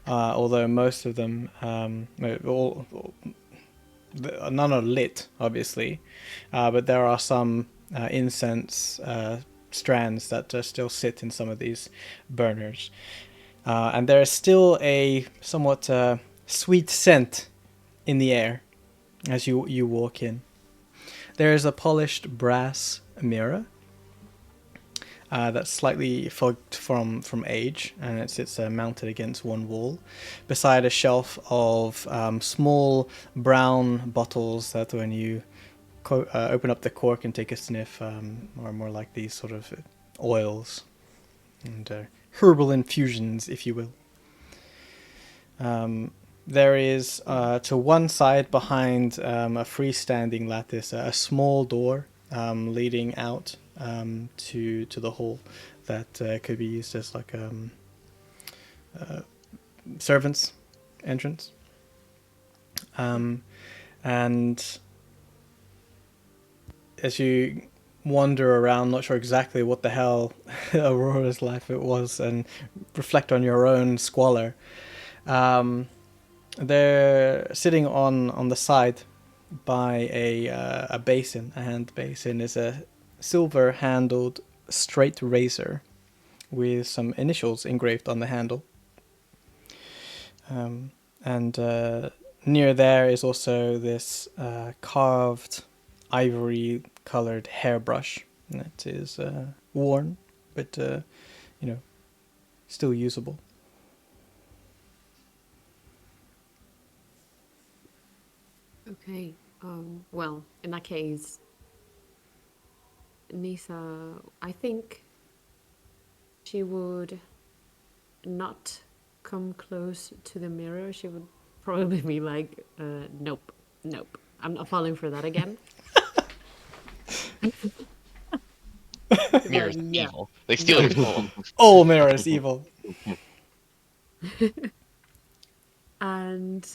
although most of them, none are lit, obviously, but there are some incense strands that still sit in some of these burners. And there is still a somewhat sweet scent in the air as you walk in. There is a polished brass mirror that's slightly fogged from age, and it sits mounted against one wall, beside a shelf of small brown bottles that, when you open up the cork and take a sniff, are more like these sort of oils and herbal infusions, if you will. There is, to one side behind a freestanding lattice, a small door leading out to the hall that could be used as like a servant's entrance. And as you wander around, not sure exactly what the hell Aurora's life it was, and reflect on your own squalor, they're sitting on the side by a basin, a hand basin. Is a silver-handled straight razor with some initials engraved on the handle. And near there is also this carved ivory-colored hairbrush that is worn, but still usable. Okay. Well, in that case, Nisa, I think she would not come close to the mirror. She would probably be like, nope, nope. I'm not falling for that again. Mirrors Like, yeah. evil. They steal your soul. All mirror is evil. And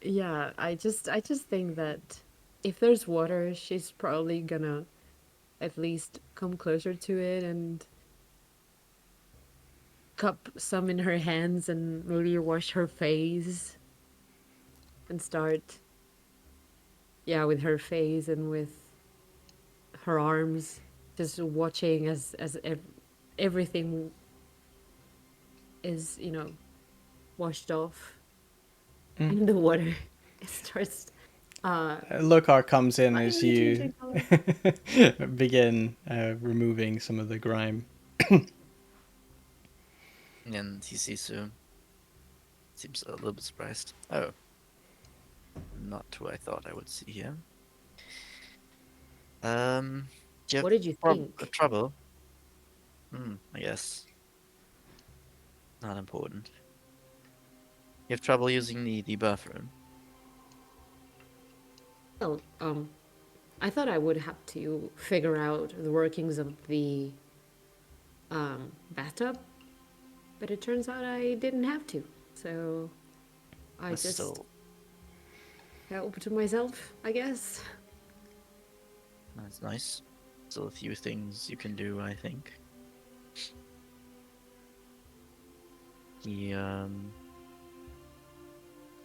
yeah, I just think that if there's water, she's probably gonna at least come closer to it and cup some in her hands and maybe wash her face and start, yeah, with her face and with her arms, just watching as everything is, washed off in the water. It starts Lokar comes in as finally you changing color. begin removing some of the grime. And Sisu seems a little bit surprised. Oh. Not who I thought I would see here. Do you have What did you think? trouble? I guess. Not important. You have trouble using the bathroom? Well, I thought I would have to figure out the workings of the bathtub, but it turns out I didn't have to. So I That's just still helped myself, I guess. that's nice. Still a few things you can do, I think. He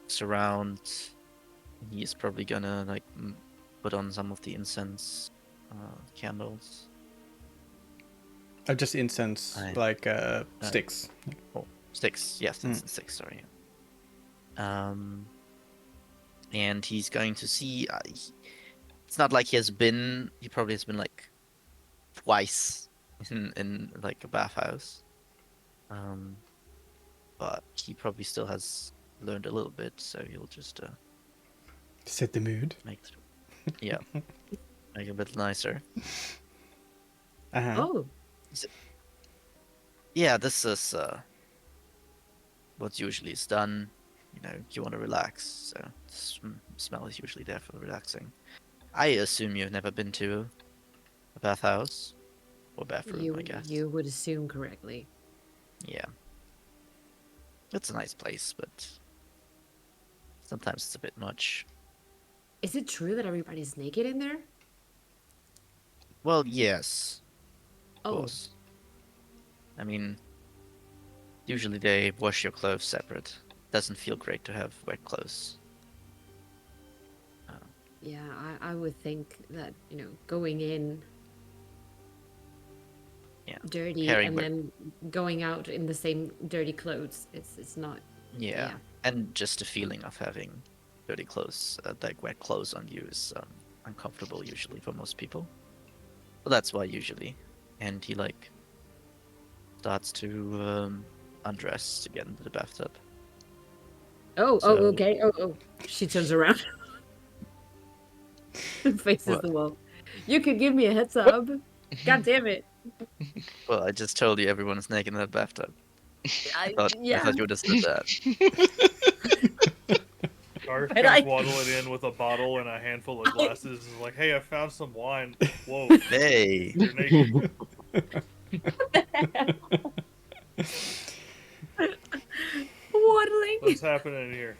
surrounds. He's probably gonna like put on some of the incense candles. Just incense, Aye. like sticks. Oh, sticks. Yes, incense sticks. Sorry. And he's going to see. It's not like he has been. He probably has been like twice in like a bathhouse. But he probably still has learned a little bit, so he'll just Set the mood. make yeah, make it a bit nicer. Uh-huh. Oh, Yeah, this is what usually is done. You know, you want to relax, so smell is usually there for relaxing. I assume you've never been to a bathhouse or bathroom, I guess. you would assume correctly. Yeah. It's a nice place, but sometimes it's a bit much. Is it true that everybody's naked in there? Well, yes, of Oh, course. I mean, usually they wash your clothes separate. Doesn't feel great to have wet clothes. yeah, I would think that, going in Yeah. dirty Carrying and wet- then going out in the same dirty clothes, it's not. Yeah. Yeah. And just the feeling of having dirty clothes, like wet clothes on you is uncomfortable usually for most people. Well, that's why usually. And he like starts to undress to get into the bathtub. Oh, So- okay. Oh. She turns around. Faces What? the wall. You could give me a heads up. God damn it. Well, I just told you everyone's naked in that bathtub. I thought you would have said that. Garth But comes I- waddling in with a bottle and a handful of glasses and is like, hey, I found some wine. Whoa, Hey, you're naked. Waddling. What's happening here?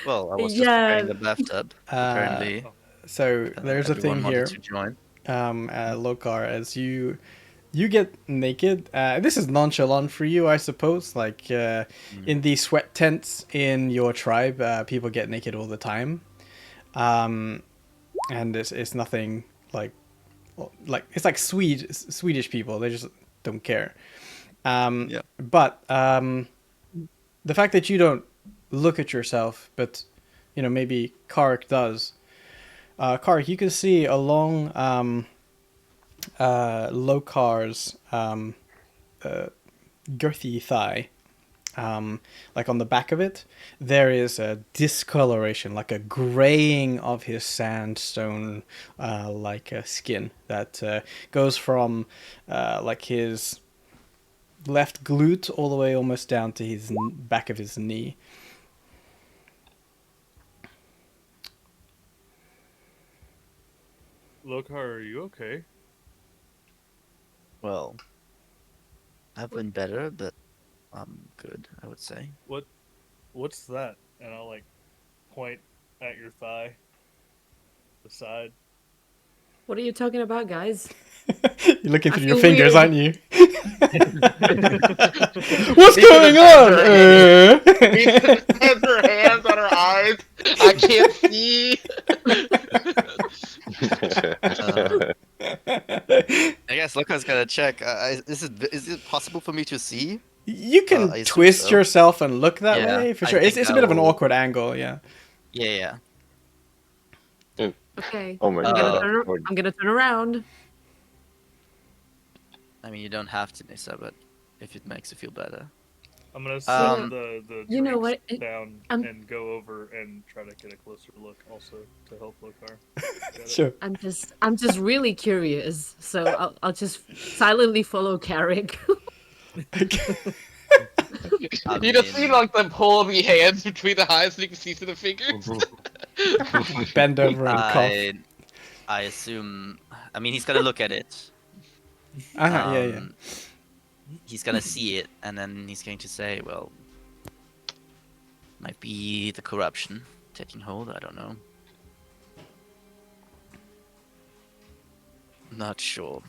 well, I was just Yeah. preparing the bathtub. Apparently, So there's a everyone thing wanted here, to join. Lokar, as you get naked. This is nonchalant for you, I suppose. Like in the sweat tents in your tribe, people get naked all the time. and it's nothing like it's like Swedish people. They just don't care. Yeah. But the fact that you don't look at yourself, but maybe Kark does. Kark, you can see along Lokar's girthy thigh, like on the back of it, there is a discoloration, like a graying of his sandstone, like a skin that goes from like his left glute all the way almost down to his back of his knee. Lokar, are you okay? Well, I've been better, but I'm good, I would say. What's that? And I'll like point at your thigh, the side. What are you talking about, guys? You're looking I through your feel fingers, weird. aren't you? What's going on? has her hands on her eyes. I can't see. I guess Luca's gotta check. Is it possible for me to see? You can I assume twist so. yourself and look that Yeah, way for I sure. It's think a bit of an I will- awkward angle, yeah. Yeah. Okay. Oh my I'm gonna god. turn. I'm gonna turn around. I mean, you don't have to, Nissa, but if it makes you feel better. I'm gonna set Um, the you know drinks what? down I'm- and go over and try to get a closer look also to help Lokar. Get it? Sure. I'm just really curious. So I'll just silently follow Carrick. I You just see mean- like the pull of the hands between the eyes so you can see through the fingers. Bend over and cough. I assume. I mean, he's gonna look at it. Yeah. He's gonna see it, and then he's going to say, "Well, might be the corruption taking hold. I don't know. Not sure."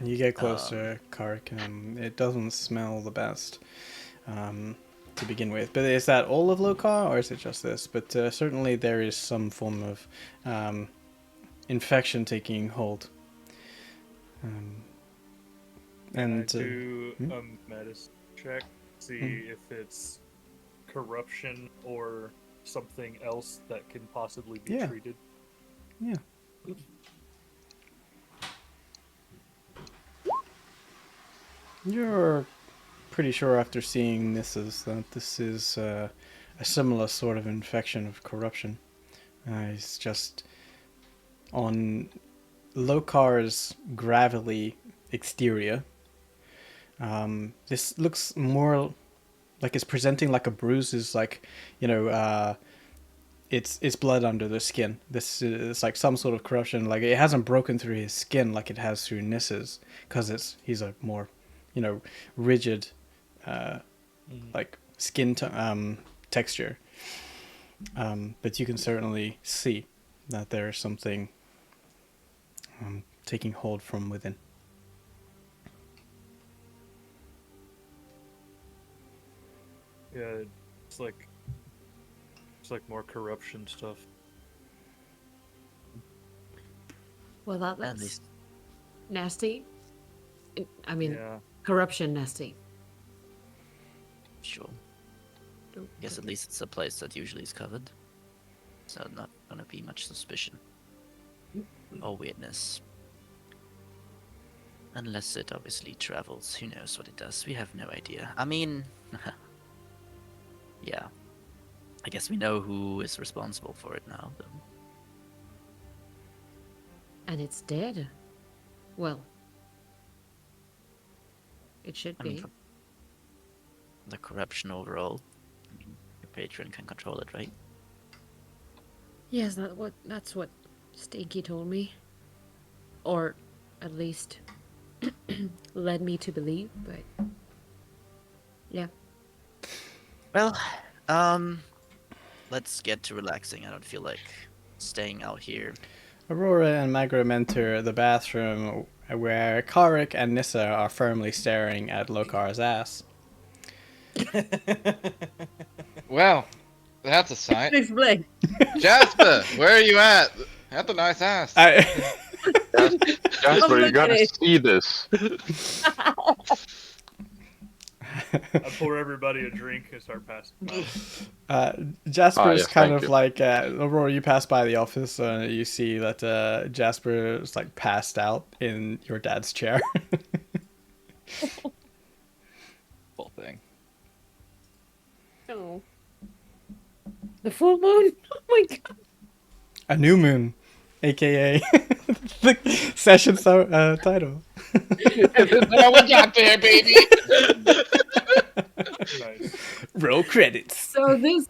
You get closer, Kark, and it doesn't smell the best to begin with. But is that all of Lokar, or is it just this? But certainly there is some form of infection taking hold. Can I And do hmm? a medicine check, see if it's corruption or something else that can possibly be Yeah. treated. yeah. You're pretty sure after seeing this is that this is a similar sort of infection of corruption. It's just on Lokar's gravelly exterior. This looks more like it's presenting like a bruise. Is like, it's blood under the skin. This is like some sort of corruption. Like it hasn't broken through his skin like it has through Nissa's, because he's a more, rigid, like skin texture. But you can certainly see that there's something taking hold from within. Yeah, it's like more corruption stuff. Well, At that's least, nasty. I mean, Yeah. corruption nasty. sure. Guess at least it's a place that usually is covered, so not gonna be much suspicion or weirdness. Unless it obviously travels. Who knows what it does? We have no idea. I mean, yeah. I guess we know who is responsible for it now, though. And it's dead. Well, it should I mean, be. for the corruption overall. I mean, your patron can control it, right? Yes, that's what Stinky told me. Or at least led me to believe, but yeah. Well, let's get to relaxing. I don't feel like staying out here. Aurora and Magram enter the bathroom where Karek and Nissa are firmly staring at Lokar's ass. Well, That's a sight. Explain. Jasper, where are you at? That's a nice ass. Jasper, you look gotta at it. see this. I pour everybody a drink and start passing. By. Jasper is yes, kind thank of you. like Aurora. You pass by the office, you see that Jasper is like passed out in your dad's chair. Whole thing. Oh. The full moon. Oh my god. A new moon, aka the session title. Now we got there, baby. Nice. Roll credits. So this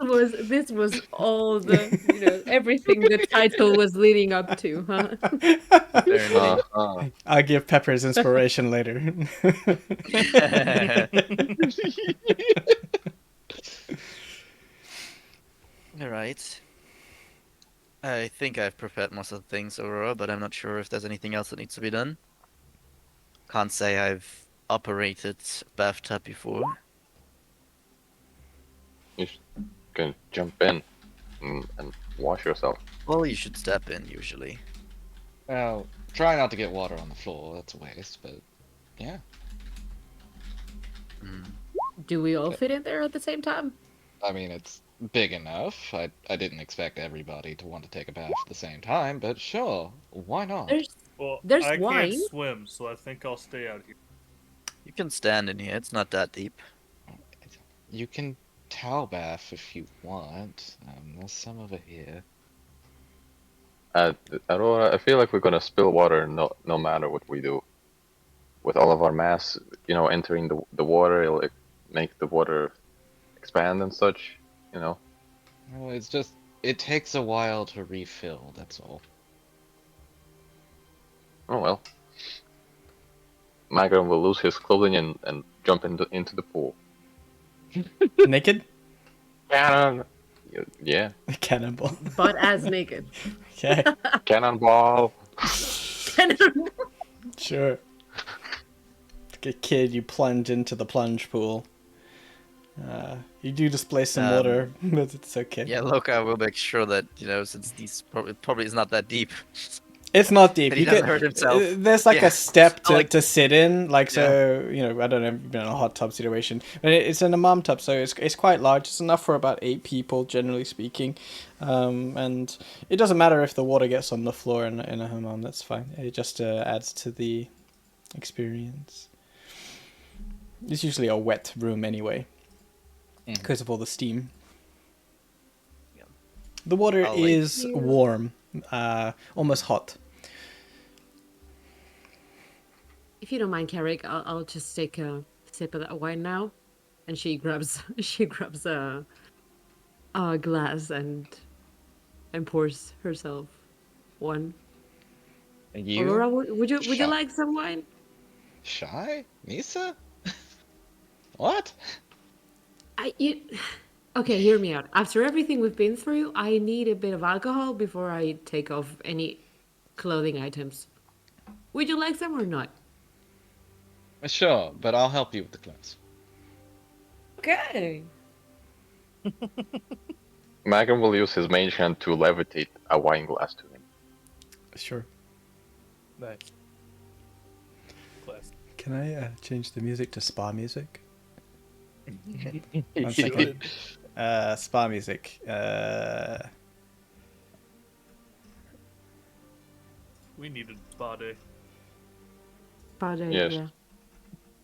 was all the everything the title was leading up to, huh? Very neat. I'll give Pepper his inspiration later. All right. I think I've prepared most of the things, Aurora, but I'm not sure if there's anything else that needs to be done. Can't say I've operated a bathtub before. You can jump in and wash yourself. Well, you should step in usually. Well, try not to get water on the floor. That's a waste, but yeah. Do we all fit in there at the same time? I mean, it's big enough. I didn't expect everybody to want to take a bath at the same time, but sure, why not? Well, There's I wine. can't swim, so I think I'll stay out here. You can stand in here. It's not that deep. You can towel bath if you want. There's some over here. Aurora, I feel like we're gonna spill water no matter what we do. With all of our mass, entering the water, it'll make the water expand and such, Well, it's just, it takes a while to refill, that's all. Oh well. Magron will lose his clothing and jump into the pool. Naked? Cannon! Yeah. Cannonball. But as naked. Okay, Cannonball! sure. Like a kid, you plunge into the plunge pool. You do display some water, but it's okay. Yeah, Loka will make sure that, since these probably is not that deep. It's not deep. And he You doesn't get hurt himself. There's like Yeah. a step to, Like- to sit in, like so. I don't know if you've been in a hot tub situation, but it's in a mom tub, so it's quite large. It's enough for about 8 people, generally speaking, and it doesn't matter if the water gets on the floor in a hammam. That's fine. It just adds to the experience. It's usually a wet room anyway, because of all the steam. Yeah. The water I'll, like- is warm, almost hot. If you don't mind, Carrick, I'll just take a sip of that wine now. And she grabs a glass and pours herself one. And you? Aurora, would you Shut- like some wine? Shy? Misa? What? Okay, hear me out. After everything we've been through, I need a bit of alcohol before I take off any clothing items. Would you like some or not? Sure, but I'll help you with the clothes. Okay. Magron will use his mage hand to levitate a wine glass to him. Sure. Nice. Class. Can I change the music to spa music? One You second. should. Spa music. We needed spa day. But Yes. yeah,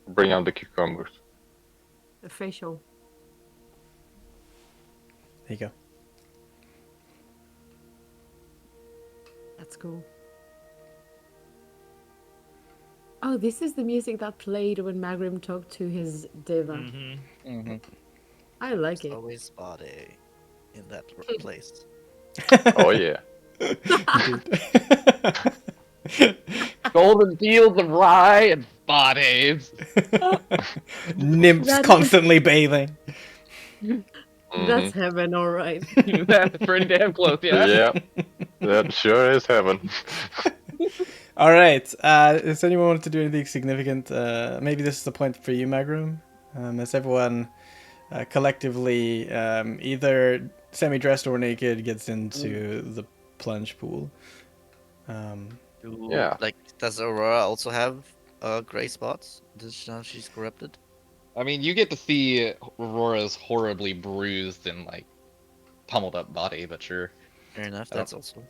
Bring out the cucumbers. the facial. There you go. That's cool. Oh, this is the music that played when Magrim talked to his diva. Mm-hmm. I like it. Always body in that place. Oh yeah. Golden fields of rye and bodies. Nymphs That is- constantly bathing. That's heaven, all right. That's pretty damn close, yeah. Yeah. That sure is heaven. All right. Does anyone want to do anything significant? Maybe this is the point for you, Magrum. Has everyone collectively either semi-dressed or naked, gets into the plunge pool. Yeah. Like, does Aurora also have gray spots? Does now she's corrupted? I mean, you get to see Aurora's horribly bruised and like pummeled up body, but sure. Fair enough. I don't- That's also.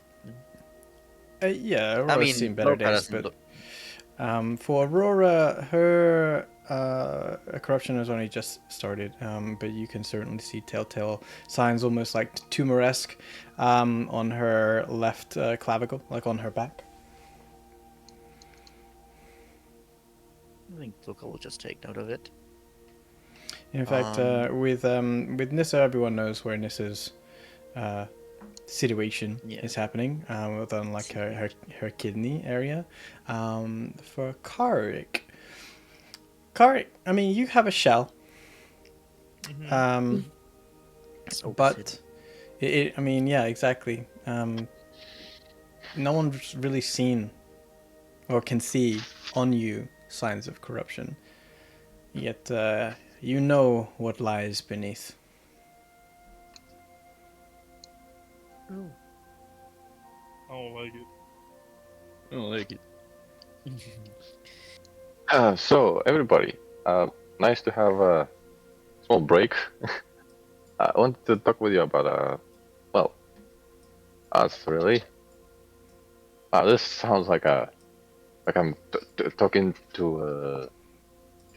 Yeah, I Aurora's mean, seen better Loka days, doesn't but look. for Aurora, her corruption has only just started, but you can certainly see telltale signs, almost like tumor-esque, on her left clavicle, like on her back. I think Loka will just take note of it. In fact, with Nissa, everyone knows where Nissa's situation Yeah. is happening, within like her kidney area. For Karik, I mean, you have a shell, So but I mean, yeah, exactly. No one's really seen or can see on you signs of corruption. Yet, you know what lies beneath. Oh. I don't like it. I don't like it. So everybody, nice to have a small break. I wanted to talk with you about well, us really. This sounds like I'm talking to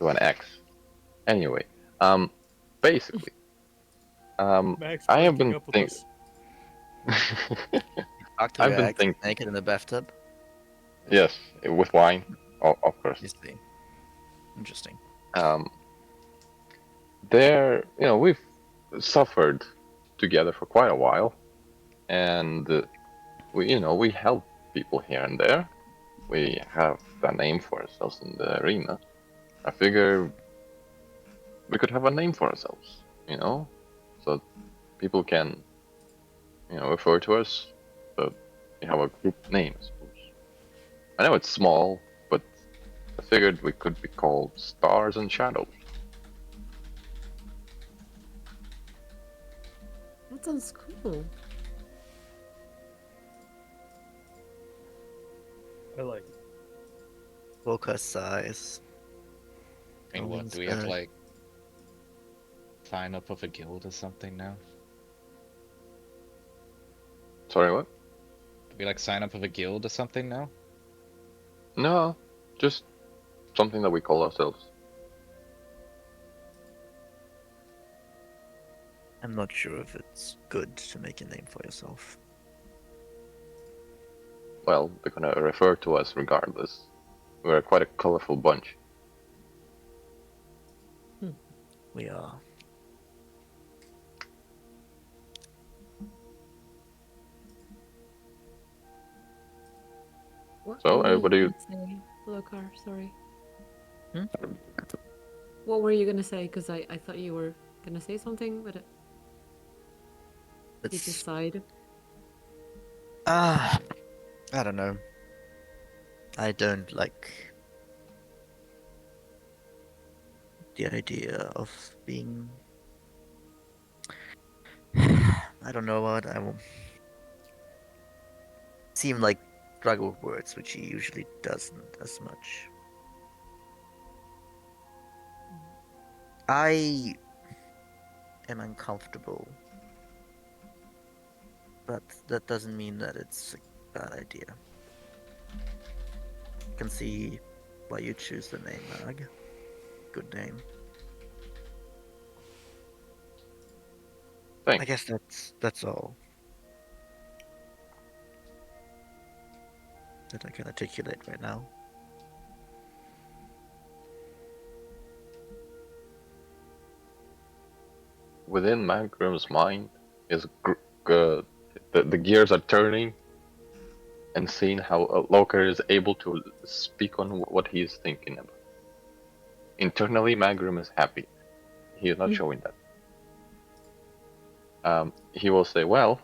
an ex. Anyway, basically, Max I have breaking been up with thinking. us. Talk to I've your been ex thinking. naked in the bathtub. Yes, with wine, of course. You see. Interesting. Um, we've suffered together for quite a while, and we help people here and there. We have a name for ourselves in the arena. I figure we could have a name for ourselves, so people can, refer to us. So we have a group name, I suppose. I know it's small, but I figured we could be called Stars and Shadows. That sounds cool. I like it. Loka's size. I mean, what, Sounds do we have to good. like sign up with a guild or something now? Sorry, what? Do we like sign up with a guild or something now? No, just something that we call ourselves. I'm not sure if it's good to make a name for yourself. Well, they're gonna refer to us regardless. We're quite a colorful bunch. We are. What So, were what do you? gonna say? Lokar, sorry. Hmm? What were you gonna say? Because I thought you were gonna say something, but you It's decide. I don't know. I don't like the idea of being. I don't know what I will. Seem like struggle with words, which he usually doesn't as much. I am uncomfortable, but that doesn't mean that it's a bad idea. I can see why you choose the name, Mag. Good name. Thanks. I guess that's all that I can articulate right now. Within Magrim's mind, the gears are turning, and seeing how Loker is able to speak on what he is thinking about. Internally, Magrim is happy. He is not showing that. He will say, "Well,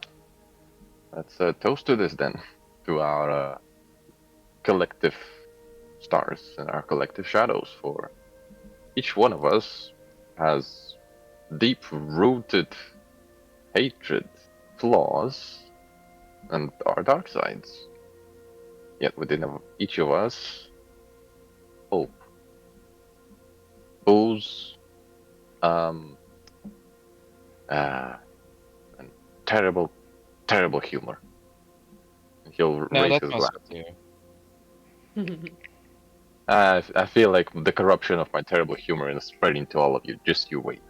let's toast to this then, to our collective stars and our collective shadows. For each one of us has deep-rooted hatred, flaws, and our dark sides. Yet within each of us, hope, booze, and terrible, terrible humor. He'll No, raise that's his my glass. too. I feel like the corruption of my terrible humor is spreading to all of you. Just you wait.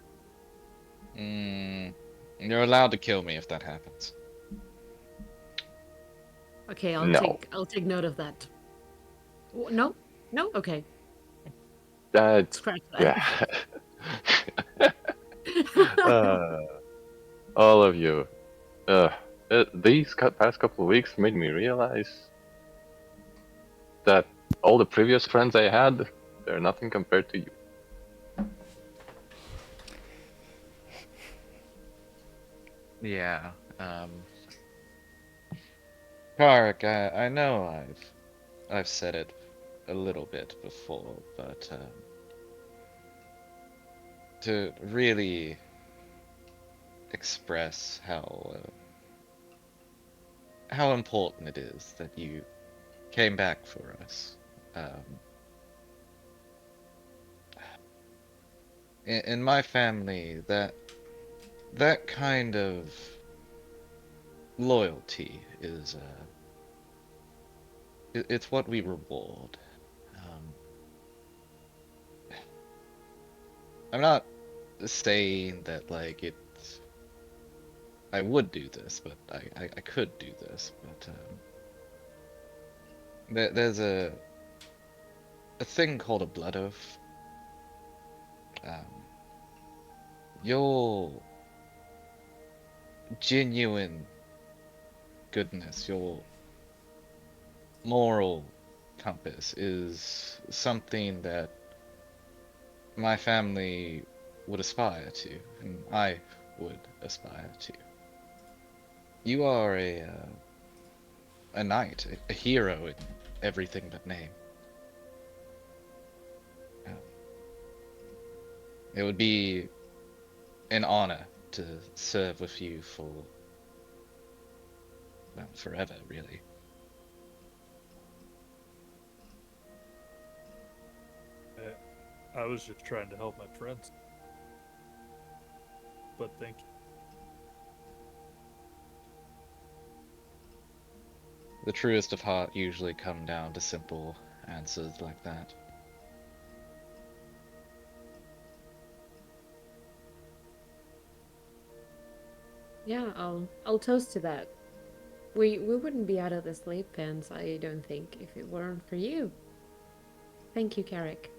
You're allowed to kill me if that happens. Okay, No. I'll take note of that. No, no, okay, Uh, scratch that. yeah. All of you. These past couple of weeks made me realize that all the previous friends I had, they're nothing compared to you. Yeah. Kark, I know I've said it a little bit before, but to really express how important it is that you came back for us. In my family, that kind of loyalty is it's what we reward. I'm not saying that like I would do this, but I could do this, but there's a thing called a blood oath. Your genuine goodness, your moral compass is something that my family would aspire to, and I would aspire to. You are a knight, a hero in everything but name. It would be an honor to serve with you for, well, forever, really. I was just trying to help my friends. But thank you. The truest of heart usually come down to simple answers like that. Yeah, I'll toast to that. We wouldn't be out of the sleep pens, I don't think, if it weren't for you. Thank you, Carrick.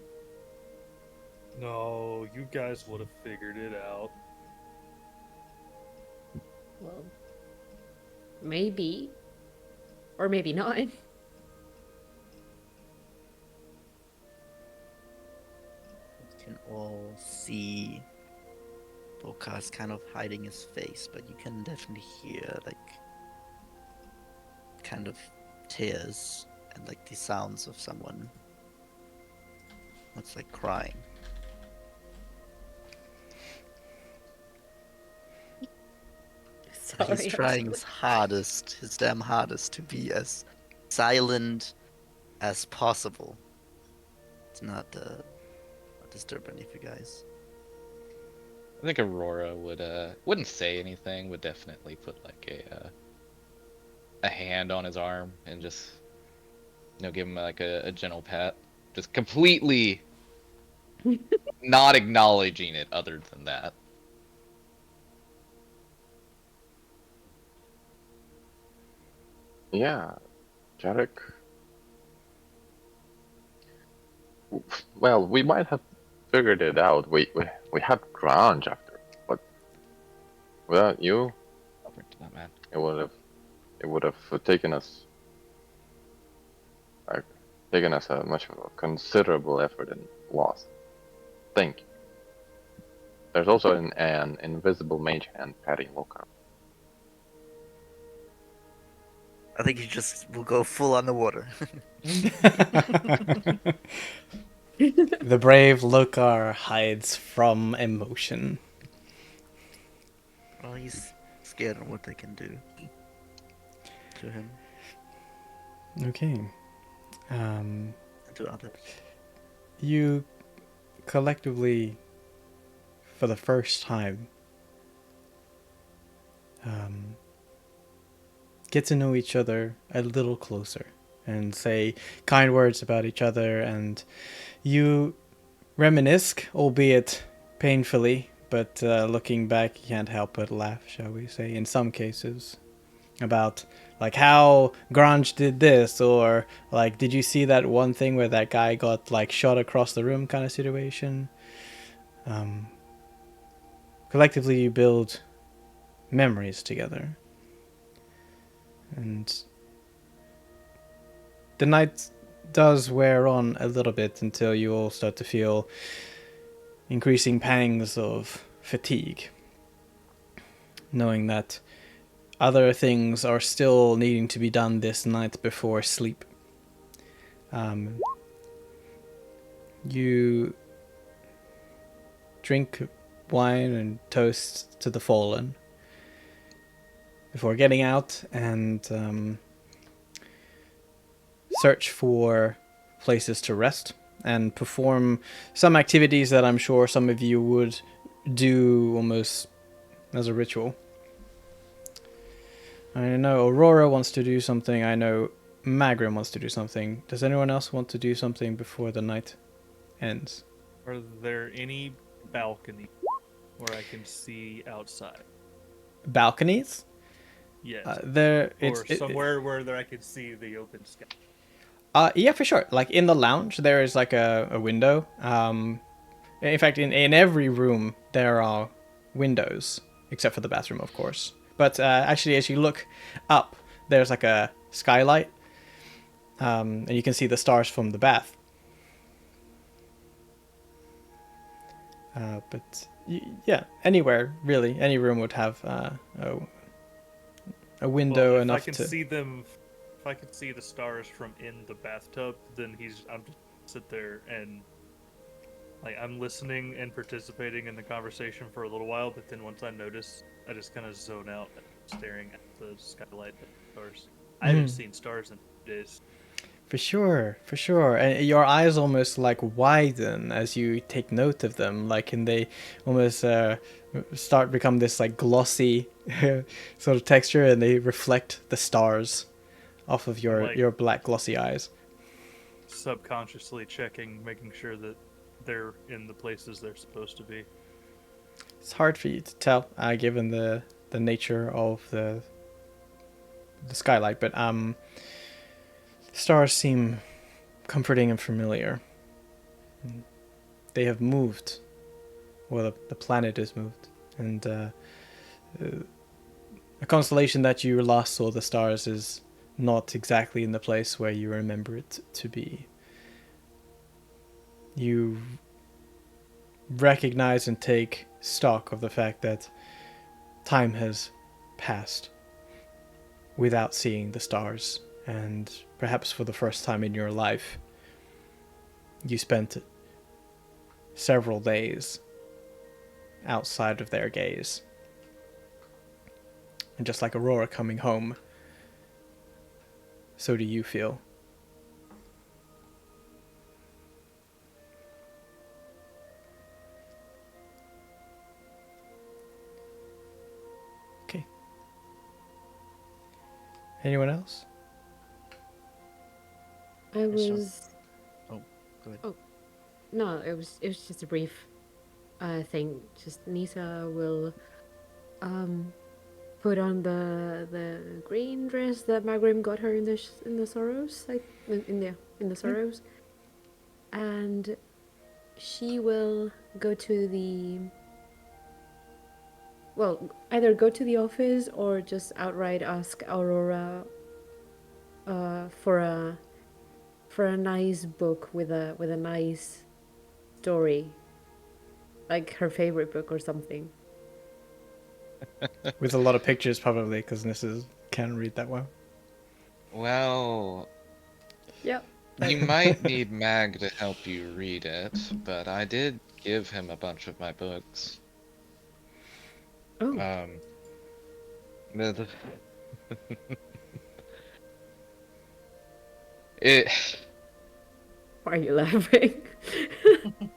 No, you guys would have figured it out. Well, maybe. Or maybe not. You can all see Bokar's kind of hiding his face, but you can definitely hear like kind of tears and like the sounds of someone that's like crying. But Sorry, he's trying actually. his hardest, his damn hardest, to be as silent as possible. It's not disturb any of you guys. I think Aurora wouldn't say anything, would definitely put like a hand on his arm and just give him like a gentle pat. Just completely not acknowledging it other than that. Yeah, Jarek. Well, we might have figured it out. We had Grange after, but without you, Over to that man. it would have taken us a much of a considerable effort and loss. Thank you. There's also an invisible mage hand patting Lokar. I think he just will go full on the water. The brave Lokar hides from emotion. Well, he's scared on what they can do to him Okay. and to others. You collectively, for the first time, get to know each other a little closer and say kind words about each other, and you reminisce, albeit painfully, but looking back, you can't help but laugh, shall we say, in some cases, about like how Grange did this, or like, did you see that one thing where that guy got like shot across the room kind of situation. Collectively, you build memories together, and the night does wear on a little bit until you all start to feel increasing pangs of fatigue, knowing that other things are still needing to be done this night before sleep. You drink wine and toast to the fallen before getting out and search for places to rest and perform some activities that I'm sure some of you would do almost as a ritual. I know Aurora wants to do something. I know Magrim wants to do something. Does anyone else want to do something before the night ends? Are there any balconies where I can see outside? Balconies? Yes. There, Or somewhere where I can see the open sky. Yeah, for sure. Like in the lounge, there is like a window. In fact, in every room there are windows, except for the bathroom, of course. But actually, as you look up, there's like a skylight, and you can see the stars from the bath. Yeah, anywhere really, any room would have a window Well, if enough I can to see them, if I can see the stars from in the bathtub, then I'm just sit there and like I'm listening and participating in the conversation for a little while, but then once I notice, I just kind of zone out, staring at the skylight and the stars. I haven't seen stars in days. For sure, for sure. And your eyes almost like widen as you take note of them, like, and they almost start become this like glossy sort of texture, and they reflect the stars off of your black glossy eyes. Subconsciously checking, making sure that they're in the places they're supposed to be. It's hard for you to tell, given the nature of the skylight, but stars seem comforting and familiar. They have moved. Well, the planet has moved. And a constellation that you last saw the stars is not exactly in the place where you remember it to be. You recognize and take stock of the fact that time has passed without seeing the stars, and perhaps for the first time in your life, you spent several days outside of their gaze. And just like Aurora coming home, so do you feel. Okay. Anyone else? I Yes, sir. was Go ahead. Oh. No, it was just a brief thing. Just Nisa will put on the green dress that Magrim got her in the Sorrows, like in the Sorrows, and she will go to either go to the office or just outright ask Aurora for a nice book with a nice story, like her favorite book or something. With a lot of pictures, probably, because Nissa can't read that well. Well, Yep. you might need Mag to help you read it, but I did give him a bunch of my books. Oh. The- It. Why are you laughing?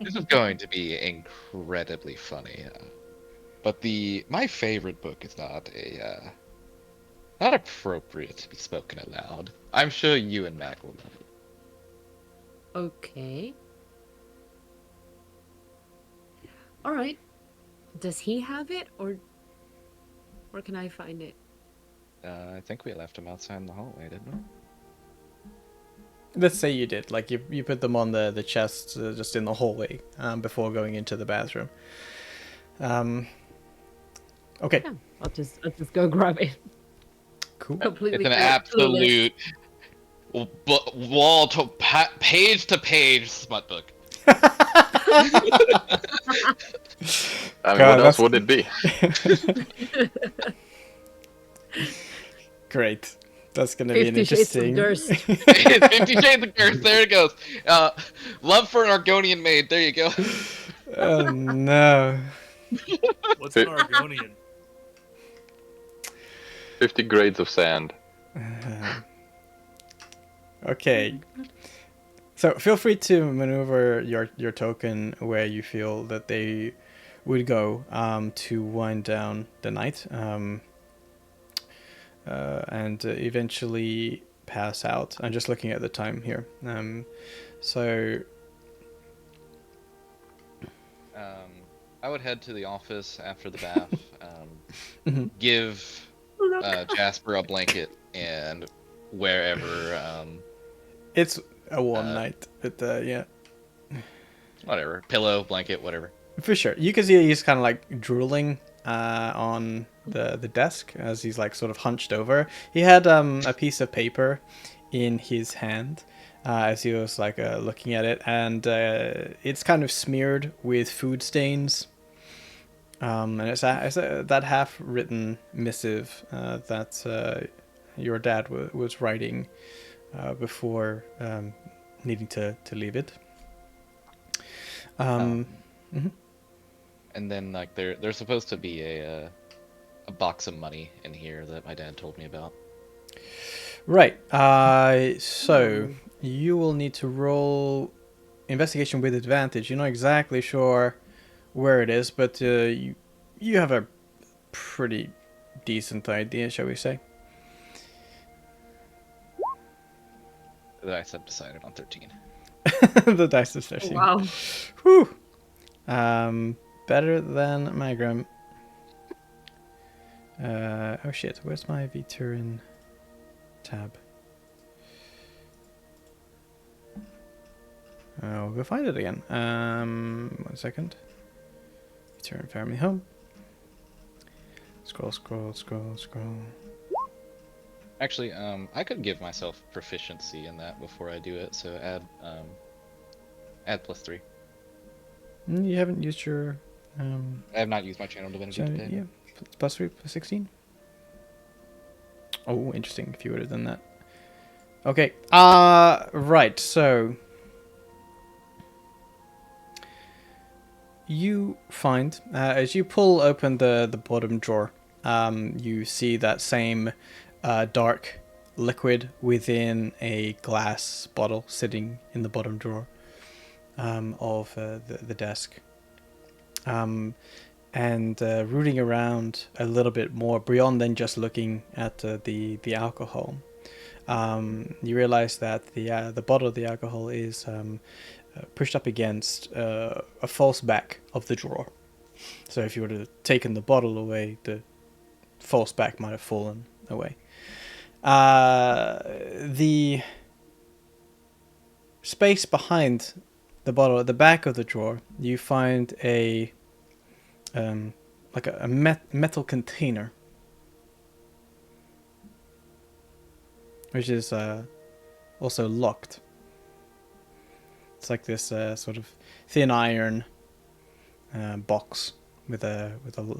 This is going to be incredibly funny. But my favorite book is not appropriate to be spoken aloud. I'm sure you and Mac will love it. Okay. All right. Does he have it, or where can I find it? I think we left him outside in the hallway, didn't we? Let's say you did, like you put them on the chest just in the hallway before going into the bathroom. Okay, Yeah, I'll just go grab it. cool. Completely It's an clueless. absolute wall to page to page smut book. I mean, God, what else that's- would it be? Great. That's gonna be an 50 Shades of interesting. Durst. 50 Shades of Curse. There it goes. Love for an Argonian maid. There you go. Oh no. What's an Argonian? 50 grades of sand. Okay. So feel free to maneuver your token where you feel that they would go to wind down the night and eventually pass out. I'm just looking at the time here. So I would head to the office after the bath. Mhm. Give Jasper a blanket and wherever it's a one Uh, night, but yeah. whatever, pillow, blanket, whatever. For sure. You can see he's kind of like drooling on the desk as he's like sort of hunched over. He had a piece of paper in his hand as he was like looking at it, and it's kind of smeared with food stains. And it's that half-written missive that your dad was writing before needing to leave it. And then like there's supposed to be a box of money in here that my dad told me about. Right. So you will need to roll investigation with advantage. You're not exactly sure where it is, but you have a pretty decent idea, shall we say? The dice have decided on 13. The dice is 13. Wow. Whew. Better than Magram. Oh shit, where's my Vturin tab? We'll go find it again. 1 second. Vturin family home. Scroll. Actually, I could give myself proficiency in that before I do it, so add +3. You haven't used your I have not used my channel divinity today. yeah, +3, +16. Oh, interesting. If you would have done that. Okay. Right. So you find as you pull open the bottom drawer, you see that same dark liquid within a glass bottle sitting in the bottom drawer of the desk. And rooting around a little bit more beyond than just looking at the alcohol, you realize that the bottle of the alcohol is pushed up against a false back of the drawer. So if you were to have taken the bottle away, the false back might have fallen away. The space behind the bottle at the back of the drawer, you find a like a metal container, which is also locked. It's like this sort of thin iron box with a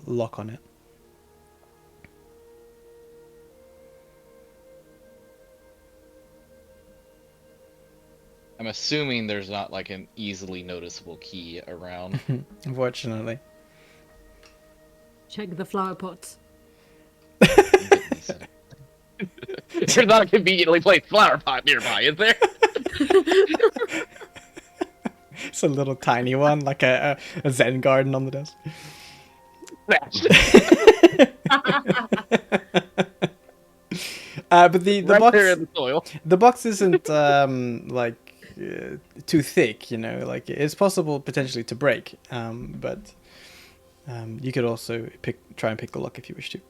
lock on it. I'm assuming there's not like an easily noticeable key around. Unfortunately. Check the flower pots. There's not a conveniently placed flower pot nearby, is there? It's a little tiny one, like a Zen garden on the desk. But the Right box there in the soil. the box isn't too thick, you know. Like it's possible potentially to break, but you could also try and pick the lock if you wish to.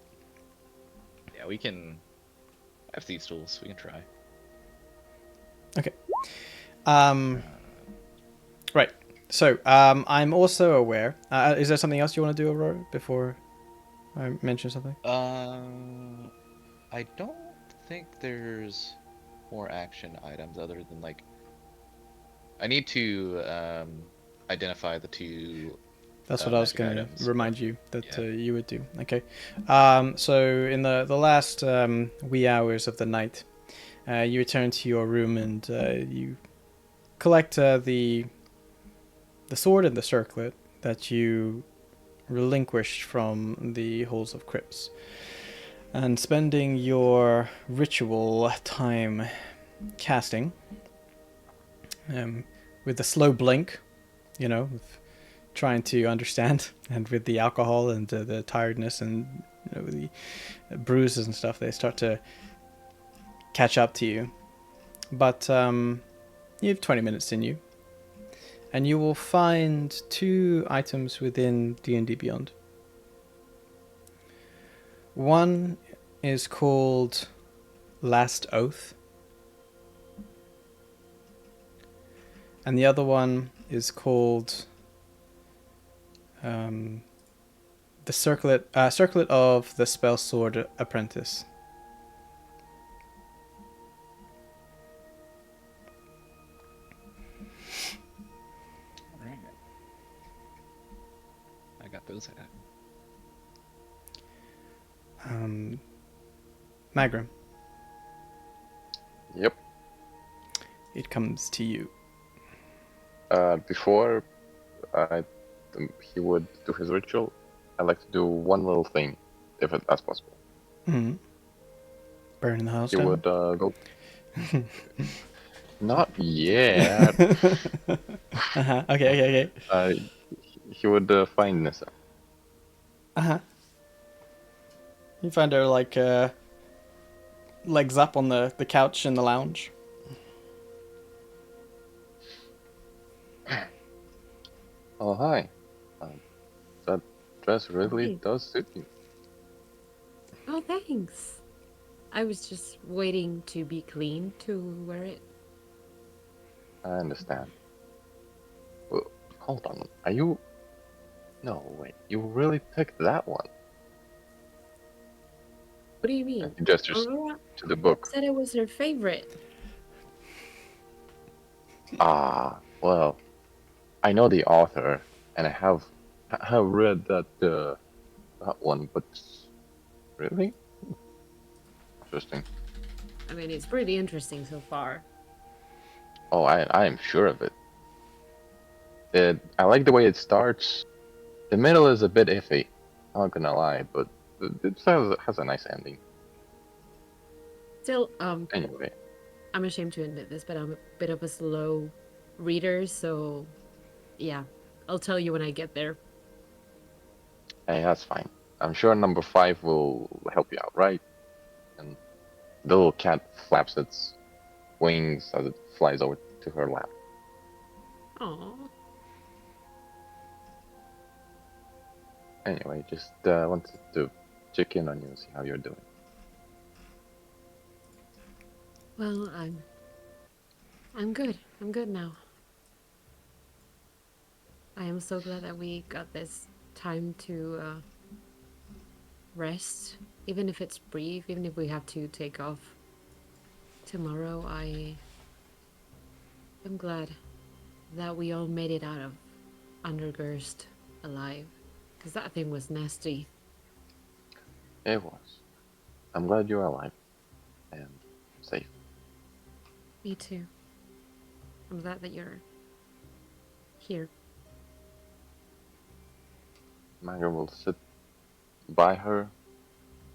Yeah, we can. I have these tools. We can try. Okay. Right. So I'm also aware. Is there something else you want to do, Aurora, before I mention something? I don't think there's more action items other than like. I need to identify the two. That's what I was magic going to items. remind you that Yeah. you would do. Okay. So in the last wee hours of the night, you return to your room and you collect the sword and the circlet that you relinquished from the Halls of Crypts. And spending your ritual time casting, with the slow blink, you know, trying to understand, and with the alcohol and the tiredness and you know, the bruises and stuff, they start to catch up to you. But you have 20 minutes in you, and you will find 2 items within D&D Beyond. One is called Last Oath, and the other one is called the circlet of the Spell Sword Apprentice. Alright. I got those. Magram, Yep. it comes to you. Before he would do his ritual, I'd like to do one little thing, if that's possible. Mm-hmm. Burning the house He down? would go. Not yet. Uh-huh. Okay. He would find Nissa. Uh-huh. You find her like legs up on the couch in the lounge. Oh, hi. That dress really Hi. does suit you. Oh, thanks. I was just waiting to be clean to wear it. I understand. Well, hold on. Are you... No, wait. You really picked that one. What do you mean? And he gestures Aurora to the book. said it was her favorite. Ah, well, I know the author, and I have read that one, but really interesting. I mean, it's pretty interesting so far. Oh, I am sure of it. I like the way it starts. The middle is a bit iffy. I'm not gonna lie, but it has a nice ending. Still, Anyway, I'm ashamed to admit this, but I'm a bit of a slow reader, so yeah, I'll tell you when I get there. hey, that's fine. I'm sure number 5 will help you out, right? And the little cat flaps its wings as it flies over to her lap. Aww. Anyway, just wanted to check in on you and see how you're doing. Well, I'm good. I'm good now. I am so glad that we got this time to rest, even if it's brief, even if we have to take off tomorrow. I'm glad that we all made it out of Undergirst alive, because that thing was nasty. It was. I'm glad you're alive and safe. Me too. I'm glad that you're here. Magra will sit by her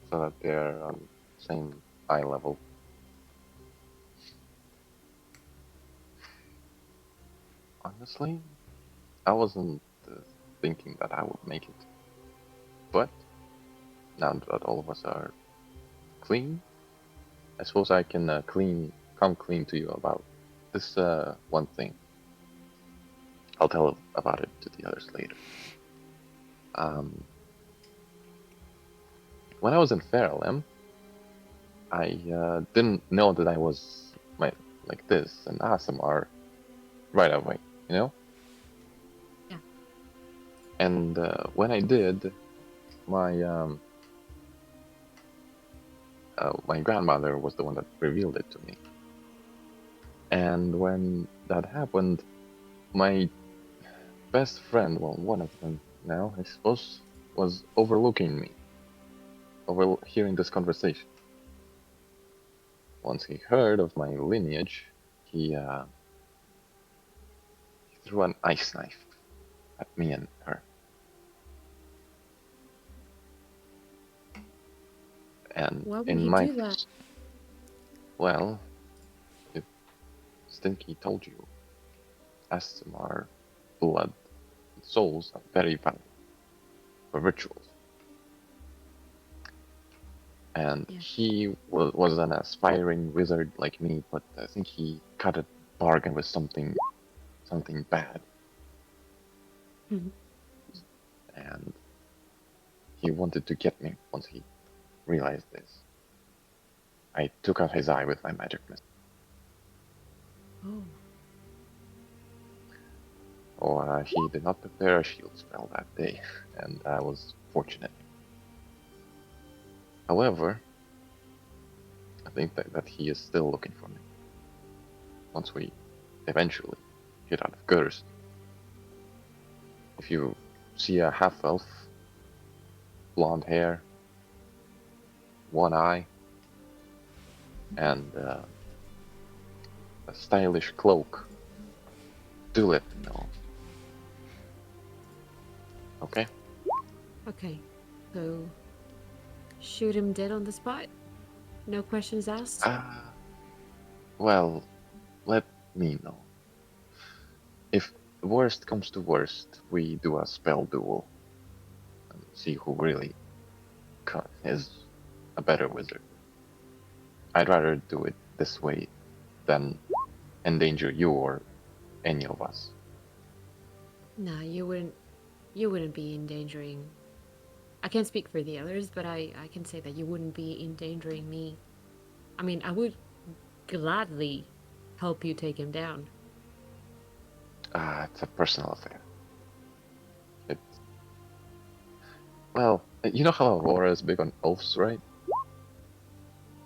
so that they're on the same eye level. Honestly, I wasn't thinking that I would make it. But now that all of us are clean, I suppose I can come clean to you about this one thing. I'll tell about it to the others later. Um, when I was in Fairlem, I didn't know that I was like this and ASMR right away, you know? Yeah. And when I did, my my grandmother was the one that revealed it to me. And when that happened, my best friend, well, one of them now, I suppose, was overlooking me, overhearing this conversation. Once he heard of my lineage, he threw an ice knife at me and her. And Why would in he my do that? well, if Stinky told you, ASMR, blood, and souls are very valuable for rituals. And Yeah. he was an aspiring wizard like me, but I think he cut a bargain with something bad, Mhm. and he wanted to get me once he realized this. I took out his eye with my magic missile. Oh. He did not prepare a shield spell that day, and I was fortunate. However, I think that he is still looking for me. Once we eventually get out of Gurst, if you see a half elf, blonde hair, one eye, and a stylish cloak, do let me know. Okay? Okay. So shoot him dead on the spot? No questions asked? Well, let me know. If worst comes to worst, we do a spell duel and see who really is a better wizard. I'd rather do it this way than endanger you or any of us. Nah, you wouldn't be endangering. I can't speak for the others, but I can say that you wouldn't be endangering me. I mean, I would gladly help you take him down. It's a personal affair. It's well, you know how Aurora is big on oaths, right?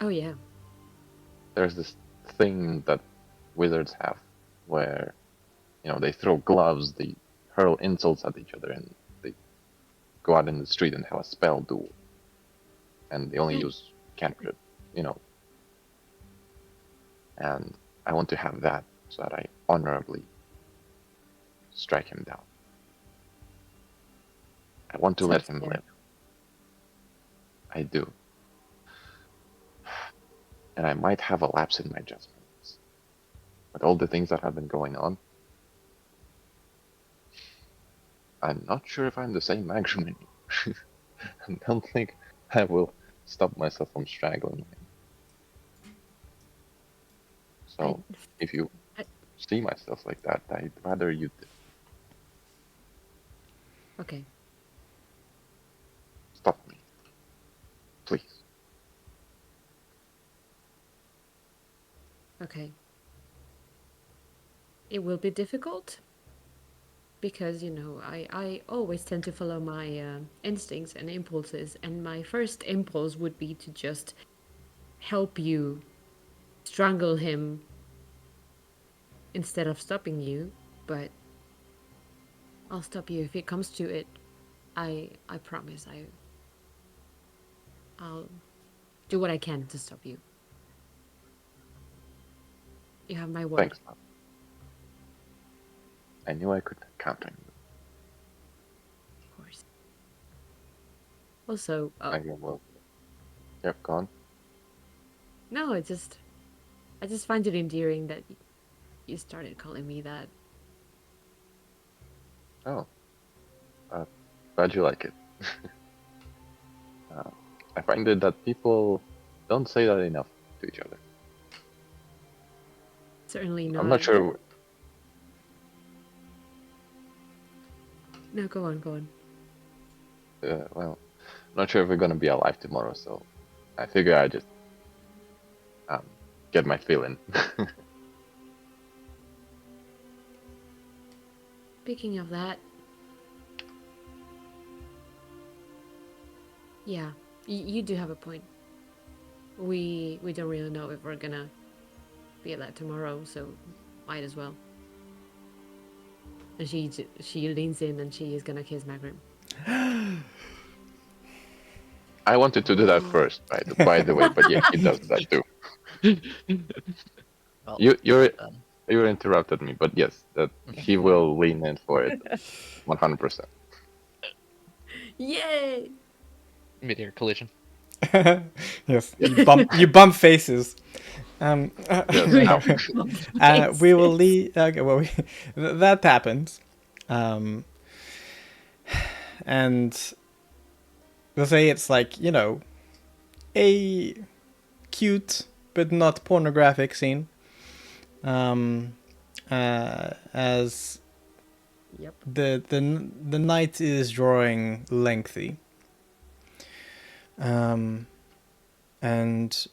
Oh yeah. There's this thing that wizards have where, they throw gloves, they hurl insults at each other, and they go out in the street and have a spell duel. And they only Yeah. use cantrip, you know. And I want to have that so that I honorably strike him down. I want to let Sounds him fair. live. I do. And I might have a lapse in my judgments. With all the things that have been going on, I'm not sure if I'm the same Magrum anymore. I don't think I will stop myself from strangling him. I, So if you I see myself like that, I'd rather you did. okay. Stop me, please. Okay. It will be difficult because, I always tend to follow my instincts and impulses, and my first impulse would be to just help you strangle him instead of stopping you, but I'll stop you if it comes to it. I promise I'll do what I can to stop you. You have my word, Thanks, Bob. I knew I could count on you. of course. Also, I will. Yep, gone. no, I just find it endearing that you started calling me that. Oh, glad you like it. I find it that people don't say that enough to each other. Certainly not. I'm not sure. No, go on, go on. Well, I'm not sure if we're gonna be alive tomorrow, so I figure I just get my fill in. Speaking of that, yeah, you do have a point. We don't really know if we're gonna be alive tomorrow, so might as well. And she leans in and she is gonna kiss Magrim. I wanted to do that first, by the way, but yeah, he does that too. Well, You um, interrupted me, but yes, that he will lean in for it, 100%. Yay! Mid-air collision. Yes, you bump faces. Yes, ow. We will leave. Okay, well, that happens, and we'll say it's like, you know, a cute but not pornographic scene. As Yep. the night is drawing lengthy. And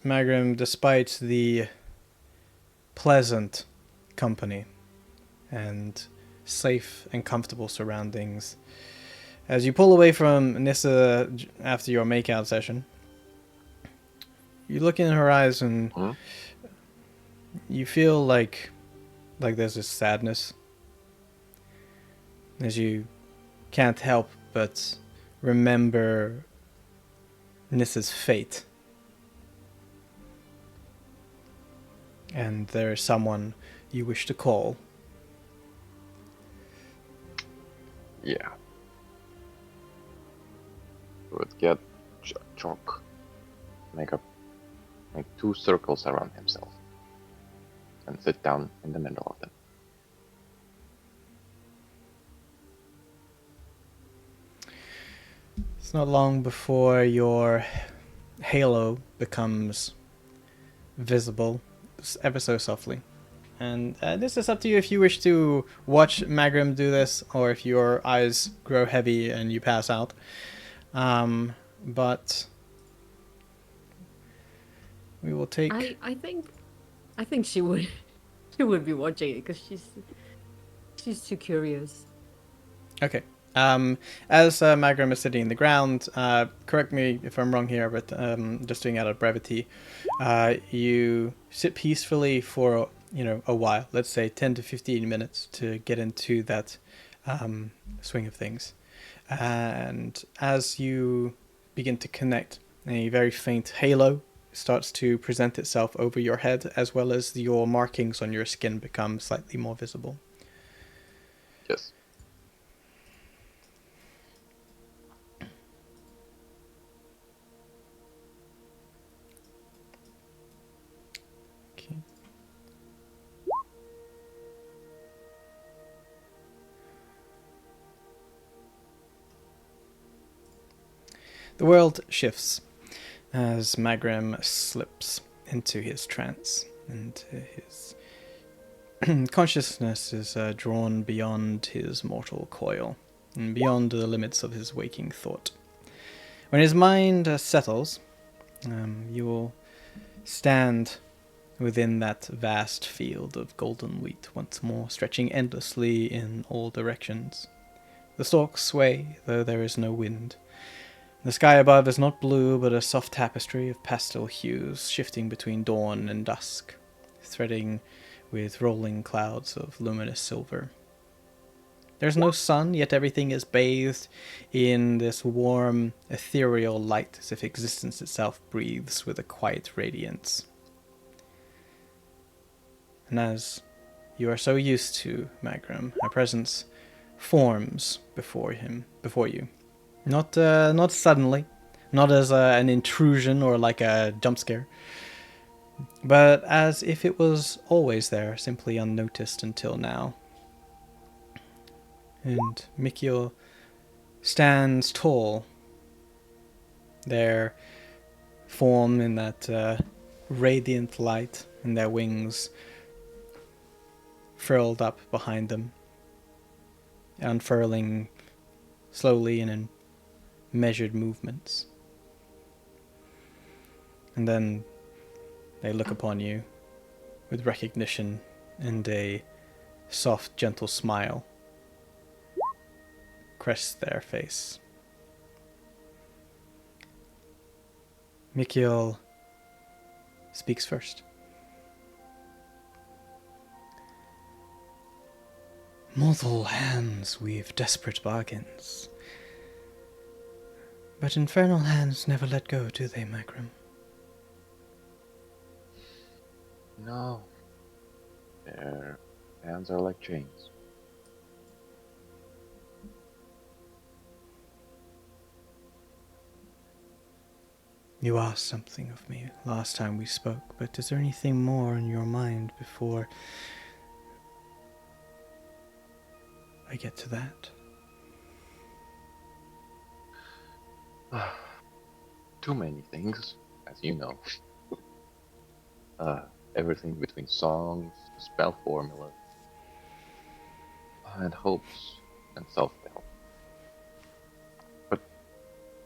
Magrim, despite the pleasant company and safe and comfortable surroundings, as you pull away from Nissa after your makeout session, you look in her eyes and Mhm. you feel like there's this sadness, as you can't help but remember Nissa's fate. And there is someone you wish to call. Yeah. Would get Chalk, make 2 circles around himself, and sit down in the middle of them. It's not long before your halo becomes visible, ever so softly. And this is up to you if you wish to watch Magrim do this, or if your eyes grow heavy and you pass out. But we will take. I think she would she would be watching it because she's too curious. Okay. As Magrim is sitting in the ground, correct me if I'm wrong here, but just doing out of brevity, you sit peacefully for a while, let's say 10 to 15 minutes, to get into that swing of things. And as you begin to connect, a very faint halo starts to present itself over your head, as well as your markings on your skin become slightly more visible. Yes. Okay. The world shifts as Magrim slips into his trance, and his consciousness is drawn beyond his mortal coil, and beyond the limits of his waking thought. When his mind settles, you will stand within that vast field of golden wheat once more, stretching endlessly in all directions. The stalks sway, though there is no wind. The sky above is not blue, but a soft tapestry of pastel hues, shifting between dawn and dusk, threading with rolling clouds of luminous silver. There's no sun, yet everything is bathed in this warm, ethereal light, as if existence itself breathes with a quiet radiance. And as you are so used to Magrim, a presence forms before you. Not suddenly, not as an intrusion or like a jump scare, but as if it was always there, simply unnoticed until now. and Mikhail stands tall, their form in that radiant light, and their wings furled up behind them, unfurling slowly and in measured movements. And then they look upon you with recognition and a soft, gentle smile crests their face. Mikhail speaks first. Mortal hands weave desperate bargains, but infernal hands never let go, do they, Magrum? No. Their hands are like chains. You asked something of me last time we spoke, but is there anything more in your mind before I get to that? Too many things, as you know. Everything between songs, spell formulas, and hopes and self-doubt. But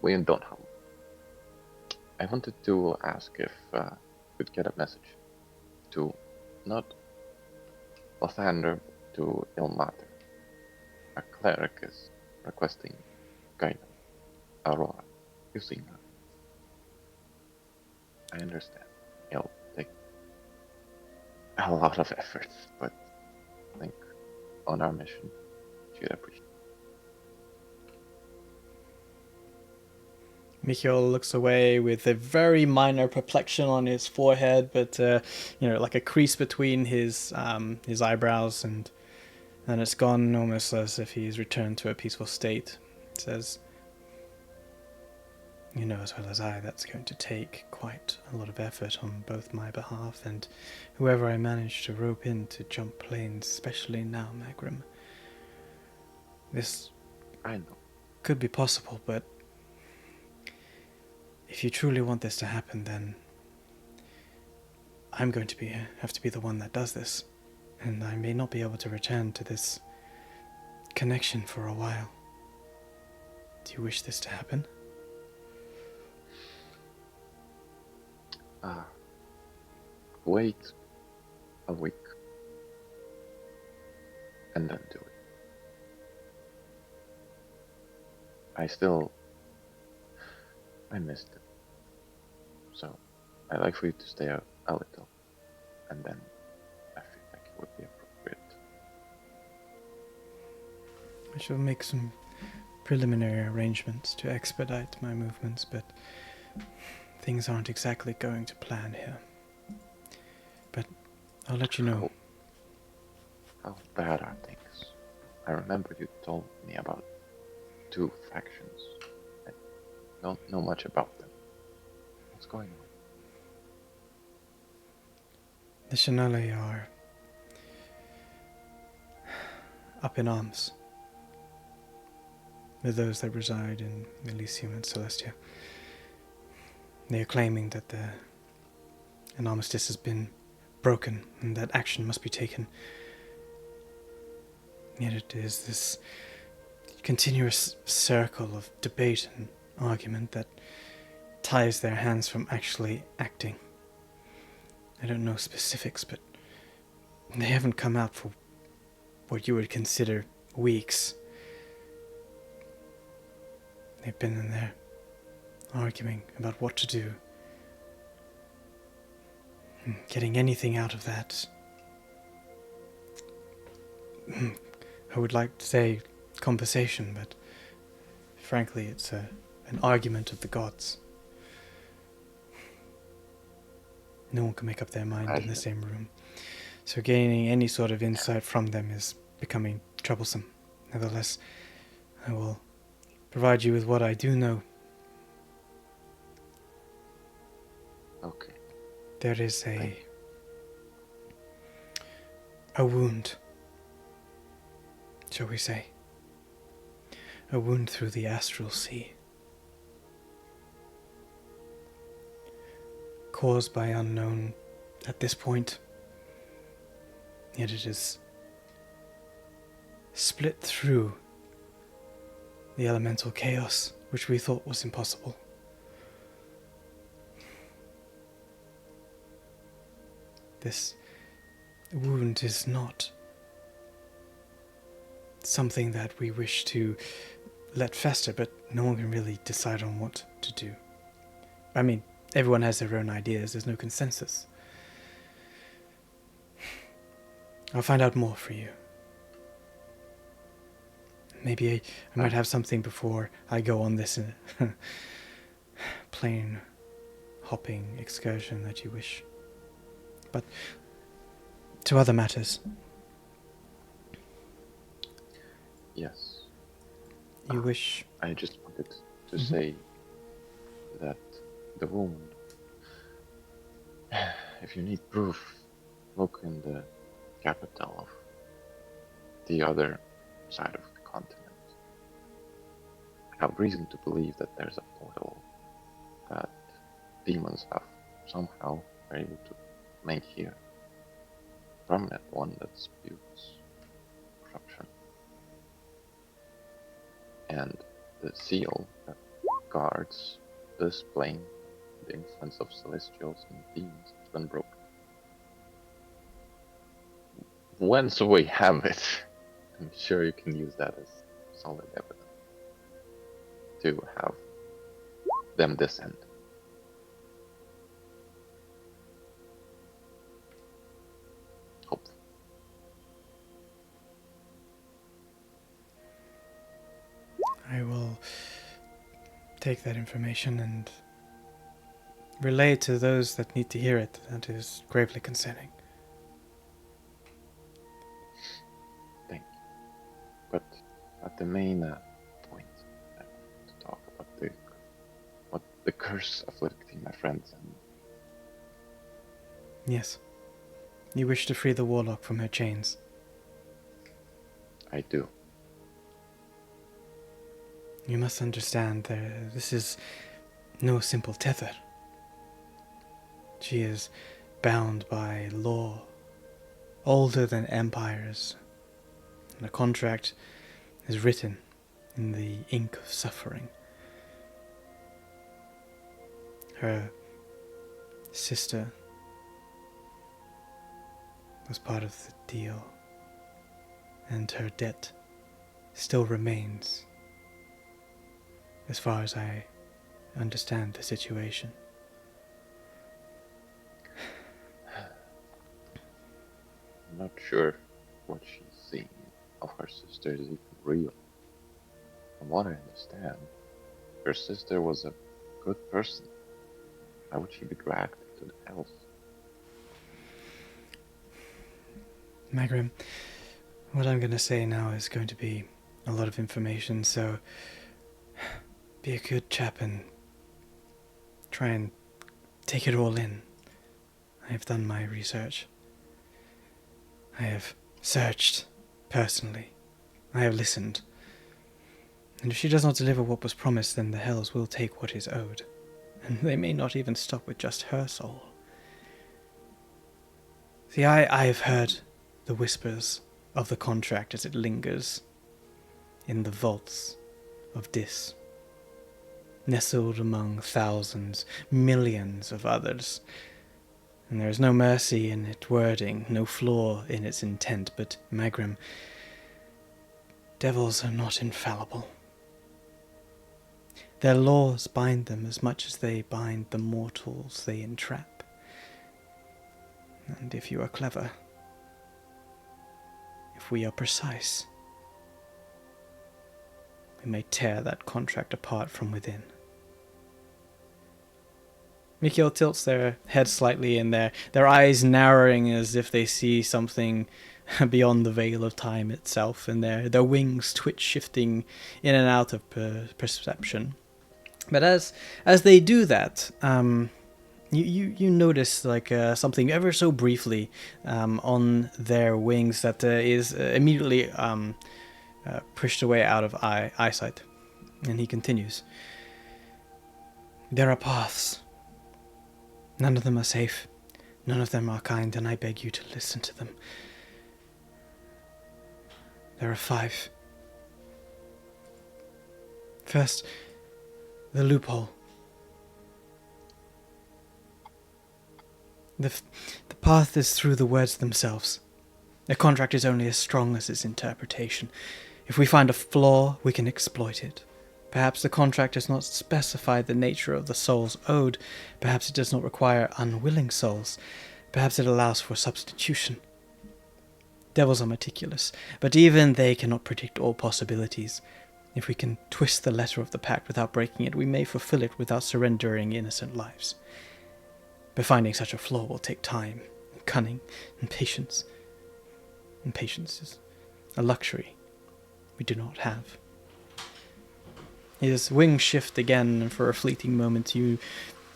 we don't have. I wanted to ask if we'd get a message to not Lathander, to Ilmater. A cleric is requesting guidance. Aurora, you've seen her. I understand. It'll take a lot of effort, but I think on our mission, she'd appreciate it. Mikhail looks away with a very minor perplexion on his forehead, but like a crease between his eyebrows, and then it's gone, almost as if he's returned to a peaceful state. Says, "You know as well as I that's going to take quite a lot of effort on both my behalf and whoever I manage to rope in to jump planes, especially now, Magrum. This I know. could be possible, but if you truly want this to happen, then I'm going to have to be the one that does this, and I may not be able to return to this connection for a while. Do you wish this to happen?" Wait a week and then do it. I missed it. So, I'd like for you to stay out a little, and then I feel like it would be appropriate. I shall make some preliminary arrangements to expedite my movements, but things aren't exactly going to plan here. But I'll let you know. How bad are things? I remember you told me about 2 factions. I don't know much about them. What's going on? The Shannali are up in arms with those that reside in Elysium and Celestia. They are claiming that an armistice has been broken and that action must be taken. Yet it is this continuous circle of debate and argument that ties their hands from actually acting. I don't know specifics, but they haven't come out for what you would consider weeks. They've been in there arguing about what to do. Getting anything out of that, I would like to say conversation, but frankly it's an argument of the gods. No one can make up their mind in the same room. So gaining any sort of insight from them is becoming troublesome. Nevertheless, I will provide you with what I do know. Okay. There is a wound, shall we say, a wound through the astral sea, caused by unknown at this point, yet it is split through the elemental chaos, which we thought was impossible. This wound is not something that we wish to let fester, but no one can really decide on what to do. I mean, everyone has their own ideas, there's no consensus. I'll find out more for you. Maybe I might have something before I go on this plane hopping excursion that you wish. But to other matters. Yes. You wish... I just wanted to say that the wound, if you need proof, look in the capital of the other side of the continent. I have reason to believe that there's a portal that demons have somehow are able to make here. Permanent one that spews corruption. And the seal that guards this plane, the influence of celestials and demons, has been broken. Once we have it, I'm sure you can use that as solid evidence to have them descend. Hopefully. I will take that information and relay it to those that need to hear it. That is gravely concerning. Thank you. But at the main point, I want to talk about what the curse afflicting my friends and Yes. You wish to free the warlock from her chains. I do. You must understand that this is no simple tether. She is bound by law, older than empires, and a contract is written in the ink of suffering. Her sister was part of the deal, and her debt still remains, as far as I understand the situation. I'm not sure what she's seeing of her sister is even real. From what I understand, her sister was a good person. How would she be dragged into the hells? Magrim, what I'm going to say now is going to be a lot of information, so be a good chap and try and take it all in. I have done my research. I have searched personally. I have listened. And if she does not deliver what was promised, then the hells will take what is owed. And they may not even stop with just her soul. See, I have heard the whispers of the contract as it lingers in the vaults of Dis, nestled among thousands, millions of others. And there is no mercy in its wording, no flaw in its intent, but Magrim, devils are not infallible. Their laws bind them as much as they bind the mortals they entrap. And if you are clever, if we are precise, we may tear that contract apart from within. Mikhail tilts their head slightly in their eyes narrowing as if they see something beyond the veil of time itself, and their wings twitch, shifting in and out of perception. But as they do that, you notice like something ever so briefly on their wings that is immediately pushed away out of eyesight. And he continues. There are paths. None of them are safe. None of them are kind, and I beg you to listen to them. There are 5. First, the loophole. The path is through the words themselves. A contract is only as strong as its interpretation. If we find a flaw, we can exploit it. Perhaps the contract does not specify the nature of the souls owed. Perhaps it does not require unwilling souls. Perhaps it allows for substitution. Devils are meticulous, but even they cannot predict all possibilities. If we can twist the letter of the pact without breaking it, we may fulfill it without surrendering innocent lives. But finding such a flaw will take time, and cunning, and patience. And patience is a luxury we do not have. His wings shift again, and for a fleeting moment you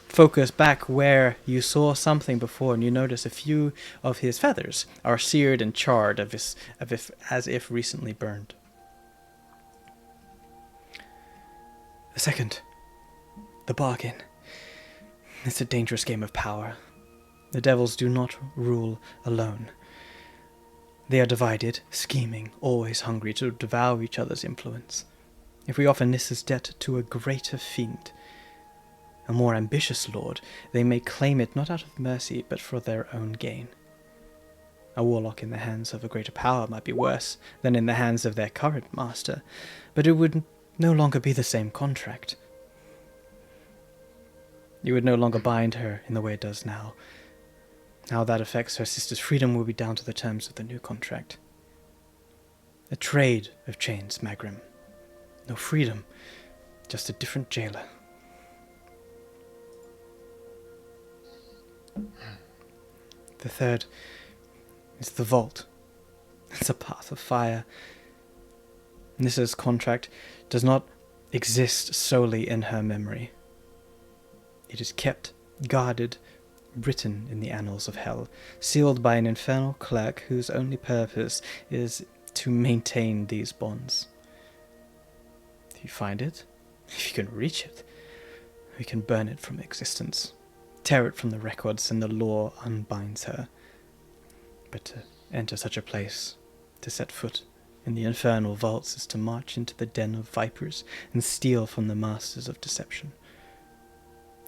focus back where you saw something before, and you notice a few of his feathers are seared and charred as if recently burned. The second, the bargain. It's a dangerous game of power. The devils do not rule alone. They are divided, scheming, always hungry to devour each other's influence. If we offer Nissa's debt to a greater fiend, a more ambitious lord, they may claim it not out of mercy, but for their own gain. A warlock in the hands of a greater power might be worse than in the hands of their current master, but it would no longer be the same contract. You would no longer bind her in the way it does now. How that affects her sister's freedom will be down to the terms of the new contract. A trade of chains, Magrim. No freedom, just a different jailer. The third is the vault. It's a path of fire. Nissa's contract does not exist solely in her memory. It is kept, guarded, written in the annals of hell, sealed by an infernal clerk whose only purpose is to maintain these bonds. If you find it, if you can reach it, we can burn it from existence, tear it from the records, and the law unbinds her. But to enter such a place, to set foot in the infernal vaults, is to march into the den of vipers and steal from the masters of deception.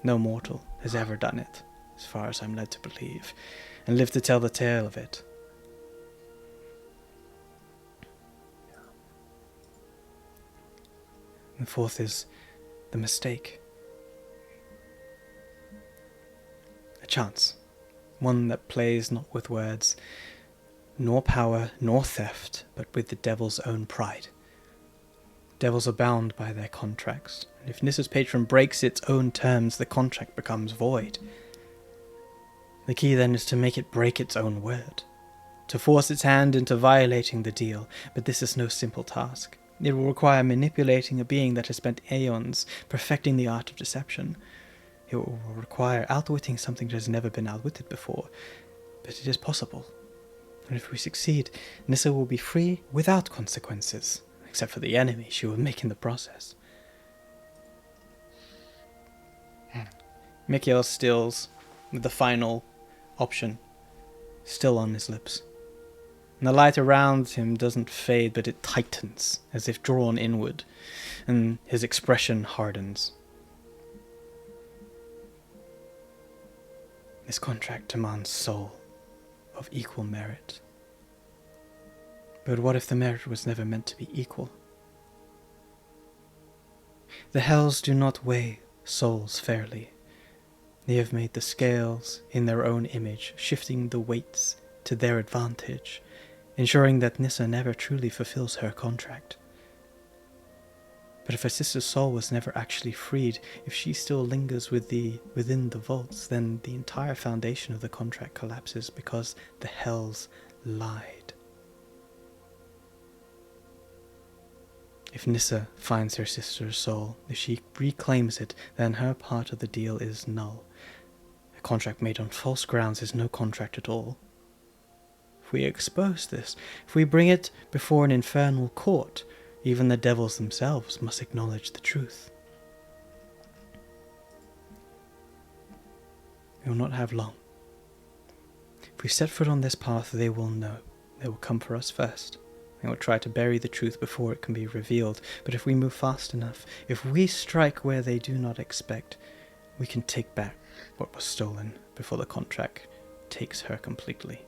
No mortal has ever done it, as far as I'm led to believe, and lived to tell the tale of it. The fourth is the mistake. A chance, one that plays not with words, nor power, nor theft, but with the devil's own pride. Devils are bound by their contracts, and if Nissa's patron breaks its own terms, the contract becomes void. The key then is to make it break its own word, to force its hand into violating the deal, but this is no simple task. It will require manipulating a being that has spent aeons perfecting the art of deception. It will require outwitting something that has never been outwitted before, but it is possible. And if we succeed, Nissa will be free without consequences, except for the enemy she will make in the process. Mikhail stills with the final option still on his lips. And the light around him doesn't fade, but it tightens, as if drawn inward, and his expression hardens. This contract demands soul of equal merit. But what if the merit was never meant to be equal? The hells do not weigh souls fairly. They have made the scales in their own image, shifting the weights to their advantage, ensuring that Nissa never truly fulfills her contract. But if her sister's soul was never actually freed, if she still lingers within the vaults, then the entire foundation of the contract collapses because the hells lied. If Nissa finds her sister's soul, if she reclaims it, then her part of the deal is null. A contract made on false grounds is no contract at all. If we expose this, if we bring it before an infernal court, Even the devils themselves must acknowledge the truth. We will not have long. If we set foot on this path, they will know. They will come for us first. They will try to bury the truth before it can be revealed. But if we move fast enough, if we strike where they do not expect, we can take back what was stolen before the contract takes her completely.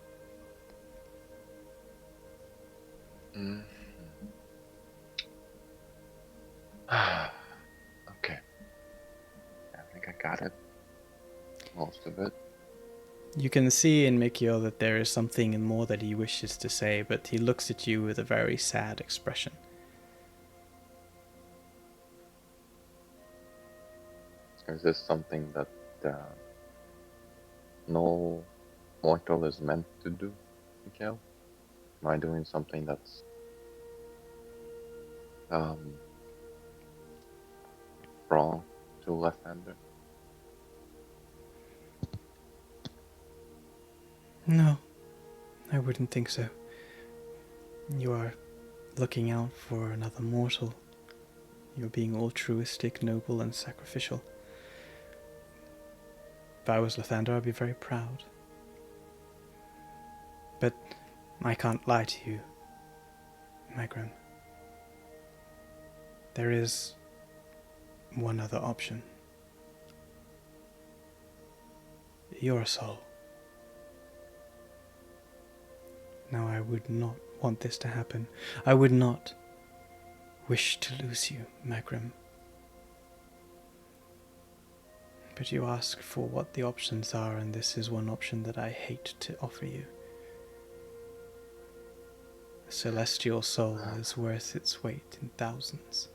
Okay. I think I got it. Most of it. You can see in Mikio that there is something more that he wishes to say, but he looks at you with a very sad expression. Is this something that no mortal is meant to do, Mikhail? Am I doing something that's wrong to Lathander? No, I wouldn't think so. You are looking out for another mortal. You're being altruistic, noble, and sacrificial. If I was Lathander, I'd be very proud. But I can't lie to you, Magram. There is one other option. Your soul. Now, I would not want this to happen. I would not wish to lose you, Magram. But you ask for what the options are, and this is one option that I hate to offer you. A celestial soul is worth its weight in thousands.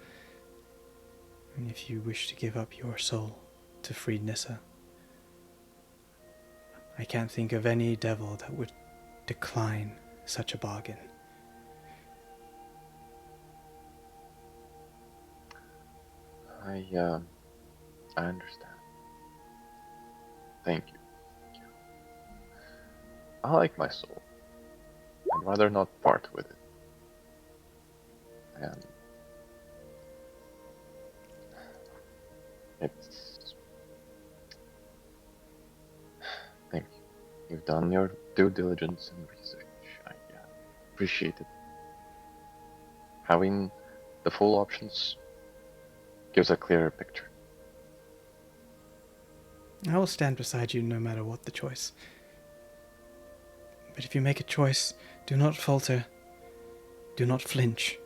And if you wish to give up your soul to free Nissa, I can't think of any devil that would decline such a bargain. I understand. Thank you. I like my soul. I'd rather not part with it. And it's... Thank you. You've done your due diligence and research. I appreciate it. Having the full options gives a clearer picture. I will stand beside you no matter what the choice. But if you make a choice, do not falter. Do not flinch.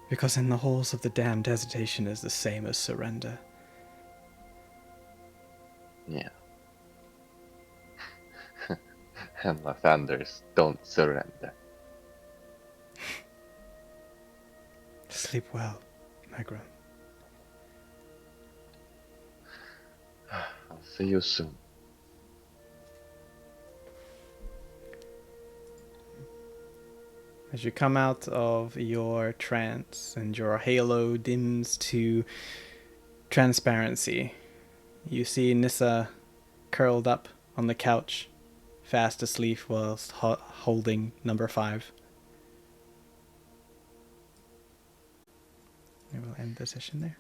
Because in the halls of the damned, hesitation is the same as surrender. Yeah. And Lathanders don't surrender. Sleep well, Magram. I'll see you soon. As you come out of your trance and your halo dims to transparency, you see Nissa curled up on the couch, fast asleep whilst holding number 5. We will end the session there.